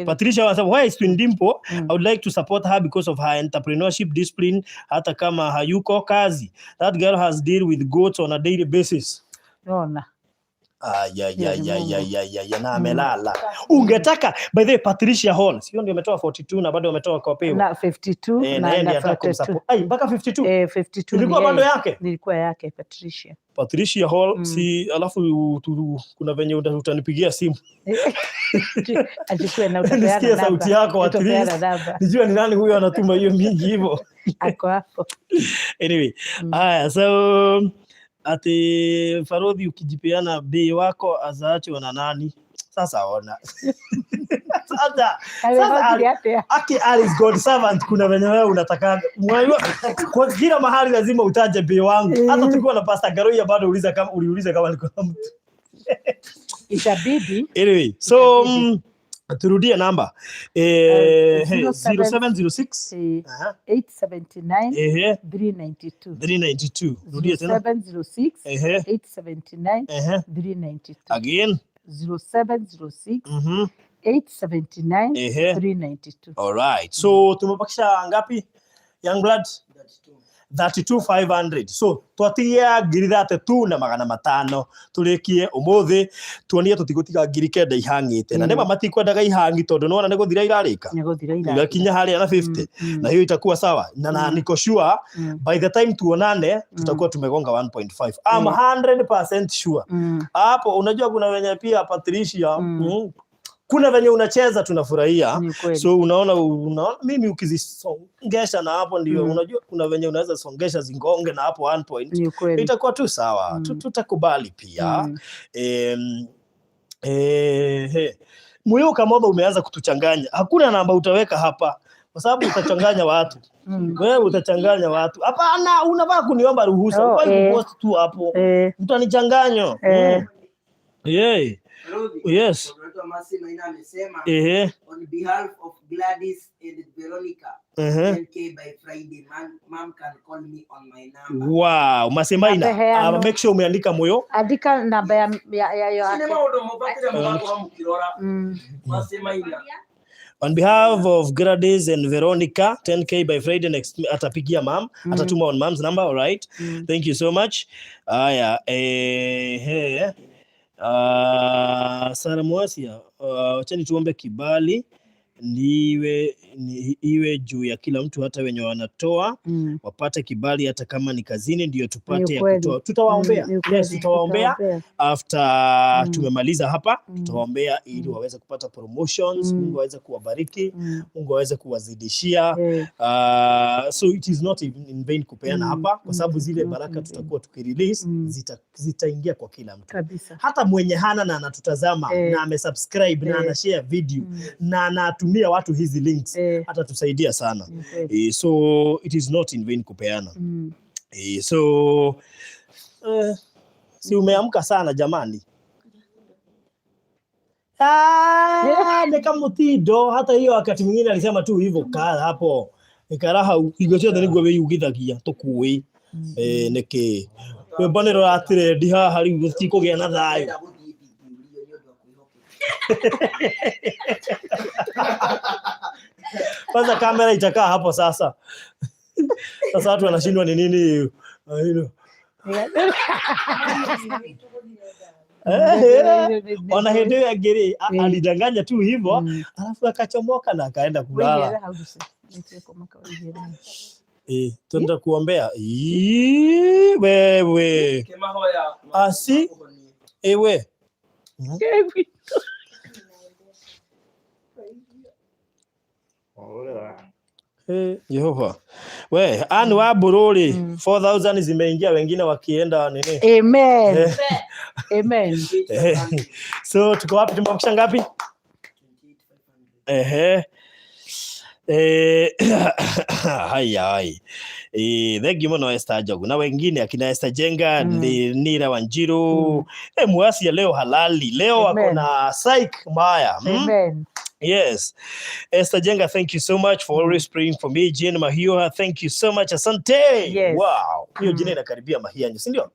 Patricia wanasema why is Twin Dimple? I would like to support her because of her entrepreneurship discipline hata kama hayuko kazi. That girl has deal with goats on a daily basis. Ona. Na amelala. Ungetaka by the way Patricia Hall sio ndio umetoa 42 na bado umetoa kwa peo na 52 na 42 mpaka 52 52 ilikuwa bado yake, nilikuwa yake Patricia Hall si alafu kuna venye utanipigia simu achukue na utapeana nisikie sauti yako at least nijua ni nani huyo anatuma hiyo mingi hivyo ako hapo. Anyway so ati Farodhi ukijipeana bei wako azaacho na nani sasa ona sasa aki Alice God servant kuna venye wewe unataka kwa kila mahali lazima utaje bei wangu hata tulikuwa na Pastor Garoya bado uliuliza kama niko na mtu itabidi anyway so turudie namba 0706 879 392 rudia tena 0706 879 392 again 0706 879 392. All right, so tumebakisha ngapi young blood? 32,500. So twatia ngiri 32 na magana matano tulikie umuthi tuonie tutigutiga ngiri kenda ihangite na nema matikwendaga ihangi tondu nona ni guthira irarika igakinya haria na 50 na hiyo itakuwa sawa na niko sure by the time tuonane tutakuwa tumegonga 1.5. I'm 100% sure hapo. Unajua kuna wenye pia Patricia kuna venye unacheza tunafurahia. So unaona mimi ukizisongesha na hapo ndio unajua kuna venye unaweza songesha zingonge na hapo 1 point itakuwa tu sawa. Tutakubali pia. Moyo Kamotho umeanza kutuchanganya. Hakuna namba utaweka hapa kwa sababu utachanganya watu. Wewe utachanganya watu. Hapana, unafaa kuniomba ruhusa. Kwa kupost tu hapo. Mtanichanganya. Yes. On behalf of Gladys and Veronica, 10K by Friday. Mom can call me on my number. Wow, Masemaina. Make sure umeandika moyo. Andika namba ya On behalf of Gladys and Veronica, 10K by Friday next atapigia mom, atatuma on mom's number. All right. Thank you so much. Sara Mwasia, wachani tuombe kibali iwe juu ya kila mtu, hata wenye wanatoa wapate kibali, hata kama ni kazini ndio tupate ya kutoa. Tutawaombea. Yes, tutawaombea after tumemaliza hapa. Tutawaombea ili waweze kupata promotions. Mungu aweze kuwabariki, Mungu aweze kuwazidishia. So it is not in vain kupeana hapa, kwa sababu zile baraka tutakuwa tukirelease zitaingia kwa kila mtu kabisa. Hata mwenye hana na anatutazama na amesubscribe na anashare video na anatumia watu hizi links hata tusaidia sana. So it is not in vain kupeana. So Si umeamka sana jamani. Ni Kamothindo, hata hiyo wakati mwingine alisema tu hivyo kaa hapo. Nikaraha igocethe niguo wiyugithagia tukui. Niki. We bonero atire ndi haha riu gutikugia na thayo. Kwanza kamera itakaa hapo sasa. Sasa watu wanashindwa ni nini ona hende ya gere alidanganya tu hivyo alafu akachomoka na akaenda kulala. Tuenda kuombea. Wewe asi ewe Yehova. We, anu wa bururi 4,000 zimeingia wengine wakienda nini? Amen. Amen. So tuko wapi, tumebakisha ngapi? Hai. Thank you muno Esther Jogu. Na wengine akina Esther Jenga, Nira Wanjiru. Mwasi ya leo halali. Leo wako na psych mbaya. Amen. Yes. Esther Jenga, thank you so much for always praying for me. Jane Mahioha, thank you so much. Asante. Yes. Wow. Hiyo jina inakaribia Mahianyo, si ndio?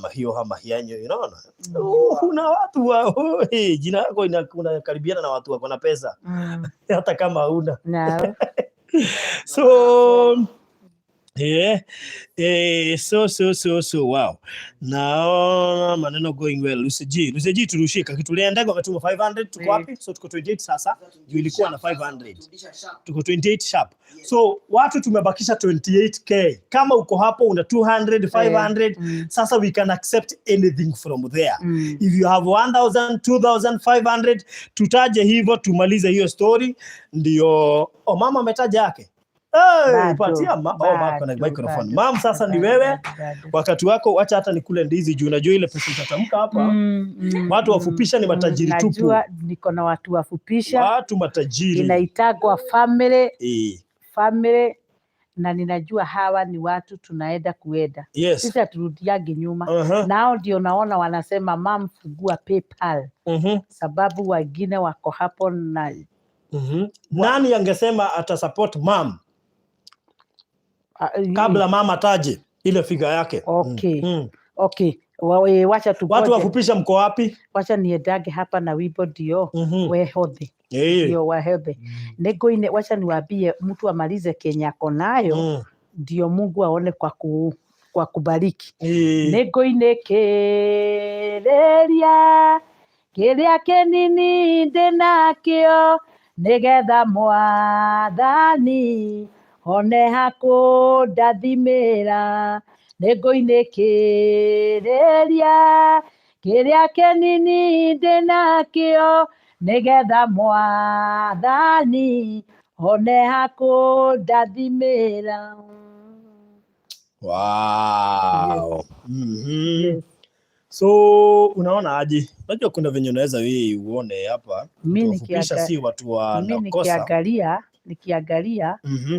Mahioha, Mahianyo, unaona? Kuna watu wa jina lako inakaribiana na watu wako na pesa. Hata kama huna. No. So so wow. Now maneno going well. Luseji turushika kituliendaga wakatuma 500 tuko wapi? So tuko 28 sasa. Juu ilikuwa na 500. Tuko 28 sharp. So watu tumebakisha 28k. Kama uko hapo una 200, 500, sasa we can accept anything from there. If you have 1,000, 2,000, 500, tutaje hivyo tumalize hiyo story. Ndio mama ametaja yake. Patia na microphone. Mam, sasa ni wewe. Wakati wako, acha hata nikule ndizi juu unajua ile pesa itatamka hapa. Watu wafupisha ni matajiri tupu. Najua niko na watu wafupisha. Watu matajiri. Inaitagwa family. Family, na ninajua hawa ni watu tunaenda kuenda. Yes. Sisi haturudiage nyuma. Nao ndio naona wanasema mam, fungua PayPal. Sababu wengine wako hapo na nani angesema ata support mam? Kabla mama taje ile figa yake. Okay. Wacha tu watu wafupisha mko wapi? Wacha niendage hapa na wibo ndio wehodhe. Ndio wahodhe. Negoine wacha niwaambie mtu amalize Kenya konayo ndio Mungu aone kwa kubariki. Negoine kereria kiria kenini ndenakio negetha mwathani one hako ndathimira nĩngũinĩkĩrĩria kĩrĩa kĩnini ndĩnakĩo nĩgetha mwathani one hako ndathimira. Wow. Yes. So unaona aje? Unajua kuna venye unaweza wewe uone hapa. Kufupisha si watu wa nakosa. Nikiangalia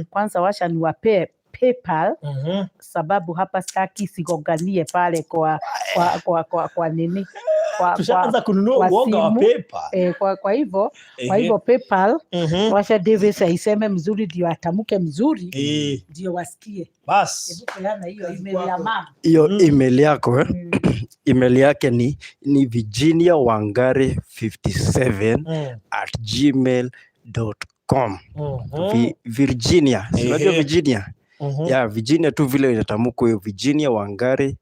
kwanza washa niwape PayPal sababu hapa sitaki sigonganie pale kwa nini tushaanza kununua uoga wa PayPal. Kwa hivyo PayPal washa Davis aiseme mzuri ndio atamuke mzuri ndio wasikie. Bas. Hiyo email ya mama. Hiyo email yako email yake ni Virginia Wangari 57@gmail.com. Virginia, unajua Virginia? Yeah, Virginia tu vile inatamkwa hiyo Virginia Wangari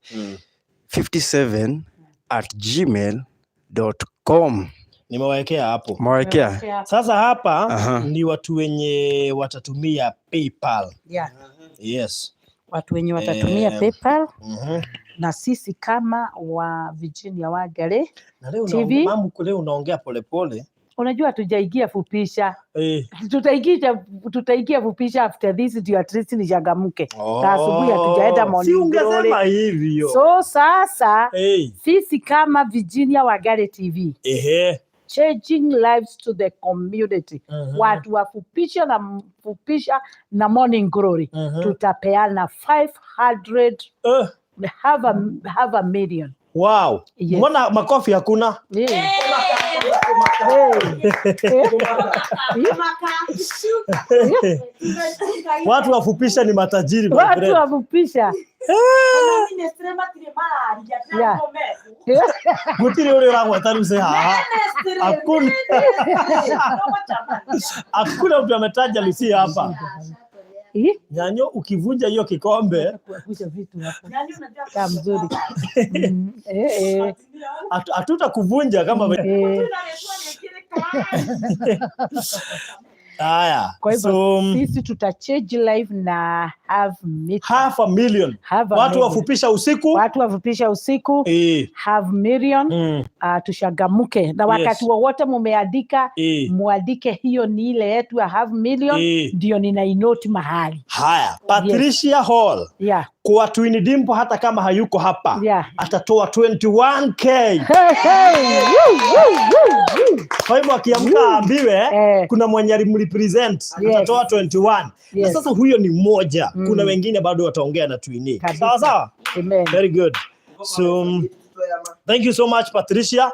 57@gmail.com. Nimewawekea hapo. Mwawekea. Sasa hapa ni watu wenye watatumia PayPal. Yeah. Yes. Watu wenye watatumia PayPal. Na sisi kama wa Virginia Wangari TV. Mamu leo unaongea polepole. Unajua tujaingia fupisha. Tutaigia fupisha after this ndio at least ni changamke. Na asubuhi hatujaenda morning. Si ungesema hivyo. So sasa sisi kama Virginia Wangari TV. Changing lives to the community. Watu wafupisha na morning glory. Tutapeana 500 have a million. Wow. Yes. Mbona makofi hakuna? Watu wafupisha ni matajiri. Watu wafupisha. Mutiri ule wangu ataruse haha. Hakuna mtu ametaja Lucy hapa. Nyanyo ukivunja hiyo kikombe mzuri. Hatuta kuvunja kama haya. Kwa hivyo sisi tutachange life na half a million. Watu wafupisha usiku. Half million. Tushagamuke na wakati wowote mumeandika muandike hiyo ni ile yetu ya half million ndio ninainoti mahali. Haya, Patricia Hall. Kwa Twin Dimpo hata kama hayuko hapa atatoa 21k. Kwa hivyo akiamka ambiwe kuna mwenye alimrepresent atatoa 21. Na sasa huyo ni mmoja. Kuna wengine bado wataongea na Twin. Sawa sawa? Amen. Very good. So thank you so much Patricia.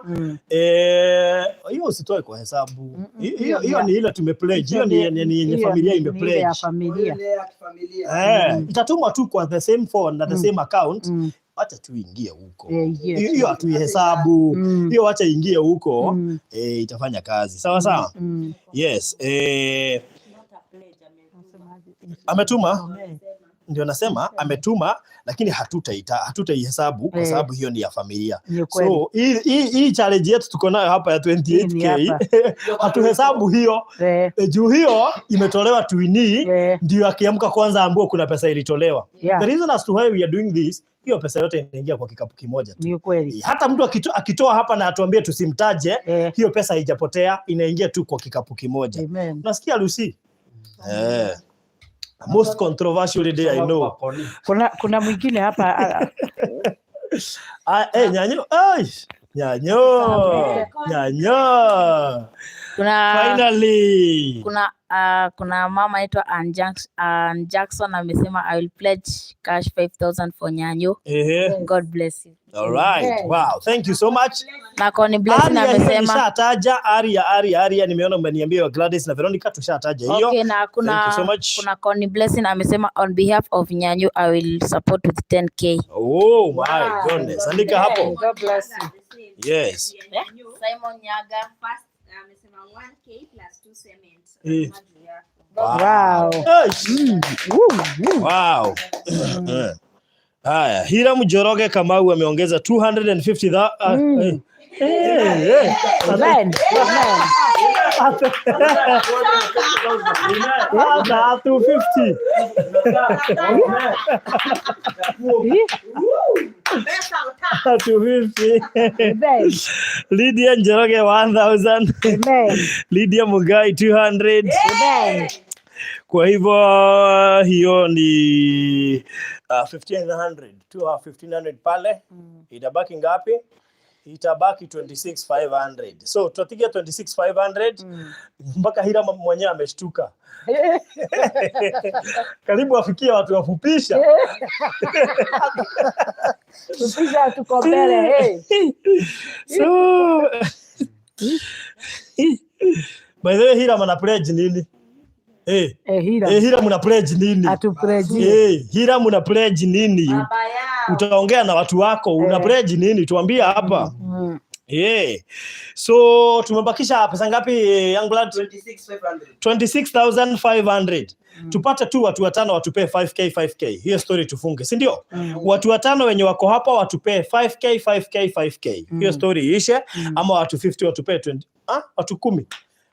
Hiyo usitoe kwa hesabu. Hiyo ni ile tumepledge. Hiyo ni familia imepledge. Ya familia. Itatumwa tu kwa the same phone na the same account. Acha tuingie huko. Hiyo hatuihesabu. Hiyo acha ingie huko. Itafanya kazi. Sawa sawa? Yes. Ametuma. Ndio nasema ametuma, lakini hatutaihesabu kwa sababu hiyo ni ya familia. So hii challenge yetu tuko nayo hapa ya 28k hatuhesabu hiyo. Juu hiyo imetolewa Twini ndio akiamka kwanza ambao kuna pesa ilitolewa. The reason as to why we are doing this, hiyo pesa yote inaingia kwa kikapu kimoja tu. Ni kweli. Hata mtu akitoa hapa na atuambie tusimtaje, hiyo pesa haijapotea, inaingia tu kwa kikapu kimoja. Unasikia Lucy? Most controversial day I know. Kuna mwingine hapa Nyanyo. Nyanyo. Finally. Kuna mama aitwa Ann Jackson amesema I will pledge cash 5,000 for Nyanyo. God bless you. All right. Wow. Thank you so much. Na Connie Blessing amesema nishataja Aria nimeona umeniambia Gladys na Veronica tushataja hiyo. Okay, na kuna Connie Blessing amesema on behalf of Nyanyo I will support with 10k. Oh my goodness. Andika hapo. God bless you. Yes. Simon Nyaga amesema 1k plus 2 cements. Wow. Wow. Haya, Hira Mjoroge Kamau ameongeza 250,000. Lydia Njoroge 1,000. Lydia Mugai 200. Kwa hivyo hiyo ni 1,500. 1,500 pale. Itabaki ngapi? Itabaki 26,500. So tutapiga 26,500 mpaka Hira mwenyewe ameshtuka. Karibu afikie watu wafupisha. Fupisha tuko mbele. So by the way, Hira mna pledge nini? Hira mna pledge nini? Atupledge. Hira mna pledge nini? Utaongea na watu wako, una pledge nini? Tuambie hapa. So tumebakisha pesa ngapi Young Blood? 26,500. Tupate tu watu watano watupee 5k. Hiyo story tufunge, si ndio? Watu watano wenye wako hapa watupee 5k. Hiyo story iishe. Ama watu 50 watupee 20. Watu 10.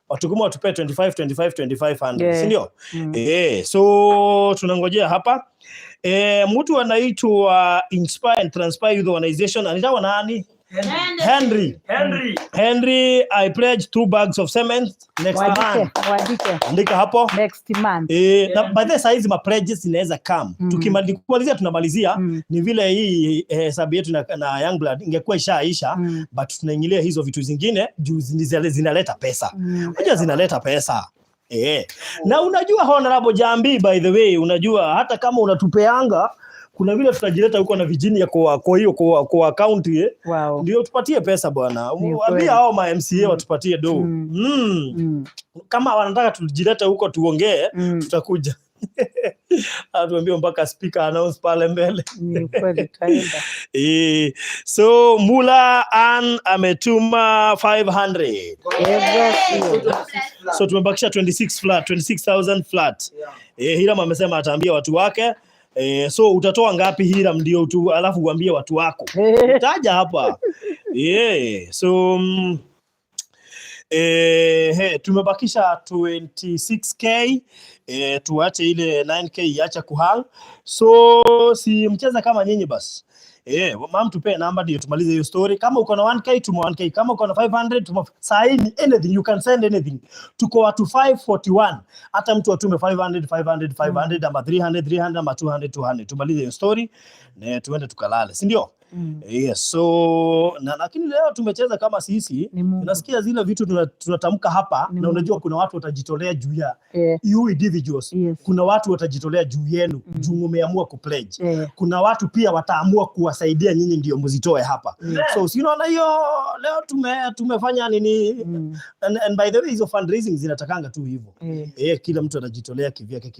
Watu 10 watupee 25,500, si ndio? So tunangojea hapa. Mtu anaitwa Inspire and Transpire Youth Organization anaitwa nani? Henry, I pledge 2 bags of cement next month. Andika hapo. Next month. By the size ma pledges inaweza come. Tukimalizia tunamalizia ni vile hii hesabu yetu na Young Blood ingekuwa ishaisha, but tunaingilia hizo vitu zingine juu zinaleta pesa. Unajua zinaleta pesa. Na unajua Honorable Jambi, by the way, unajua hata kama unatupeanga kuna vile tutajileta huko na Virginia kwa hiyo kwa county Wow. Ndio tupatie pesa bwana. Waambie hao ma MCA watupatie do. Kama wanataka tujileta huko tuongee, tutakuja. Atuambie mpaka speaker announce pale mbele. Ni kweli kaenda. So Mula Ann ametuma 500. So tumebakisha 26,000 flat. Hiram amesema ataambia watu wake. So utatoa ngapi Hiram ndio tu alafu uambie watu wako. Utaja hapa. So tumebakisha 26k. Tuache ile 9k iacha kuhang. So si mcheza kama nyinyi basi. Mama tupe namba ndio tumalize hiyo story. Kama uko na 1k tuma 1k, kama uko na 500 tuma saini anything, you can send anything. Tuko watu 541. Hata mtu atume 500 ama 300 ama 200 tumalize hiyo story na tuende tukalale, si ndio? Yes, so lakini leo tumecheza kama sisi. Unasikia zile vitu tunatamka hapa na unajua kuna watu watajitolea juu ya you individuals. Kuna watu watajitolea juu yenu juu umeamua kupledge. Kuna watu pia wataamua kuwasaidia nyinyi ndio mzitoe hapa. So si unaona hiyo leo tumefanya nini? And by the way hizo fundraising zinatakanga tu hivyo. Kila mtu anajitolea kivyake.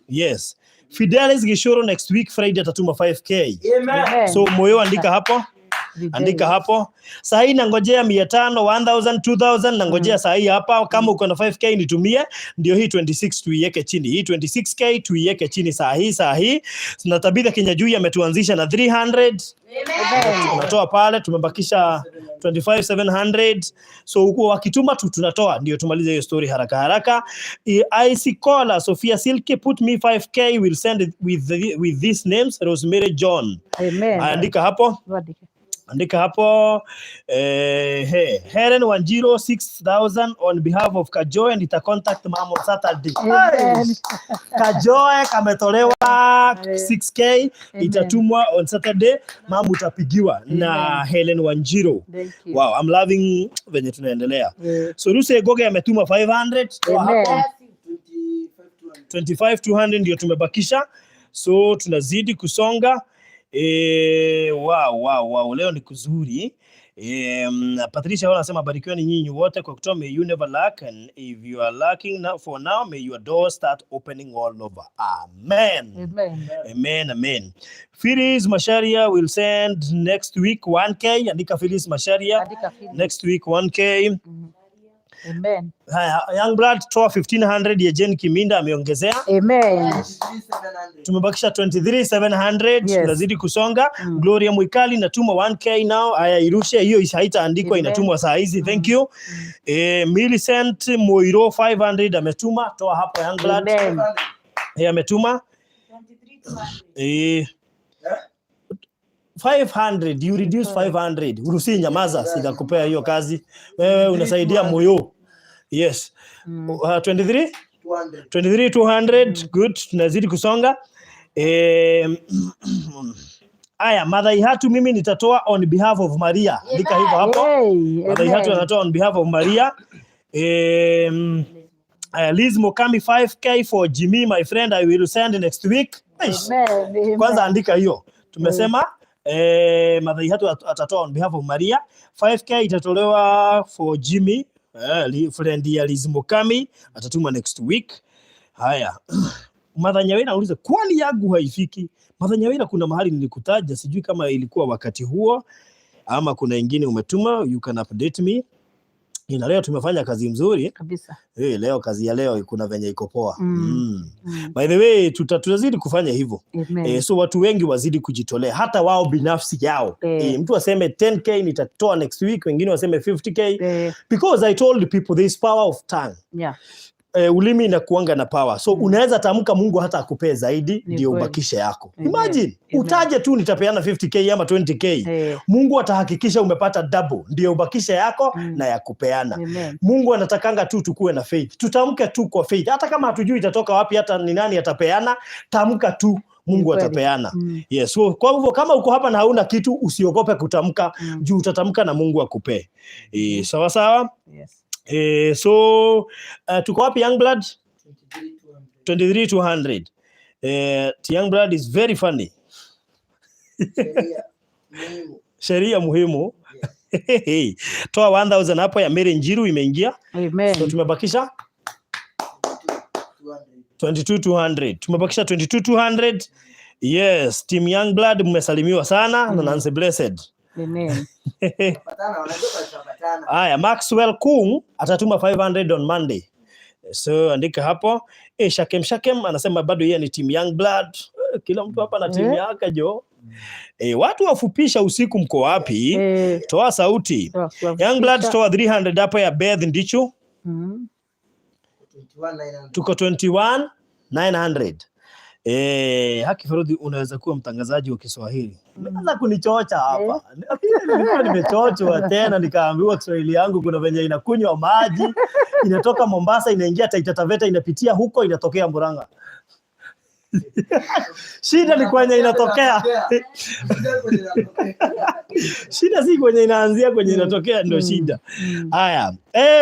Yes. Fidelis Gishoro next week Friday atatuma 5k. So moyo andika hapo. Andika hapo. Saa hii nangojea 500, 1000, 2000 nangojea saa hii hapa. Kama uko na 5k nitumie ndio hii 26 tuiweke chini. Hii 26k tuiweke chini saa hii. Na Tabitha Kenya juu ametuanzisha na 300. Tunatoa pale tumebakisha 25700. So huko wakituma tunatoa ndio tumalize hiyo story haraka. IC caller Sophia Silke put me 5k, will send it with these names Rosemary John. Amen. Andika hapo Helen Wanjiro 6000 on behalf of Kajoy and ita contact mama Saturday. Kajoy kametolewa 6k itatumwa on Saturday, mama utapigiwa na Helen Wanjiro. Wow, I'm loving venye tunaendelea. So Ruse Goge ametuma 500. 25200 ndio tumebakisha. So tunazidi kusonga. Wow, leo ni kuzuri. Patricia wanasema barikiweni nyinyi wote kwa kutoa, may you never lack, and if you are lacking now for now, may your doors start opening all over. Amen. Phyllis Masharia will send next week 1k. Andika Phyllis Masharia next week 1k. Amen. Young blood toa 1500 ya Jen Kiminda ameongezea. Amen. Tumebakisha 23700. Tunazidi kusonga. Gloria Mwikali natuma 1k now. Aya irushe hiyo haitaandikwa, inatumwa saa hizi. Thank you. Millicent Moiro 500 ametuma, toa hapo Young blood. Ametuma 500, you reduce 500. Urusi nyamaza, sikakupea hiyo kazi. Wewe unasaidia moyo. Yes. 23200. Good. Tunazidi kusonga. Aya, Madhai Hatu mimi nitatoa on behalf of Maria. Andika hivyo hapo. Madhai Hatu anatoa on behalf of Maria. Liz Mokami 5k for Jimmy my friend, I will send next week. Kwanza andika hiyo. Tumesema Madhai Hatu atatoa on behalf of Maria. 5k itatolewa for Jimmy, friend ya Liz Mokami, atatuma next week. Haya. Madha Nyawira anauliza kwani yangu haifiki? Madha Nyawira, kuna mahali nilikutaja, sijui kama ilikuwa wakati huo ama kuna ingine umetuma, you can update me. Ina leo tumefanya kazi mzuri kabisa. Leo kazi ya leo kuna venye iko poa. By the way tutazidi kufanya hivyo. So watu wengi wazidi kujitolea, hata wao binafsi yao. Mtu aseme 10k nitatoa next week, wengine waseme 50k. Because I told people there is power of tongue. Ulimi inakuanga na power. So unaweza tamka Mungu hata akupee zaidi ndio ubakishe yako. Imagine utaje tu nitapeana 50k ama 20k. Mungu atahakikisha umepata double ndio ubakishe yako na ya kupeana. Mungu anatakanga tu tukue na faith. Tutamke tu kwa faith. Hata kama hatujui itatoka wapi, hata ni nani atapeana, tamka tu Mungu atapeana. Yes. So kwa hivyo kama uko hapa na hauna kitu, usiogope kutamka, juu utatamka na Mungu akupee. Sawa sawa? Yes. So tuko wapi Young blood? 23200. Young blood is very funny. Sheria muhimu. Hey. Toa 1000 hapo ya Mary Njiru imeingia. Amen. So tumebakisha 22,200. Tumebakisha 22,200. Yes, Team Young Blood mmesalimiwa sana na Nancy Blessed. Amen. Aya, Maxwell Kung atatuma 500 on Monday. So andika hapo. Shakem anasema bado yeye ni Team Young Blood. Kila mtu hapa na timu yake jo. Watu wafupisha usiku mko wapi? Toa sauti. Young Blood toa 300 hapo ya Beth Ndichu. Tuko 21,900. Haki Ferudi, unaweza kuwa mtangazaji wa Kiswahili. Unaweza kunichocha hapa. Nilikuwa nimechochwa tena nikaambiwa Kiswahili yangu kuna venye inakunywa maji, inatoka Mombasa inaingia Taita Taveta inapitia huko inatokea Murang'a. Shida ni kwenye inatokea. Shida si kwenye inaanzia, kwenye inatokea ndio shida. Haya.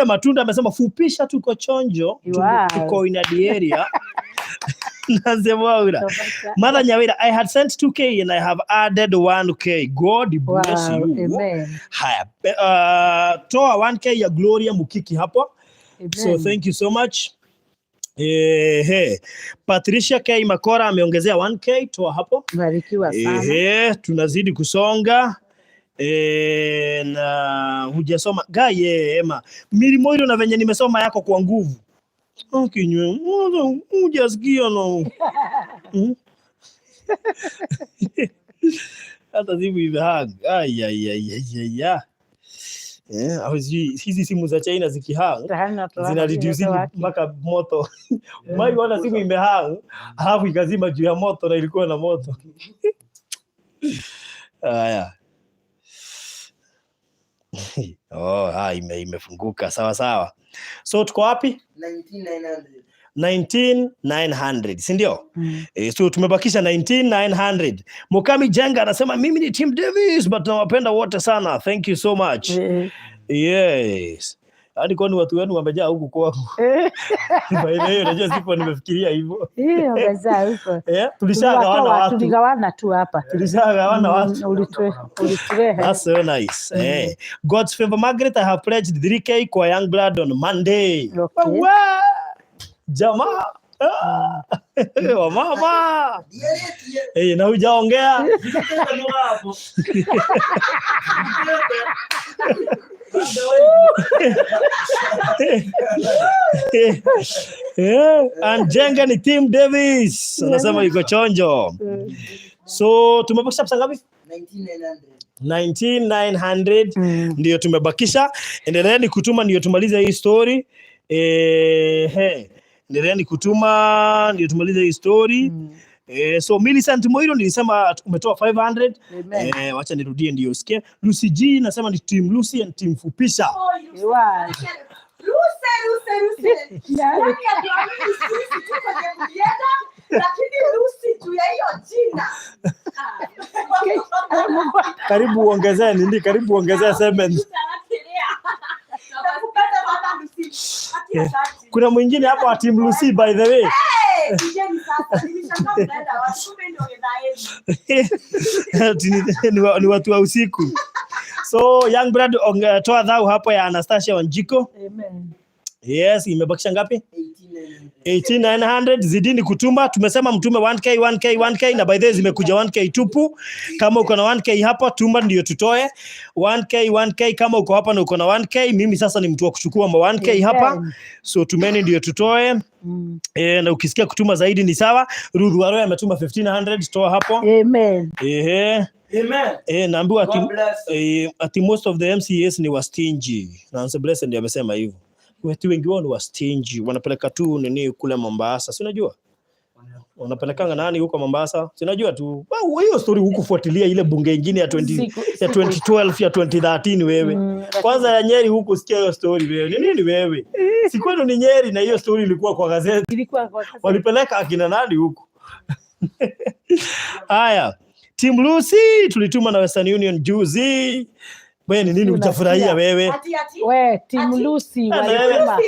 Matunda amesema fupisha tuko chonjo, tuko in the area. Mother Nyawira, I had sent 2K and I have added 1K. God bless you. Amen. Haya. Toa 1K ya Gloria Mukiki hapo. Amen. So thank you so much. Patricia K Makora ameongezea 1K, toa hapo. Barikiwa sana. Tunazidi kusonga. Na hujasoma gaye Emma. Milimo hilo na venye nimesoma yako kwa nguvu. Kinywe, hujasikia no. Hata zibu imehang. Hizi simu za China zikihang zina reduce mpaka moto. Mai wana simu imehang alafu ikazima juu ya moto na ilikuwa na moto. Haya. Imefunguka sawa. So tuko wapi? 19,900, si ndio? So tumebakisha 19,900. Mukami Jenga anasema mimi ni Team Davis but nawapenda wote sana. Thank you so much. Yes. Hadi kwani watu wenu wamejaa huku kwangu. Baadaye unajua sipo nimefikiria hivyo. Wamejaa huko. Tulishagawana watu. Tuligawana tu hapa. Tulishagawana watu. Ulitrehe. That's so nice. God's favor Margaret, I have pledged 3K kwa Young Blood on Monday. Okay. Jamaa. Mama. Na hujaongea. And Jenga ni Team Davis. Anasema yuko chonjo. So tumebakisha pesa ngapi? 19,900 ndio tumebakisha. Endeleeni kutuma ndio tumalize hii story. Endeleeni kutuma ndio tumalize hii story. So Millicent Moiro nilisema umetoa 500. Wacha nirudie ndio usikie. Lucy G nasema ni Team Lucy and Team Fupisha. Karibu uongezee nini? Karibu uongezee segment. Kuna mwingine hapo wa Team Lucy by the way. Ni watu wa usiku. So Young Blood toa dhau hapo ya Anastasia Wanjiko. Amen. Yes, imebakisha ngapi? 18,900. Zidini kutuma. Tumesema mtume 1K na by the way zimekuja 1K tupu. Kama uko na 1K hapa tuma ndio tutoe 1K kama uko hapa na uko na 1K. Mimi sasa ni mtu wa kuchukua 1K hapa. So tumeni ndio tutoe. Na ukisikia kutuma zaidi ni sawa. Ruth Waroya ametuma 1,500, toa hapo. Amen. Amen. Naambiwa ati most of the MCAs ni wa stingy. Nancy Blessed ndiye amesema hivyo. Watu wengi wao ni wa stingy, wanapeleka tu nini kule Mombasa. Si unajua? Wanapelekanga nani huko Mombasa? Si unajua tu. Hiyo story hukufuatilia ile bunge nyingine ya 2012 ya 2013 wewe. Kwanza ya Nyeri huko sikia hiyo story wewe. Ni nini wewe? Si kwenu ni Nyeri na hiyo story ilikuwa kwa gazeti. Walipeleka akina nani huko? Haya. Team Lucy tulituma na Western Union juzi. Wewe ni nini utafurahia wewe? Wewe Team Lucy walisema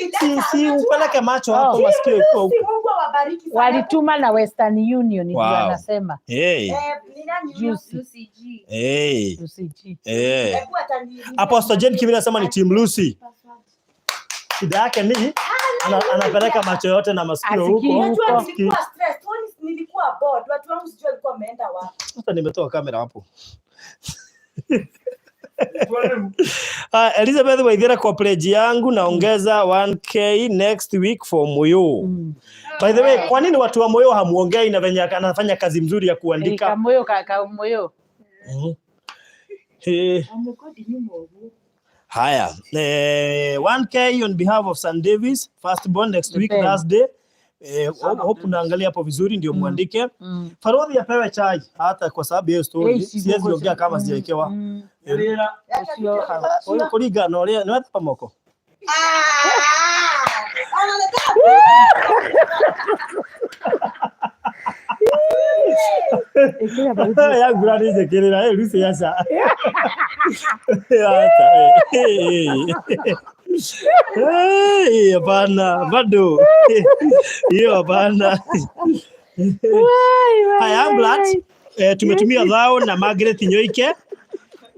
si upeleke macho hapo masikio iko huko. awabariki sana. Walituma na Western Union ndio anasema. Hey. Ni nani Lucy G. Hey. Lucy G. Eh. Apostle Jane Kimina anasema ni Team Lucy. Shida yake ni anapeleka macho yote na masikio huko. Nilikuwa stress, nilikuwa bored. Watu wangu sijui walikuwa wameenda wapi. Hata nimetoa kamera hapo. Elizabeth Waithera kwa pledge yangu naongeza 1K next week for Moyo. By the way, kwa nini watu wa Moyo hamuongei na venye anafanya kazi mzuri ya kuandika? Moyo kaka Moyo. Haya, 1K on behalf of San Davis, firstborn next week Thursday. Hope unaangalia hapo vizuri ndio muandike. Farodhi apewe chai hata kwa sababu hiyo story siwezi ongea kama sijaekewa. Oyo koliga no le no pamoko. Ya brother is kelele Lucy yasa. Hapana bado. Hiyo hapana. Haya Amblat, tumetumia dhao na Margaret Nyoike.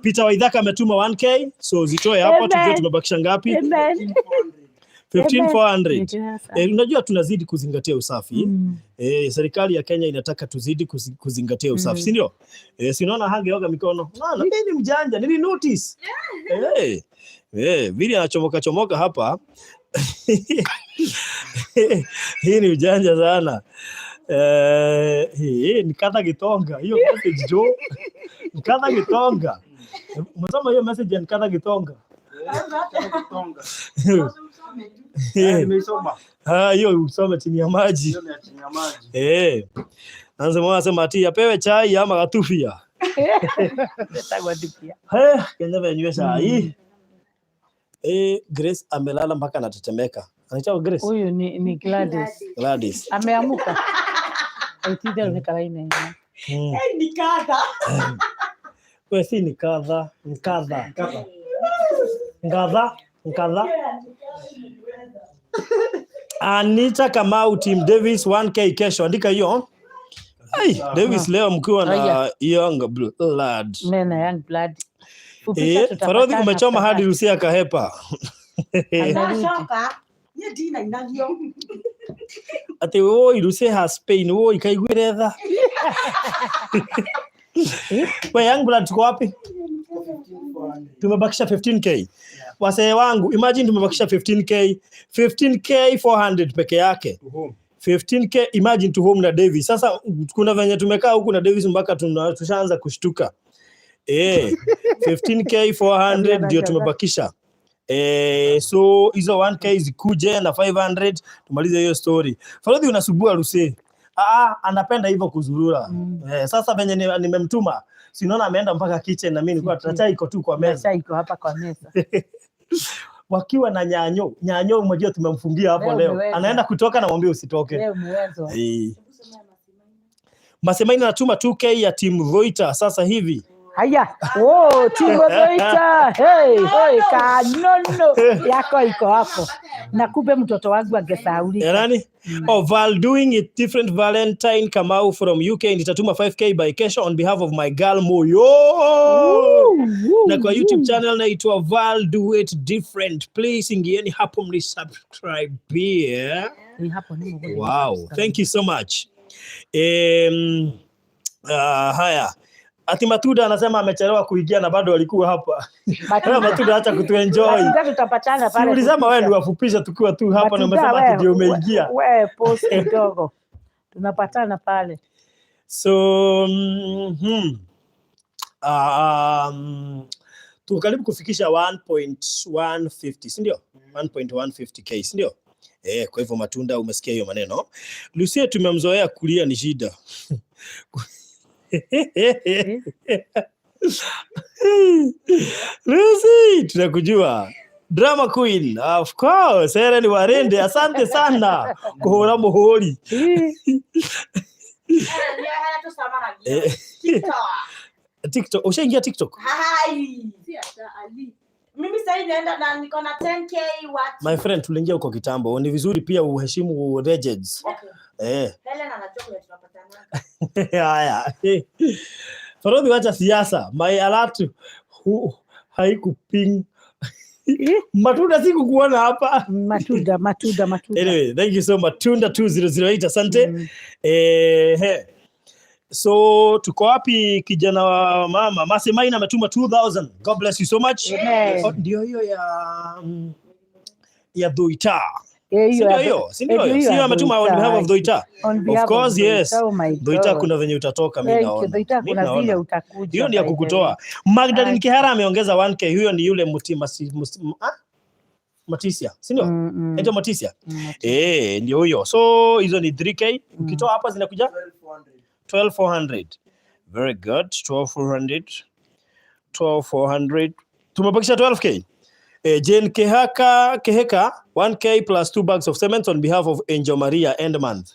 Peter Waithaka ametuma 1K, so zitoe hapo tujue tumebakisha ngapi. 15,400. Unajua tunazidi kuzingatia usafi. Serikali ya Kenya inataka tuzidi kuzingatia usafi, si ndio? Si unaona hangeoga mikono. Na mimi ni mjanja, nili notice. Vile anachomoka hapa. Hii ni ujanja sana. Nikata Gitonga. Hiyo message jo. Nikata Gitonga. Umesoma hiyo message ya Nikata Gitonga? Nimesoma. Hiyo usome chini ya maji. Anasema ati apewe chai ama gatufia. Kenya venyewe chai. Grace amelala mpaka anatetemeka. Anaitwa Grace. Huyu ni Gladys. Ameamuka. Aitida ni kalaini. Ni kadha. Wewe si ni kadha. Nkadha. Anita Kamau Team Davis 1K kesho. Andika hiyo. Davis leo mkiwa na young blood. Mena young blood. Farodhi umechoma hadi Lucia kahepa. Anashoka. Ye dina inagio. Ati Lucia has pain. Ikaigueretha. Wewe young blood tuko wapi? Tumebakisha 15K. Wasee wangu, imagine tumebakisha 15K 400 peke yake. 15K imagine to home na Davis. Sasa kuna venye tumekaa huku na Davis mpaka tushaanza kushtuka. 15K 400 ndio tumebakisha. So hizo 1K zikuje na 500 tumalize hiyo story. Farodhi unasubua Lucy. Anapenda hivyo kuzurura. Sasa venye nimemtuma sinaona ameenda mpaka kitchen na mimi nilikuwa tutachai iko tu kwa meza. Chai iko hapa kwa meza. Wakiwa na nyanyo mmoja tumemfungia hapo leo. Anaenda kutoka na mwambie usitoke. Leo mwezo. Masemaini anatuma 2K ya Team Voita sasa hivi. Haya. Team Voita. Hey, kanono yako iko hapo. Na kumbe mtoto wangu angesahaulika. Nani? Val doing it different Valentine Kamau from UK nitatuma 5K by kesho on behalf of my girl Moyo. Na kwa YouTube channel naitwa Val do it different. Please ingieni hapo mnisubscribe pia. Wow, thank you so much. Haya. Ati Matuda anasema amechelewa kuingia na bado alikuwa hapa. Matuda acha kutuenjoy. Tutapatana pale. Ulisema wewe uwafupisha tukiwa tu hapa na umesema ati ndio umeingia. Wewe post kidogo. Tunapatana pale. So tuko karibu kufikisha 1.150, si ndio? 1.150K, si ndio? Kwa hivyo Matunda umesikia hiyo maneno. Lucia tumemzoea kulia ni shida. Lucy, tunakujua. Drama Queen, of course. Helen Warende, asante sana. Kuhora muhuri. TikTok. Ushaingia TikTok? Hai. Mimi sasa naenda na niko na 10K watu. My friend, tuliingia huko kitambo. Ni vizuri pia uheshimu legends. Helen ana chocolate tunapatana. Haya. Farodhi wacha siasa. My alert haikuping. Matunda siku kuona hapa. Matunda. Anyway, thank you so much. Matunda 2008 asante. So tuko wapi kijana wa mama? Masemaina ametuma 2000. God bless you so much. Ndio hiyo ya Doita. Sio ametuma on behalf of Doita. Of course, yes. Doita kuna venye utatoka mimi naona. Doita kuna vile utakuja. Hiyo ndio ya kukutoa. Magdalene Kihara ameongeza 1K. Huyo ni yule Matisia. Si ndio? Ndio Matisia. Ndio huyo. So hizo ni 3K. Ukitoa hapa zinakuja 12,400. Very good. 12,400. Tumebakisha 12K. Jane Keheka 1K plus 2 bags of cement on behalf of Angel Maria end month.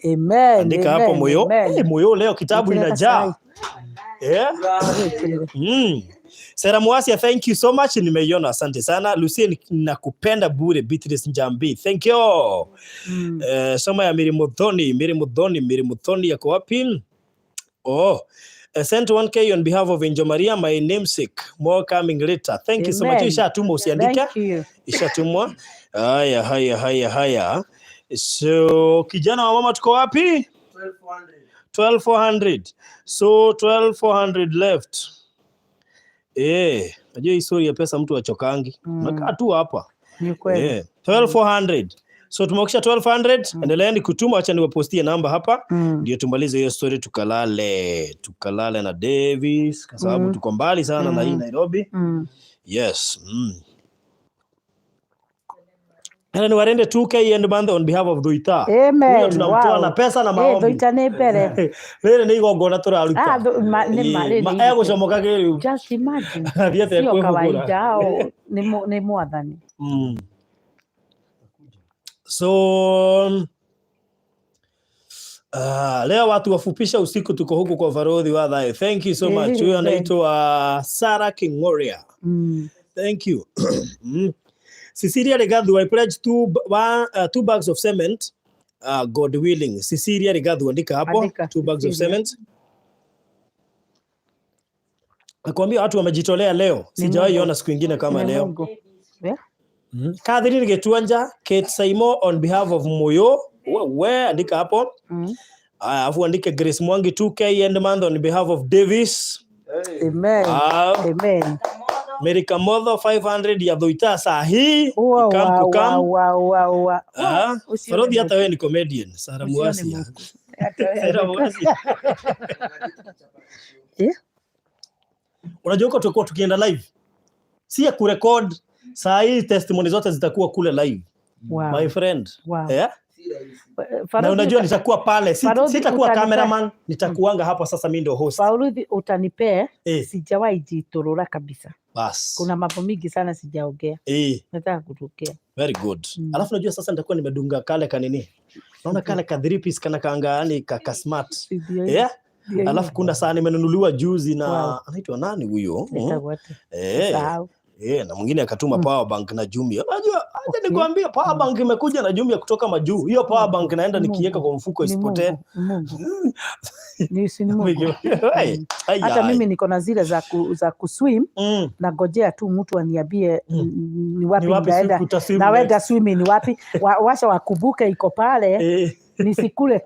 Amen. Andika hapo moyo. Moyo leo kitabu inajaa. Sarah Muasia, thank you so much. Nimeiona, asante sana. Lucien, nakupenda bure. Beatrice Njambi, thank you. Soma ya Miri Muthoni yako wapi? Sent 1K on behalf of Angel Maria, my namesake. More coming later. Thank you so much. Ishatumwa usiandika. Ishatumwa. Haya. So kijana wa mama tuko wapi? 12,400. So 12,400 left. Najua hii story ya pesa mtu achokangi. Nakaa tu hapa. Ni kweli. 12,400. So tumekisha 1200. Endeleeni kutuma, acha niwapostie namba hapa ndio tumalize hiyo story tukalale na Davis kwa sababu tuko mbali sana na hii Nairobi. Yes. Ni warende 2K end month on behalf of Doita. Amen. Tunamtoa na pesa na maombi. Doita ni mbere. Wewe ni igongona turaruta. Ego shomoka geri. Just imagine. Sio kawaida ni mwathani. So leo watu wafupisha usiku tuko huku kwa Farodhi wa Dhai. Thank you so much. Huyo anaitwa Sarah Kingoria. Thank you. Cecilia Regadhu, I pledge 2 bags of cement, God willing. Cecilia Regadhu, andika hapo 2 bags of cement. Nakwambia watu wamejitolea leo. Sijawahi ona siku nyingine kama leo. Catherine Getuanja, Kate Saimo on behalf of Moyo. Wewe andika hapo. Afu andike Grace Mwangi 2K end month on behalf of Davis. Amen. Amen. Mary Kamotho 500 ya Doita sahi. Wow. Farodhi hata wewe ni comedian. Sarah Muasia. Unajua uko tutakuwa tukienda live. Si ya kurecord. Saa hii testimony zote zitakuwa kule live. My friend. Na unajua nitakuwa pale. Sitakuwa cameraman, nitakuanga hapa sasa mimi ndio host. Farodhi utanipea, sijawahi jitorora kabisa. Bas. Kuna mambo mingi sana sijaongea. Nataka kutokea. Very good. Alafu unajua sasa nitakuwa nimedunga kale kanini. Naona kale ka 3 piece kana kaangani ka smart. Alafu kuna saa nimenunuliwa juzi na anaitwa nani huyo? Na mwingine akatuma power bank na Jumia. Unajua aje nikwambia power bank imekuja na Jumia kutoka majuu. Hiyo power bank naenda nikiweka kwa mfuko isipotee. Hata mimi niko na zile za kuswim na ngojea tu mtu aniambie ni wapi naenda. Naenda swimming ni wapi? Washa wakumbuke iko pale. Nisikule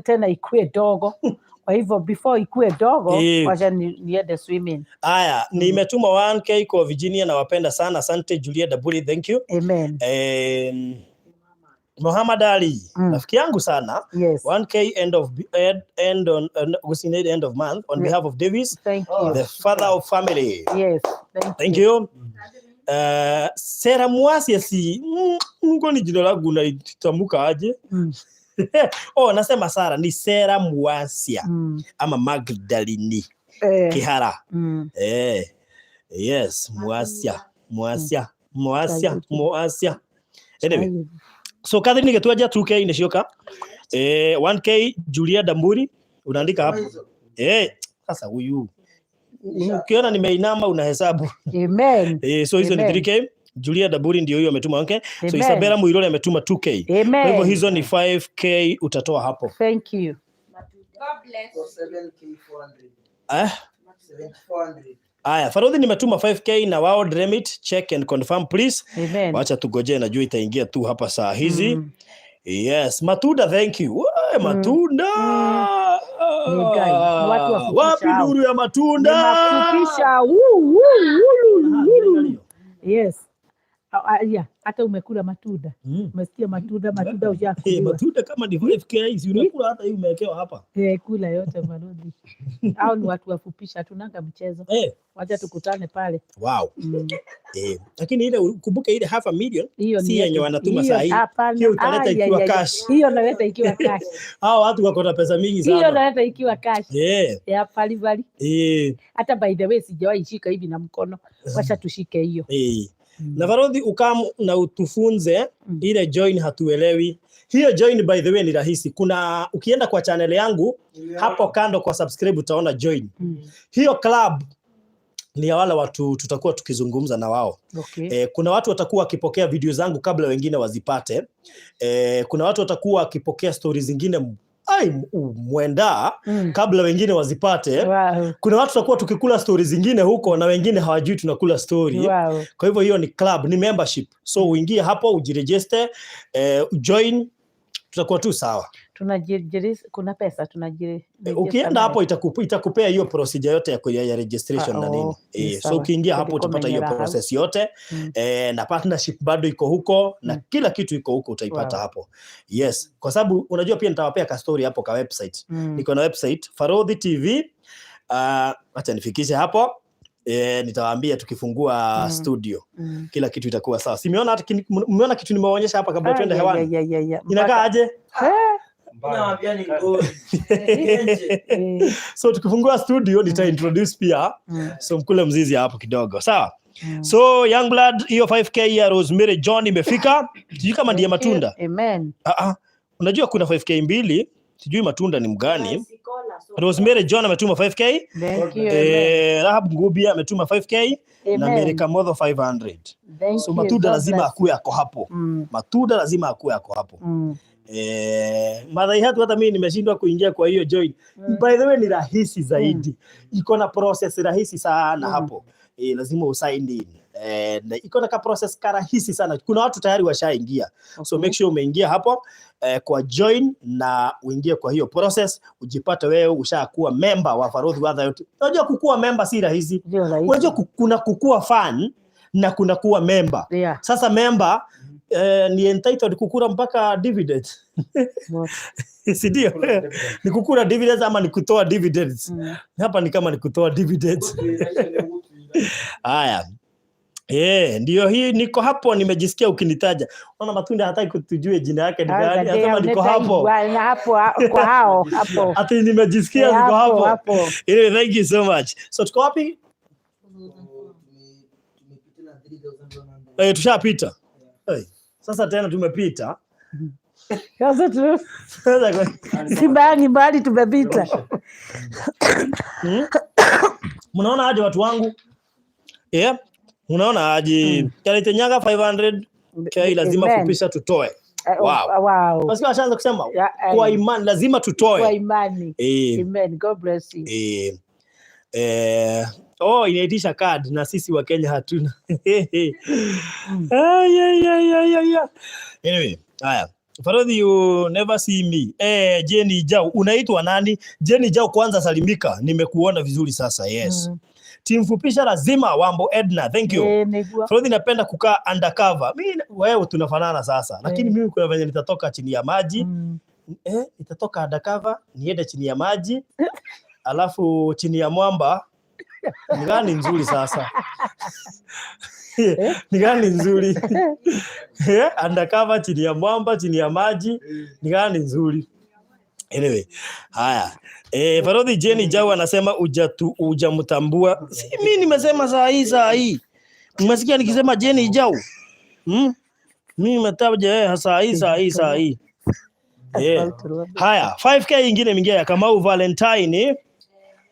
tena ikue dogo. Kwa hivyo before ikue dogo wacha niende swimming. Haya, nimetuma 1K kwa Virginia na wapenda sana. Asante Julia Dabuli, thank you. Amen. Muhammad Ali, rafiki yangu sana. 1K end of month on behalf of Davis, the father of family. Yes, thank you. Sarah Muasia si Mungu ni jina langu na itamuka aje? Nasema Sara ni Sarah Muasia ama Magdalene Kihara. Yes, Muasia. Anyway, so Catherine Getuanja 2K inashoka. 1K Julia Damburi unaandika hapo. Sasa huyu ukiona nimeinama unahesabu. Amen. So hizo ni 3K. Julia Daburi ndio hiyo ametuma, okay? So Isabella Muirole ametuma 2K. Kwa hivyo hizo ni 5K utatoa hapo. Thank you. God bless. 7K400. 7,400. Aya, Farodhi nimetuma 5K na wao remit, check and confirm please. Amen. Wacha tugoje, najua itaingia tu hapa saa hizi. Yes, Matunda, thank you. Matunda. Wapi nuru ya matunda? Nimafupisha. Yes. Yeah, hata umekula matunda. Umesikia matunda ushakula. Matunda kama ni 5K, si unakula hata hii umewekewa hapa. Kula yote Marudi. Hao ni watu wafupisha, tunanga mchezo. Wacha tukutane pale. Wow. Lakini ile kumbuka ile 500,000 si yenye wanatuma saa hii. Hiyo utaleta ikiwa cash. Hiyo naleta ikiwa cash. Hao watu wako na pesa mingi sana. Hiyo naleta ikiwa cash. Ya pali. Hata by the way sijawahi shika hivi na mkono. Wacha tushike hiyo. Na Farodhi ukamu na utufunze ile join hatuelewi. Hiyo join by the way ni rahisi. Kuna ukienda kwa channel yangu hapo kando kwa subscribe utaona join. Hiyo club ni ya wale watu tutakuwa tukizungumza na wao. Kuna watu watakuwa wakipokea video zangu kabla wengine wazipate. Kuna watu watakuwa wakipokea stories zingine mwenda kabla wengine wazipate. Kuna watu tutakuwa tukikula stories zingine huko na wengine hawajui tunakula story. Kwa hivyo hiyo ni club, ni membership. So uingie hapo ujiregister, join, tutakuwa tu sawa. Kuna pesa ukienda hapo itakupea hiyo procedure yote ya registration na nini. So ukiingia hapo utapata hiyo process yote. Na partnership bado iko huko na kila kitu iko huko utaipata hapo. Yes, kwa sababu unajua pia nitawapea ka story hapo ka website. Niko na website Farodhi TV. Acha nifikishe hapo. Nitawaambia tukifungua studio kila kitu itakuwa sawa. Simeona mmeona kitu nimewaonyesha hapa kabla twende hewani. Inakaa aje? So tukifungua studio nitaintroduce pia. So mkule mzizi hapo kidogo. Sawa? So young blood, hiyo 5K ya Rosemary John imefika. Sijui kama ndiye matunda. Amen. Unajua kuna 5K mbili, sijui matunda ni mgani. Rosemary John ametuma 5K. Rahab Ngubia ametuma 5K. Na Mary Kamotho 500. So matunda lazima akue yako hapo. Matunda lazima akue yako hapo. Madhai hatu hata mimi nimeshindwa kuingia kwa hiyo join. By the way ni rahisi zaidi. Iko na process rahisi sana hapo. Lazima usign in. Iko na ka process rahisi sana. Kuna watu tayari washaingia. So make sure umeingia hapo kwa join na uingie kwa hiyo process, ujipate wewe ushakuwa member wa Farodhi Wadha yote. Unajua kukua member si rahisi. Unajua kuna kukua fan na kuna kuwa member. Sasa member ni entitled kukura mpaka dividends. Si ndio? Ni kukura dividends ama ni kutoa dividends? Hapa ni kama ni kutoa dividends. Haya. Ndio hii niko hapo nimejisikia ukinitaja. Unaona matunda hataki kutujue jina yake ni gani. Nasema niko hapo. Na hapo kwa hao hapo. Ati nimejisikia niko hapo. Thank you so much. So tuko wapi? Tushapita. Sasa tena tumepita. Sasa si mbali tumepita. Mnaona aje watu wangu? Unaona aje? Kalitenyaga 500 lazima kupisha tutoe. Wow. Basi washaanza kusema kwa imani lazima tutoe. Kwa imani. Amen. God bless you. Inaitisha card na sisi wa Kenya hatuna. Anyway, haya. Farodhi, you never see me. Jenny Jao, unaitwa nani? Jenny Jao, kwanza salimika. Nimekuona vizuri sasa. Yes. Timfupisha lazima Wambo Edna. Thank you. Farodhi, napenda kukaa undercover. Mimi wewe tunafanana sasa. Lakini mimi kuna venye nitatoka chini ya maji. Nitatoka undercover, niende chini ya maji. Alafu chini ya mwamba. Ni gani nzuri sasa? Ni gani nzuri? Undercover chini ya mwamba, chini ya maji. Ni gani nzuri? Anyway, haya. Farodhi Jenny Jao anasema hujamtambua. Si mimi nimesema saa hii. Umesikia nikisema Jenny Jao? Mimi nimetaja saa hii. Haya, 5K ingine mingia ya Kamau Valentine.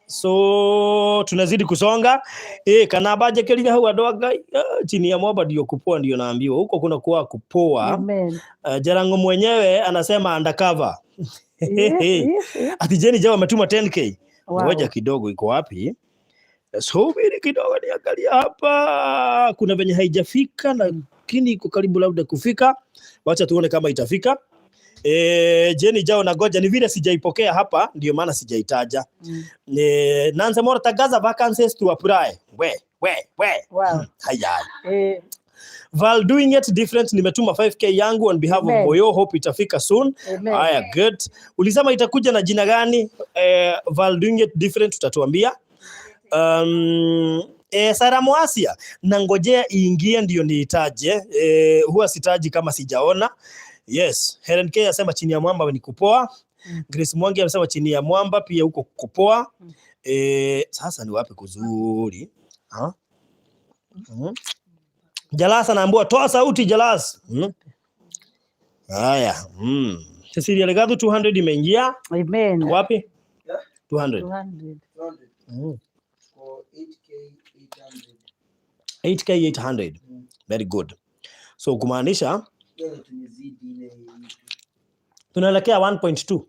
So tunazidi kusonga. Kana baje kelile hau adoga chini ya mwamba ndio kupoa, ndio naambiwa. Huko kuna kuwa kupoa. Amen. Jarango mwenyewe anasema undercover. Ati Jeni Jawa ametuma 10k. Ngoja kidogo, iko wapi? Subiri kidogo niangalia hapa. Kuna venye haijafika lakini iko karibu labda kufika. Wacha tuone kama itafika. Jeni Jao na goja, ni vile sijaipokea hapa ndio maana sijaitaja. Nanze mora tagaza vacancies to apply. We. Wow. Haya. Val doing it different, nimetuma 5k yangu on behalf of Boyo, hope itafika soon. Haya, good. Ulisema itakuja na jina gani? Val doing it different tutatuambia. Sara Moasia na ngojea iingie ndio niitaje. Huwa sitaji kama sijaona. Yes, Helen K asema chini ya mwamba ni kupoa. Grace Mwangi amesema chini ya mwamba pia huko kupoa. Sasa ni wapi kuzuri? Jalas anaambiwa toa sauti Jalas. Haya. Cecilia Legado 200 imeingia. Amen. Wapi? 200. 8k 800. Very good. So kumaanisha tunaelekea 1.2.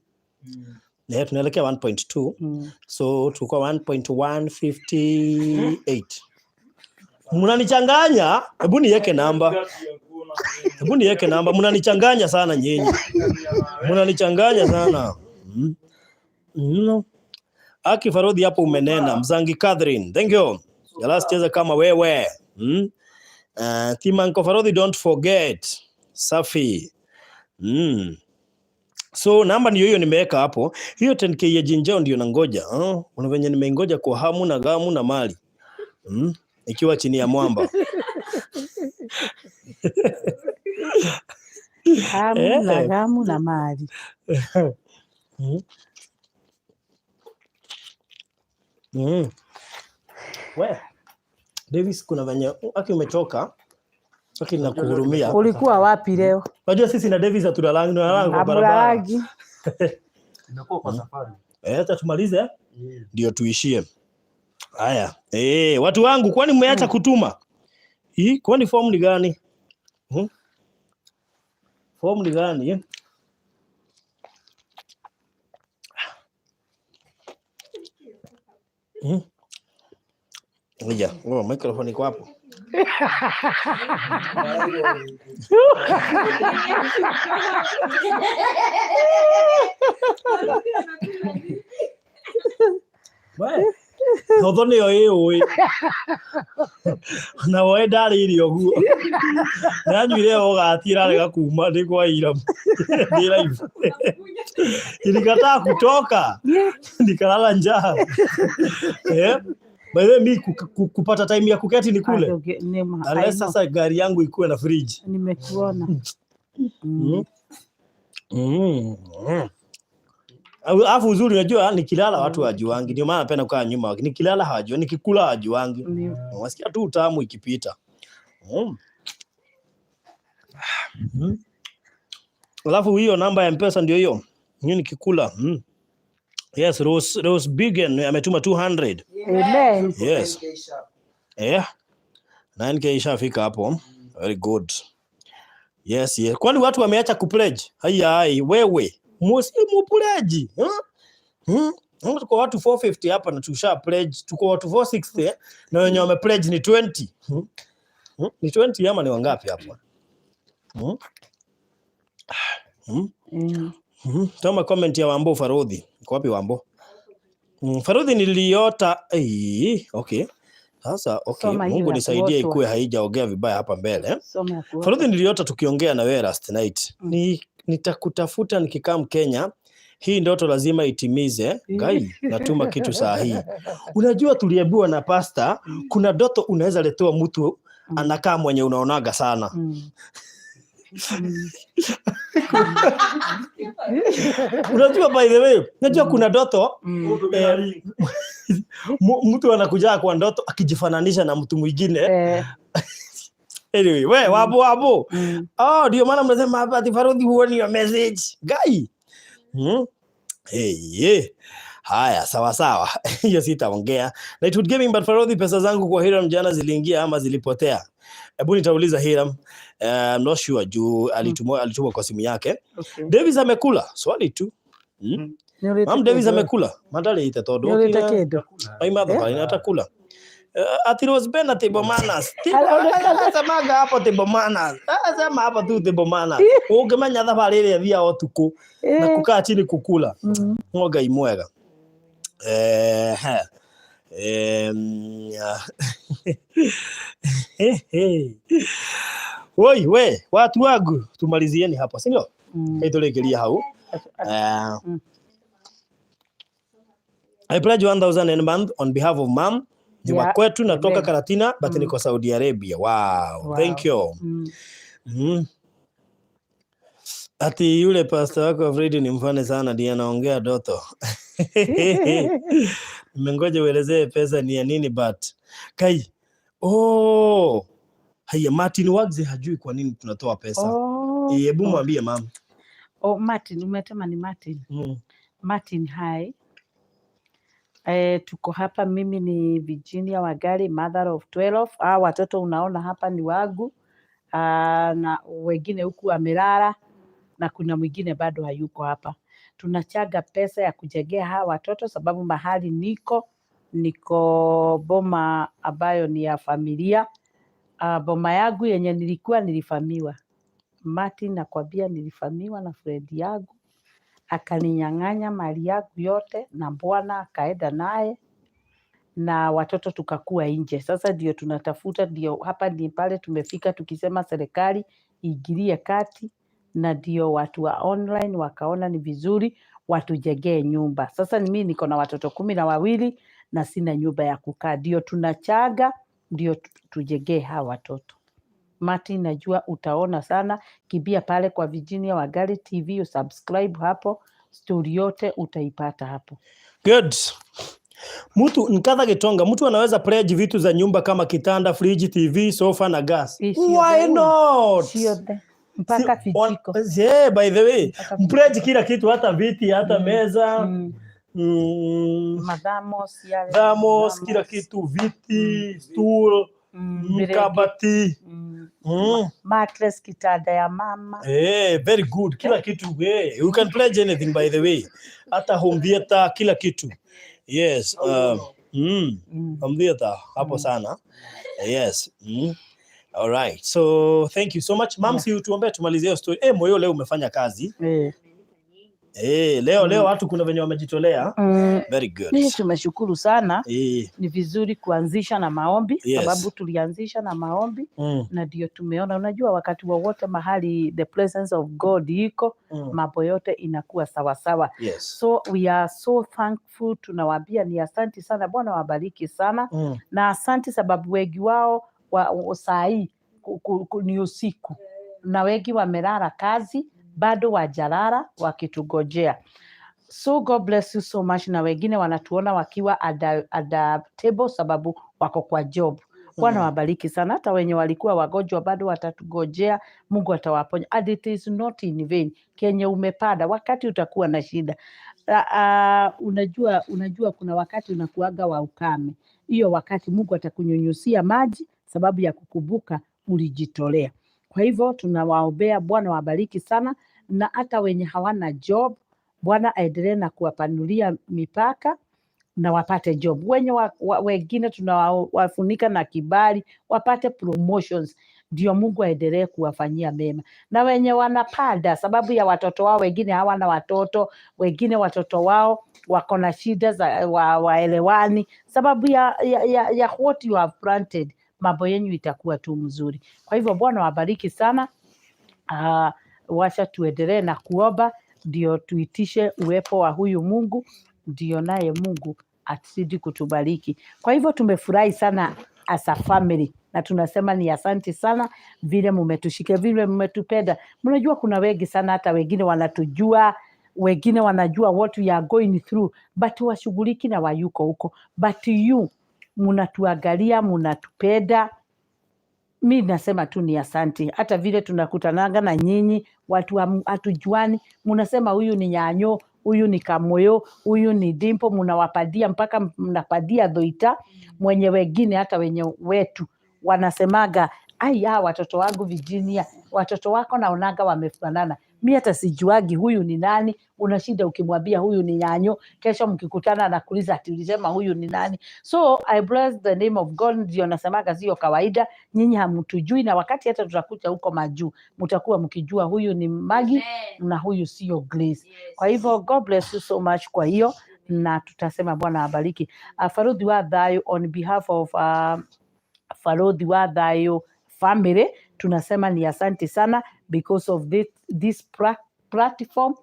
Tunaelekea 1.2. So tuko 1.158. Mnanichanganya, hebu niweke namba. Mnanichanganya sana nyinyi. Mnanichanganya sana. Aki Farodhi hapo umenena. Mzangi Catherine, thank you. Jalas cheza kama wewe. Timanko Farodhi, don't forget. Safi. So namba ni hiyo nimeweka hapo. Hiyo 10k ya Jinjao ndio nangoja. Una venye nimeingoja kwa hamu na gamu na mali. Ikiwa chini ya mwamba. Hamu na gamu na mali. We, Davis kuna venye aki umechoka. Aki nakuhurumia. Ulikuwa wapi leo? Unajua sisi na Davis hatulalangi kwa barabara. Inakuwa kwa safari. Acha tumalize ndio tuishie. Haya. Watu wangu kwani mmeacha kutuma? Kwani form ni gani? Form ni gani? Ngoja, microphone iko hapo. Bye. Thotho yo na woe ndari irio guo nanyuire ogatira rega kuma ndi kwa ira ndi live ilikataa kutoka nikalala njaa. By the way, kupata time ya kuketi ni kule. Unless sasa gari yangu ikuwe na fridge. Nimekuona. Alafu uzuri unajua nikilala watu hawajuangi. Ndio maana napenda kukaa nyuma. Nikilala hawajui, nikikula hawajuangi. Wasikia tu utamu ikipita. Alafu hiyo namba ya M-Pesa ndio hiyo. Mimi nikikula. Yes, Rose Bigen ametuma 200. Amen. Yes. 9k ishafika hapo. Very good. Yes. Kwani watu wameacha kupledge? Hai wewe. Musimu pledge. Tuko watu 450 hapa na tusha pledge. Tuko watu 460 na wenye wame pledge ni 20. Ni 20 ama ni wangapi hapa? Toma comment ya Wambo Farodhi. Iko wapi Wambo? Farodhi niliota. Okay. Sasa okay, Mungu nisaidie ikuwe haijaongea vibaya hapa mbele. Farodhi niliota tukiongea na wewe last night. Nitakutafuta nikikaa Kenya. Hii ndoto lazima itimize. Gai, natuma kitu saa hii. Unajua tuliambiwa na pasta, kuna ndoto unaweza letewa mtu anakaa mwenye unaonaga sana. Unajua by the way, unajua kuna ndoto mtu anakuja kwa ndoto akijifananisha na mtu mwingine. Anyway, we wabo. Ndio maana mnasema hapa ati Farodhi huoni your message. Guy. Haya, sawa. Hiyo sitaongea. Na it would gaming but Farodhi, pesa zangu kwa Hiram jana ziliingia ama zilipotea? Hebu nitauliza Hiram. I'm not sure juu alituma kwa simu yake. Okay. Davis amekula. Swali tu. Mam Davis amekula. Madale itatodo. Nyorete kedo. Ai madha atakula. Ati Rose Ben ati bomanas. Semaga hapo te bomanas. Sema hapo tu te bomanas. Ukimenya thabarĩ ĩrĩa thia o Tuko na kukaa chini kukula. Ngai mwega. Woi we watu wangu tumalizieni hapo, si ndio? Turegelia hau. I pledge 1,000 in month on behalf of mom. Juma kwetu natoka Karatina but niko Saudi Arabia. Wow. Thank you. Ati yule pastor wako Fred ni mfane sana, ndiye anaongea doto. Nimengoja uelezee pesa ni ya nini but kai. Haya Martin Wagze hajui kwa nini tunatoa pesa. Hebu mwambie mama. Martin, umetema ni Martin. Martin, hi. Tuko hapa, mimi ni Virginia Wangari, mother of 12. Watoto unaona hapa ni wangu. Na wengine huku amelala na kuna mwingine bado hayuko hapa. Tunachaga pesa ya kujengea hawa watoto sababu mahali niko boma ambayo ni ya familia. Boma yangu yenye nilifamiwa. Martin nakwambia nilifamiwa na friend yangu. Akaninyang'anya mali yangu yote na bwana akaenda naye na watoto tukakuwa nje. Sasa ndio tunatafuta, ndio hapa ni pale tumefika tukisema serikali iingilie kati, na ndio watu wa online wakaona ni vizuri watujengee nyumba. Sasa mimi niko na watoto 12 na sina nyumba ya kukaa, ndio tunachaga ndio tujengee hawa watoto. Martin, najua utaona sana, kibia pale kwa Virginia Wangari TV, usubscribe hapo, story yote utaipata hapo. Good. Mtu nkadha Gitonga, mtu anaweza pledge vitu za nyumba kama kitanda, fridge, TV, sofa na gas. Why not? Mpaka vijiko. Yeah, by the way, pledge kila kitu, hata viti, hata meza. Madamos, Damos, kila kitu, viti, stool, kabati. Mattress, kitanda ya mama. Very good. Kila kitu. You can pledge anything by the way. Hata home theater, kila kitu. Yes. Home theater hapo sana. Yes. All right. So thank you so much. Mom, si utuombe tumalizie story. Moyo leo umefanya kazi. Leo watu kuna venye wamejitolea. Very good. Mimi tumeshukuru sana. Ni vizuri kuanzisha na maombi, sababu tulianzisha na maombi na ndio tumeona, unajua wakati wowote mahali the presence of God iko, mambo yote inakuwa sawa sawa. So we are so thankful, tunawaambia ni asante sana, Bwana wabariki sana. Na asante sababu wengi wao saa hii ni usiku na wengi wamelala kazi, bado wajalala wakitugojea. So God bless you so much. Na wengine wanatuona wakiwa adaptable sababu wako kwa job. Bwana wabariki sana. Hata wenye walikuwa wagonjwa bado watatugojea, Mungu atawaponya. And it is not in vain. Kenye umepada wakati utakuwa na shida. Unajua kuna wakati unakuaga wa ukame. Hiyo wakati Mungu atakunyunyusia maji sababu ya kukumbuka ulijitolea. Kwa hivyo tunawaombea, Bwana wabariki sana. Na hata wenye hawana job, Bwana aendelee na kuwapanulia mipaka na wapate job. Wenye wengine tunawafunika na kibali, wapate promotions, ndio Mungu aendelee kuwafanyia mema. Na wenye wanapada sababu ya watoto wao, wengine hawana watoto, wengine watoto wao wako na shida za waelewani sababu ya what you have planted, mambo yenu itakuwa tu mzuri. Kwa hivyo Bwana wabariki sana. Wacha tuendelee na kuomba ndio tuitishe uwepo wa huyu Mungu, ndio naye Mungu atazidi kutubariki. Kwa hivyo tumefurahi sana as a family na tunasema ni asante sana vile mmetushika, vile mmetupenda. Mnajua kuna wengi sana, hata wengine wanatujua, wengine wanajua what we are going through, but washughuliki na wayuko huko, but you mnatuangalia, mnatupenda. Mimi nasema tu ni asante. Hata vile tunakutananga na nyinyi watu hatujuani, mnasema huyu ni nyanyo, huyu ni Kamoyo, huyu ni Dimpo, mnawapadia mpaka mnapadia Dhoita, mwenye wengine hata wenye wetu wanasemaga aya, watoto wangu Virginia, watoto wako naonaga wamefanana. Mimi hata sijuagi huyu ni nani. Unashinda ukimwambia huyu ni Nyanyo, kesho mkikutana na kuuliza ati ulisema huyu ni nani. So I bless the name of God. Ndio nasemaga sio kawaida, nyinyi hamtujui, na wakati hata tutakuja huko majuu mtakuwa mkijua huyu ni Magi na huyu sio Grace. Kwa hivyo God bless you so much kwa hiyo, na tutasema Bwana abariki. Farodhi wa Thayo, on behalf of Farodhi wa Thayo family, tunasema ni asante sana because of this platform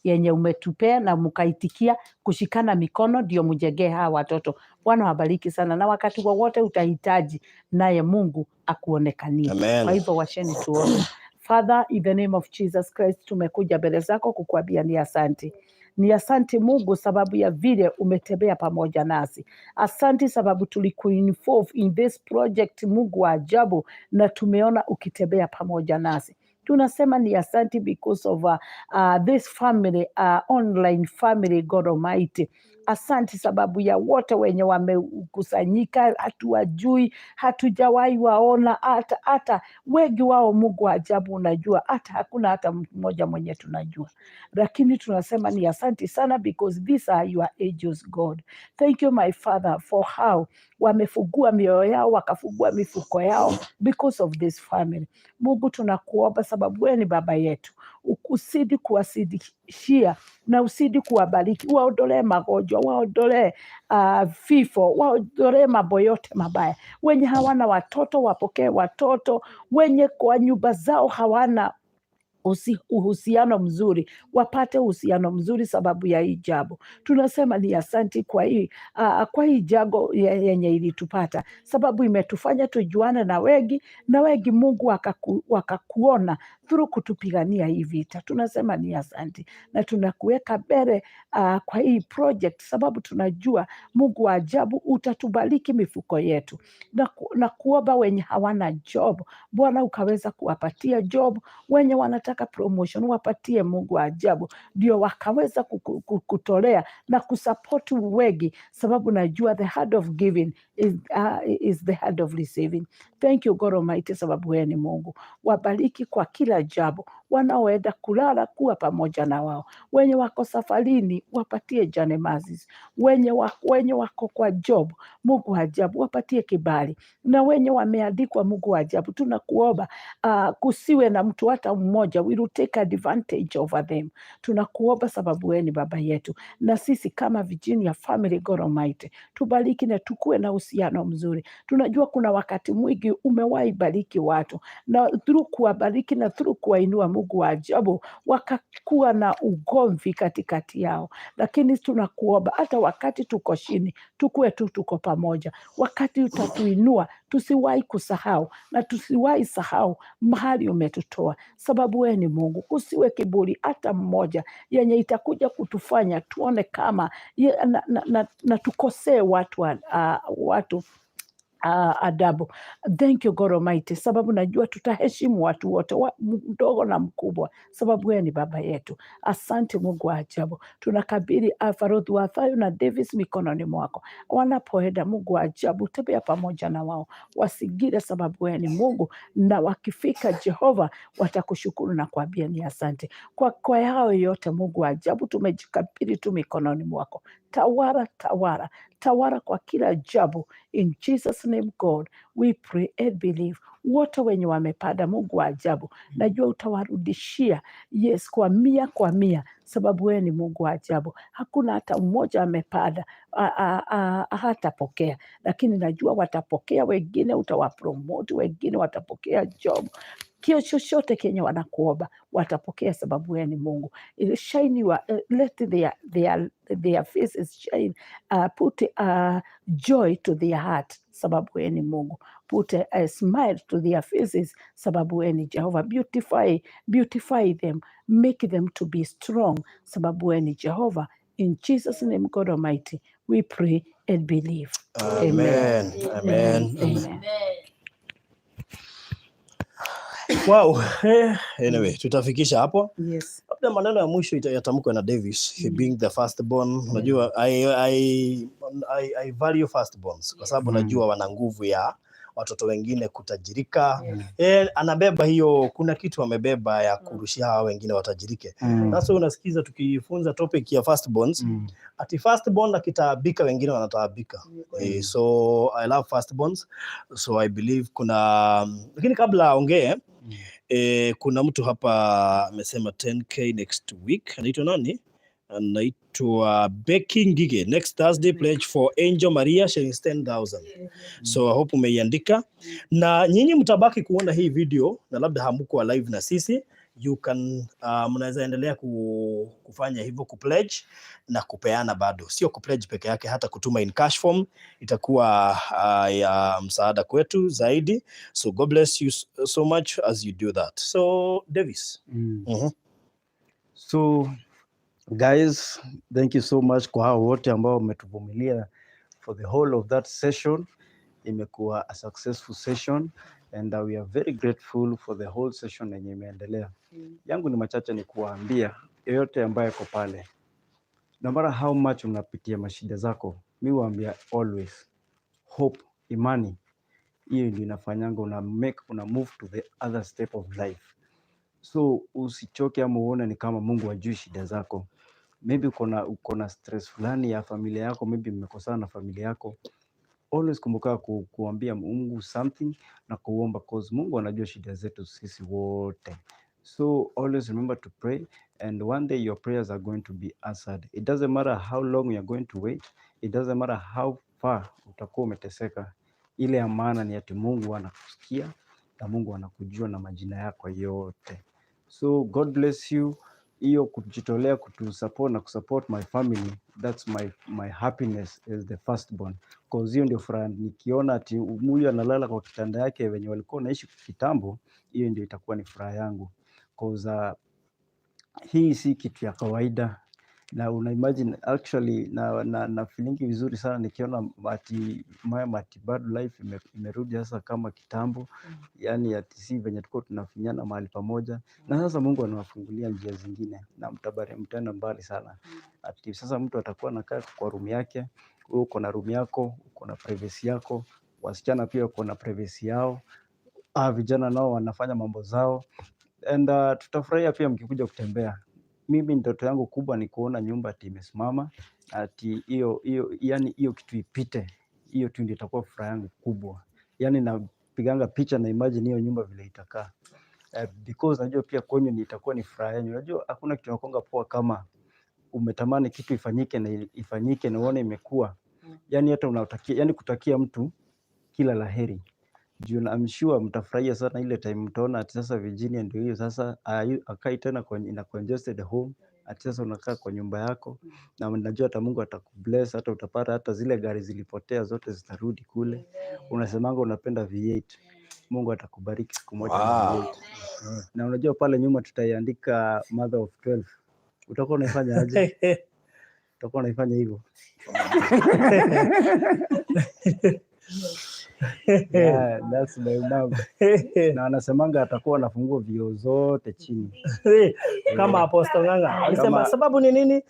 yenye umetupea na mkaitikia kushikana mikono ndio mjengee hawa watoto. Bwana wabariki sana, na wakati wowote utahitaji naye Mungu akuonekanie. Kwa hivyo washeni tuombe. Father, in the name of Jesus Christ, tumekuja mbele zako kukuambia ni asante. Ni asante Mungu sababu ya vile umetembea pamoja nasi. Asante sababu tulikuinvolve in this project, Mungu wa ajabu, na tumeona ukitembea pamoja nasi. Tunasema ni asante because of this family, online family, God Almighty. Asante sababu ya wote wenye wamekusanyika, hatuwajui, hatujawahi waona, hata wengi wao Mungu wa ajabu unajua, hata hakuna hata mmoja mwenye tunajua. Lakini tunasema ni asante sana because these are your angels, God. Thank you my Father for how wamefungua mioyo yao, wakafungua mifuko yao because of this family. Mungu tunakuomba sababu wewe ni baba yetu, usidi kuwasidishia na usidi kuwabariki, waondolee magonjwa, waondolee vifo, waondolee mambo yote mabaya. Wenye hawana watoto wapokee watoto, wenye kwa nyumba zao hawana uhusiano mzuri wapate uhusiano mzuri sababu ya hii jambo. Tunasema ni asante kwa hii jambo yenye ilitupata, sababu imetufanya tujuane na wengi Mungu wakakuona through kutupigania hii vita. Tunasema ni asante na tunakuweka mbele kwa hii project, sababu tunajua Mungu wa ajabu utatubariki mifuko yetu, na kuomba wenye hawana job Bwana ukaweza kuwapatia job, wenye wanataka promotion wapatie Mungu wa ajabu, ndio wakaweza kutolea na kusupport wengi, sababu najua the heart of giving is the heart of receiving. Thank you God Almighty, sababu wewe ni Mungu. Wabariki kwa kila jambo, wanaoenda kulala kuwa pamoja na wao, wenye wako safarini wapatie journey mercies, wenye wako kwa job Mungu wa ajabu wapatie kibali, na wenye wameandikwa Mungu wa ajabu tunakuomba kusiwe na mtu hata mmoja we will take advantage over them. Tunakuomba sababu wewe ni baba yetu, na sisi kama Virginia family God Almighty tubariki na tukue na uhusiano mzuri. Tunajua kuna wakati mwingi umewahi bariki watu, na through kuwabariki na through kuwainua Mungu wa ajabu wakakuwa na ugomvi katikati yao, lakini tunakuomba hata wakati tuko chini tukue tuko pamoja. Wakati utatuinua tusiwahi kusahau, na tusiwahi sahau mahali umetutoa, sababu wewe ni Mungu. Kusiwe kiburi hata mmoja yenye itakuja kutufanya tuone kama na tukosee watu adabu. Thank you God Almighty, sababu najua tutaheshimu watu wote, mdogo na mkubwa, sababu wewe ni baba yetu. Asante Mungu wa ajabu. Tunakabidhi Farodhi wa Thayo na Davis mikononi mwako, wanapoenda Mungu wa ajabu tembea pamoja na wao, wasigire sababu wewe ni Mungu, na wakifika Jehova watakushukuru na kuambia ni asante. Kwa yao yote Mungu wa ajabu tumejikabidhi tu mikononi mwako. Tawara kwa kila jambo. In Jesus name God we pray and believe. Wote wenye wamepanda Mungu wa ajabu najua utawarudishia yes kwa mia, sababu wewe ni Mungu wa ajabu. Hakuna hata mmoja amepanda hatapokea, lakini najua watapokea, wengine utawapromote, wengine watapokea job. Kio chochote kenye wanakuomba watapokea, sababu wewe ni Mungu. Shine let their faces shine, put joy to their heart, sababu wewe ni Mungu. Put a smile to their faces, sababu wewe ni Jehova. Beautify them, make them to be strong, sababu wewe ni Jehova. In Jesus name God Almighty we pray and believe. Amen. Amen. Amen. Wow. Anyway, tutafikisha hapo. Yes. labda maneno ya mwisho yatamkwa na Davis, he being the firstborn. Unajua I value firstborns kwa sababu najua wana nguvu ya watoto wengine kutajirika. Anabeba hiyo, kuna kitu amebeba ya kurushia hawa wengine watajirike. Sasa unasikiza tukifunza topic ya firstborns, ati firstborn akitaabika wengine wanataabika. So I love firstborns, so I believe lakini kabla aongee, kuna mtu hapa amesema 10k next week. Anaitwa nani? Anaitwa Becky Ngige. Next Thursday pledge for Angel Maria sharing 10,000. So I hope umeiandika. Na nyinyi mtabaki kuona hii video na labda hamkuwa live na sisi. You can mnaweza endelea kufanya hivyo, kupledge na kupeana bado. Sio kupledge peke yake, hata kutuma in cash form itakuwa ya msaada kwetu zaidi. So God bless you so much as you do that. So Davis. So guys, thank you so much kwa hao wote ambao umetuvumilia for the whole of that session. Imekuwa a successful session and we are very grateful for the whole session yenye imeendelea. Yangu ni machache ni kuambia yoyote ambaye yuko pale, no matter how much unapitia mashida zako, mimi huambia always hope, imani. Hiyo ndio inafanyanga una move to the other step of life. So usichoke ama uone ni kama Mungu hajui shida zako. Maybe uko na stress fulani ya familia yako, maybe mmekosana na familia yako. Always kumbuka kuambia Mungu something na kuomba, cause Mungu anajua shida zetu sisi wote. So always remember to pray, and one day your prayers are going to be answered. It doesn't matter how long you are going to wait. It doesn't matter how far utakuwa umeteseka. Ile ya maana ni ati Mungu anakusikia na Mungu anakujua na majina yako yote. So God bless you. Hiyo kujitolea kutusupport na kusupport my family, that's my happiness as the firstborn. Cause hiyo ndio furaha nikiona ati huyu analala kwa kitanda yake wenye walikuwa naishi kitambo, hiyo ndio itakuwa ni furaha yangu. Cause hii si kitu ya kawaida. Na una imagine actually na feelingi vizuri sana nikiona bado life imerudi sasa kama kitambo. Yani ati si venye tulikuwa tunafinyana mahali pamoja, na sasa Mungu anawafungulia njia zingine na mtaenda mbali sana. Ati sasa mtu atakuwa anakaa kwa room yake, wewe uko na room yako, uko na privacy yako, wasichana pia uko na privacy yao, vijana nao wanafanya mambo zao, and tutafurahia pia mkikuja kutembea. Mimi ndoto yangu kubwa ni kuona nyumba ati imesimama, ati hiyo kitu ipite. Hiyo tu ndio itakuwa furaha yangu kubwa. Yani napiganga picha na imagine hiyo nyumba vile itakaa. Because najua pia kwenye itakuwa ni furaha yangu. Unajua hakuna kitu nakonga poa kama umetamani kitu ifanyike na uone imekuwa. Yani hata unatakia, yani kutakia mtu kila laheri. I'm sure mtafurahia sana ile time mtaona ati sasa Virginia ndio hiyo sasa akai tena ina congested home, ati sasa unakaa kwa nyumba yako, na najua hata Mungu atakubless, hata utapata hata zile gari zilipotea zote zitarudi kule. Unasemanga unapenda V8, Mungu atakubariki siku moja na V8. Na unajua pale nyuma tutaiandika mother of 12. Utakuwa unafanya aje? Utakuwa unafanya hivyo. Yeah, that's my mom. Na anasemanga atakuwa anafungua vioo zote chini. Kama Apostle Ng'ang'a. Alisema sababu ni nini?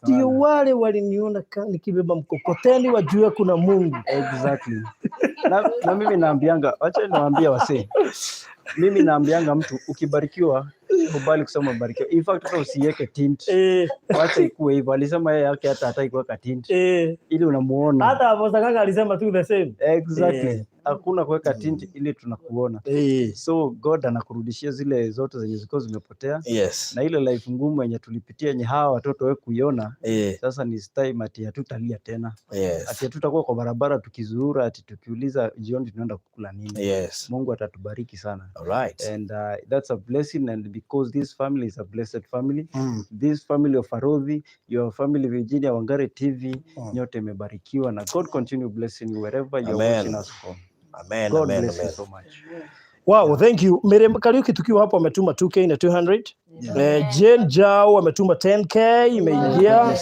Ndio wale waliniona nikibeba mkokoteni wajue kuna Mungu. Exactly. Na mimi naambianga, acha niwaambie wasee. Mimi naambianga mtu ukibarikiwa kubali kusema barikiwa. In fact hata usiweke tint. Acha ikuwe hivyo. Alisema yeye yake hata hataki kuweka tint. Ili unamuona. Hata Apostle Ng'ang'a alisema tu the same. Exactly. Hakuna kuweka tint ili tunakuona. So God anakurudishia zile zote zenye ziko zimepotea. Na ile life ngumu yenye tulipitia yenye hawa watoto wewe kuiona. Sasa ni time ati hatutalia tena. Ati hatutakuwa kwa barabara tukizurura ati tukiuliza jioni tunaenda kukula nini. Mungu atatubariki sana. Alright. And that's a blessing, and because this family is a blessed family, this family of Arodhi, your family Virginia Wangari TV, nyote mmebarikiwa, na God continue blessing you wherever you are watching us from. Amen. God bless you so much. Wow, thank you. Miriam Kariuki tukiwa hapo ametuma 2K na 200. Jane Jao ametuma 10K imeingia.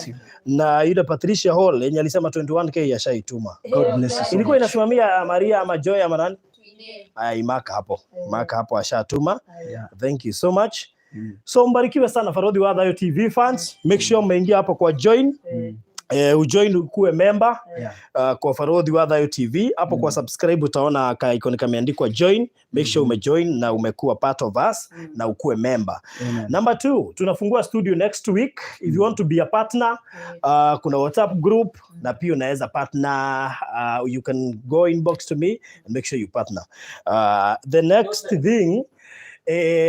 Na yule Patricia Hall yenye alisema 21K yashaituma. God bless you so ilikuwa much. inasimamia Maria ama Joy ama nani? Imaka hapo. Imaka hapo ashatuma. Thank you so much. So mbarikiwe sana Farodhi wa Thayo TV fans. Make sure mmeingia hapo kwa join. Ujoin ukuwe member kwa Farodhi wa Thayo TV. Hapo kwa subscribe utaona ka icon kameandikwa join. Make sure umejoin na umekuwa part of us na ukuwe member. Number 2, tunafungua studio next week. If you want to be a partner, kuna WhatsApp group na pia unaweza partner. You can go inbox to me and make sure you partner. The next thing,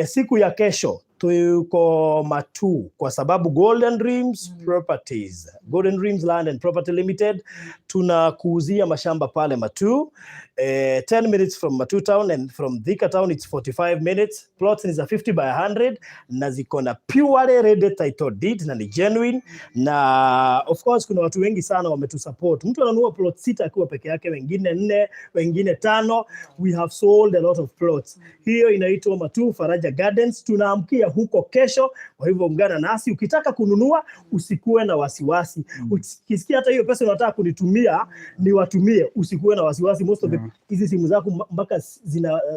siku ya kesho tuko Matu kwa sababu Golden Dreams Properties, Golden Dreams Land and Property Limited, tunakuuzia mashamba pale Matu. 10 minutes from Matu town, and from Thika town it's 45 minutes. Plots is a 50 by 100 na ziko na purely ready title deed na ni genuine. Na of course kuna watu wengi sana wametusupport. Mtu ananunua plot 6 akiwa peke yake, wengine 4, wengine 5. We have sold a lot of plots. Hiyo inaitwa Matu Faraja Gardens. Tunaamkia huko kesho, kwa hivyo ungana nasi. Ukitaka kununua usikuwe na wasiwasi. Ukisikia hata hiyo pesa unataka kunitumia ni watumie, usikuwe na wasiwasi. Most of the hizi simu zako mpaka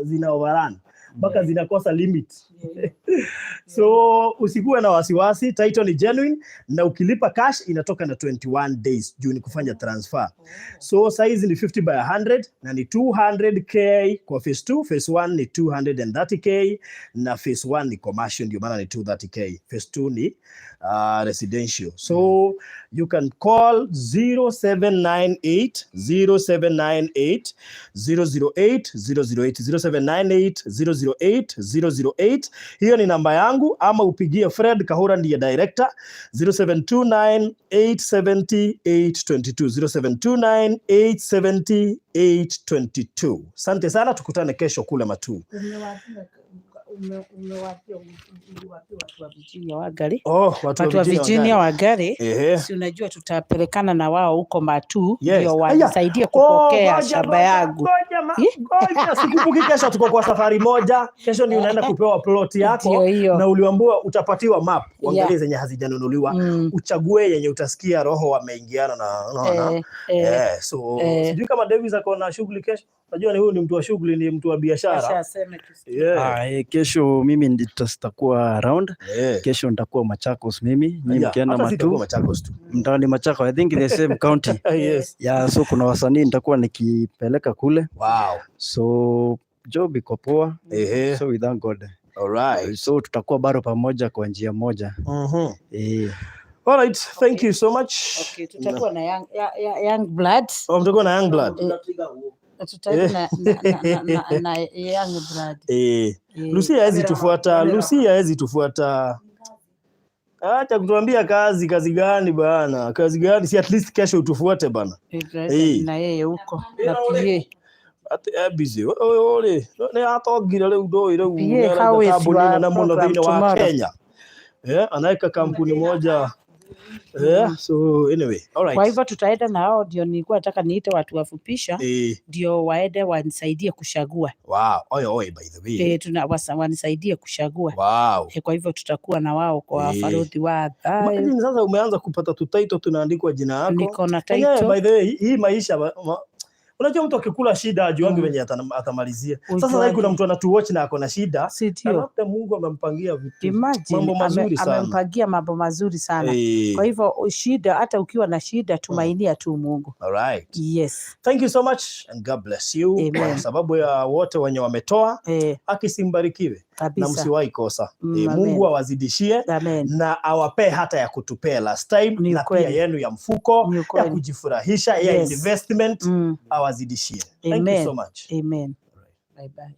zina overrun, mpaka zinakosa limit. So usikuwe na wasiwasi, title ni genuine na ukilipa cash inatoka na 21 days juu ni kufanya transfer. So size ni 50 by 100 na ni 200k kwa phase 2, phase 1 ni 230k na phase 1 ni commercial, ndio maana ni 230k. Phase 2 ni residential. So you can call 0798 008 008. Hiyo ni namba yangu, ama upigie Fred Kahura ndiye director 0729 870 822 0729 870 822. Asante sana, tukutane kesho kule Matu. Watu wa Virginia Wangari. Watu wa Virginia Wangari. Si unajua tutapelekana na wao huko Matu ndio wanisaidie kupokea shamba yangu. Ngoja sikumbuki, kesho tuko kwa safari moja. Kesho ndio unaenda kupewa plot yako na uliambiwa utapatiwa map. Uangalie zenye hazijanunuliwa. Uchague yenye utasikia roho wameingiana na unaona. So sijui kama Davis ako na shughuli kesho. Unajua ni huyu ni mtu wa shughuli, ni mtu wa biashara. Kesho mimi nitakuwa around. Kesho nitakuwa Machakos mimi. Mimi mkienda Matu. Machakos tu. Mtaani Machakos, I think the same county. So kuna wasanii nitakuwa nikipeleka kule. Wow. So job iko poa. So we thank God. Alright. So tutakuwa bado pamoja kwa njia moja. Alright, thank you so much. Okay, tutakuwa na young blood. Mtakuwa na young blood. Tutakuwa na young blood. Lucia hawezi tufuata. Acha kutuambia kazi gani bana? Kazi gani? Si at least kesho utufuate bana. Na yeye huko. Na pia busy. Ole. Ne atogire leo ndo ile kampuni na mbona vile wa Kenya. Anaika kampuni moja. So anyway, alright. Kwa hivyo tutaenda na hao, ndio nilikuwa nataka niite watu wafupisha ndio waende wanisaidie kuchagua. Wow. By the way. Wanisaidie kuchagua. Wow. Kwa hivyo tutakuwa na wao kwa Farodhi wa Thayo. Sasa umeanza kupata title tunaandikwa jina lako. Niko na title. By the way, hii maisha unajua mtu akikula shida ajuangi venye atamalizia. Sasa kuna mtu anatuwatch na ako na shida. Labda Mungu amempangia vitu. Mambo mazuri sana. Amempangia mambo mazuri sana. Kwa hivyo shida, hata ukiwa na shida tumainia tu Mungu. Alright. Yes. Thank you so much and God bless you. Kwa sababu ya wote wenye wametoa, akisimbarikiwe na msiwahi kosa. Mungu awazidishie na awape hata ya kutupea last time na pia yenu ya mfuko ya kujifurahisha ya investment awazidishie. Thank you so much. Amen. Bye bye.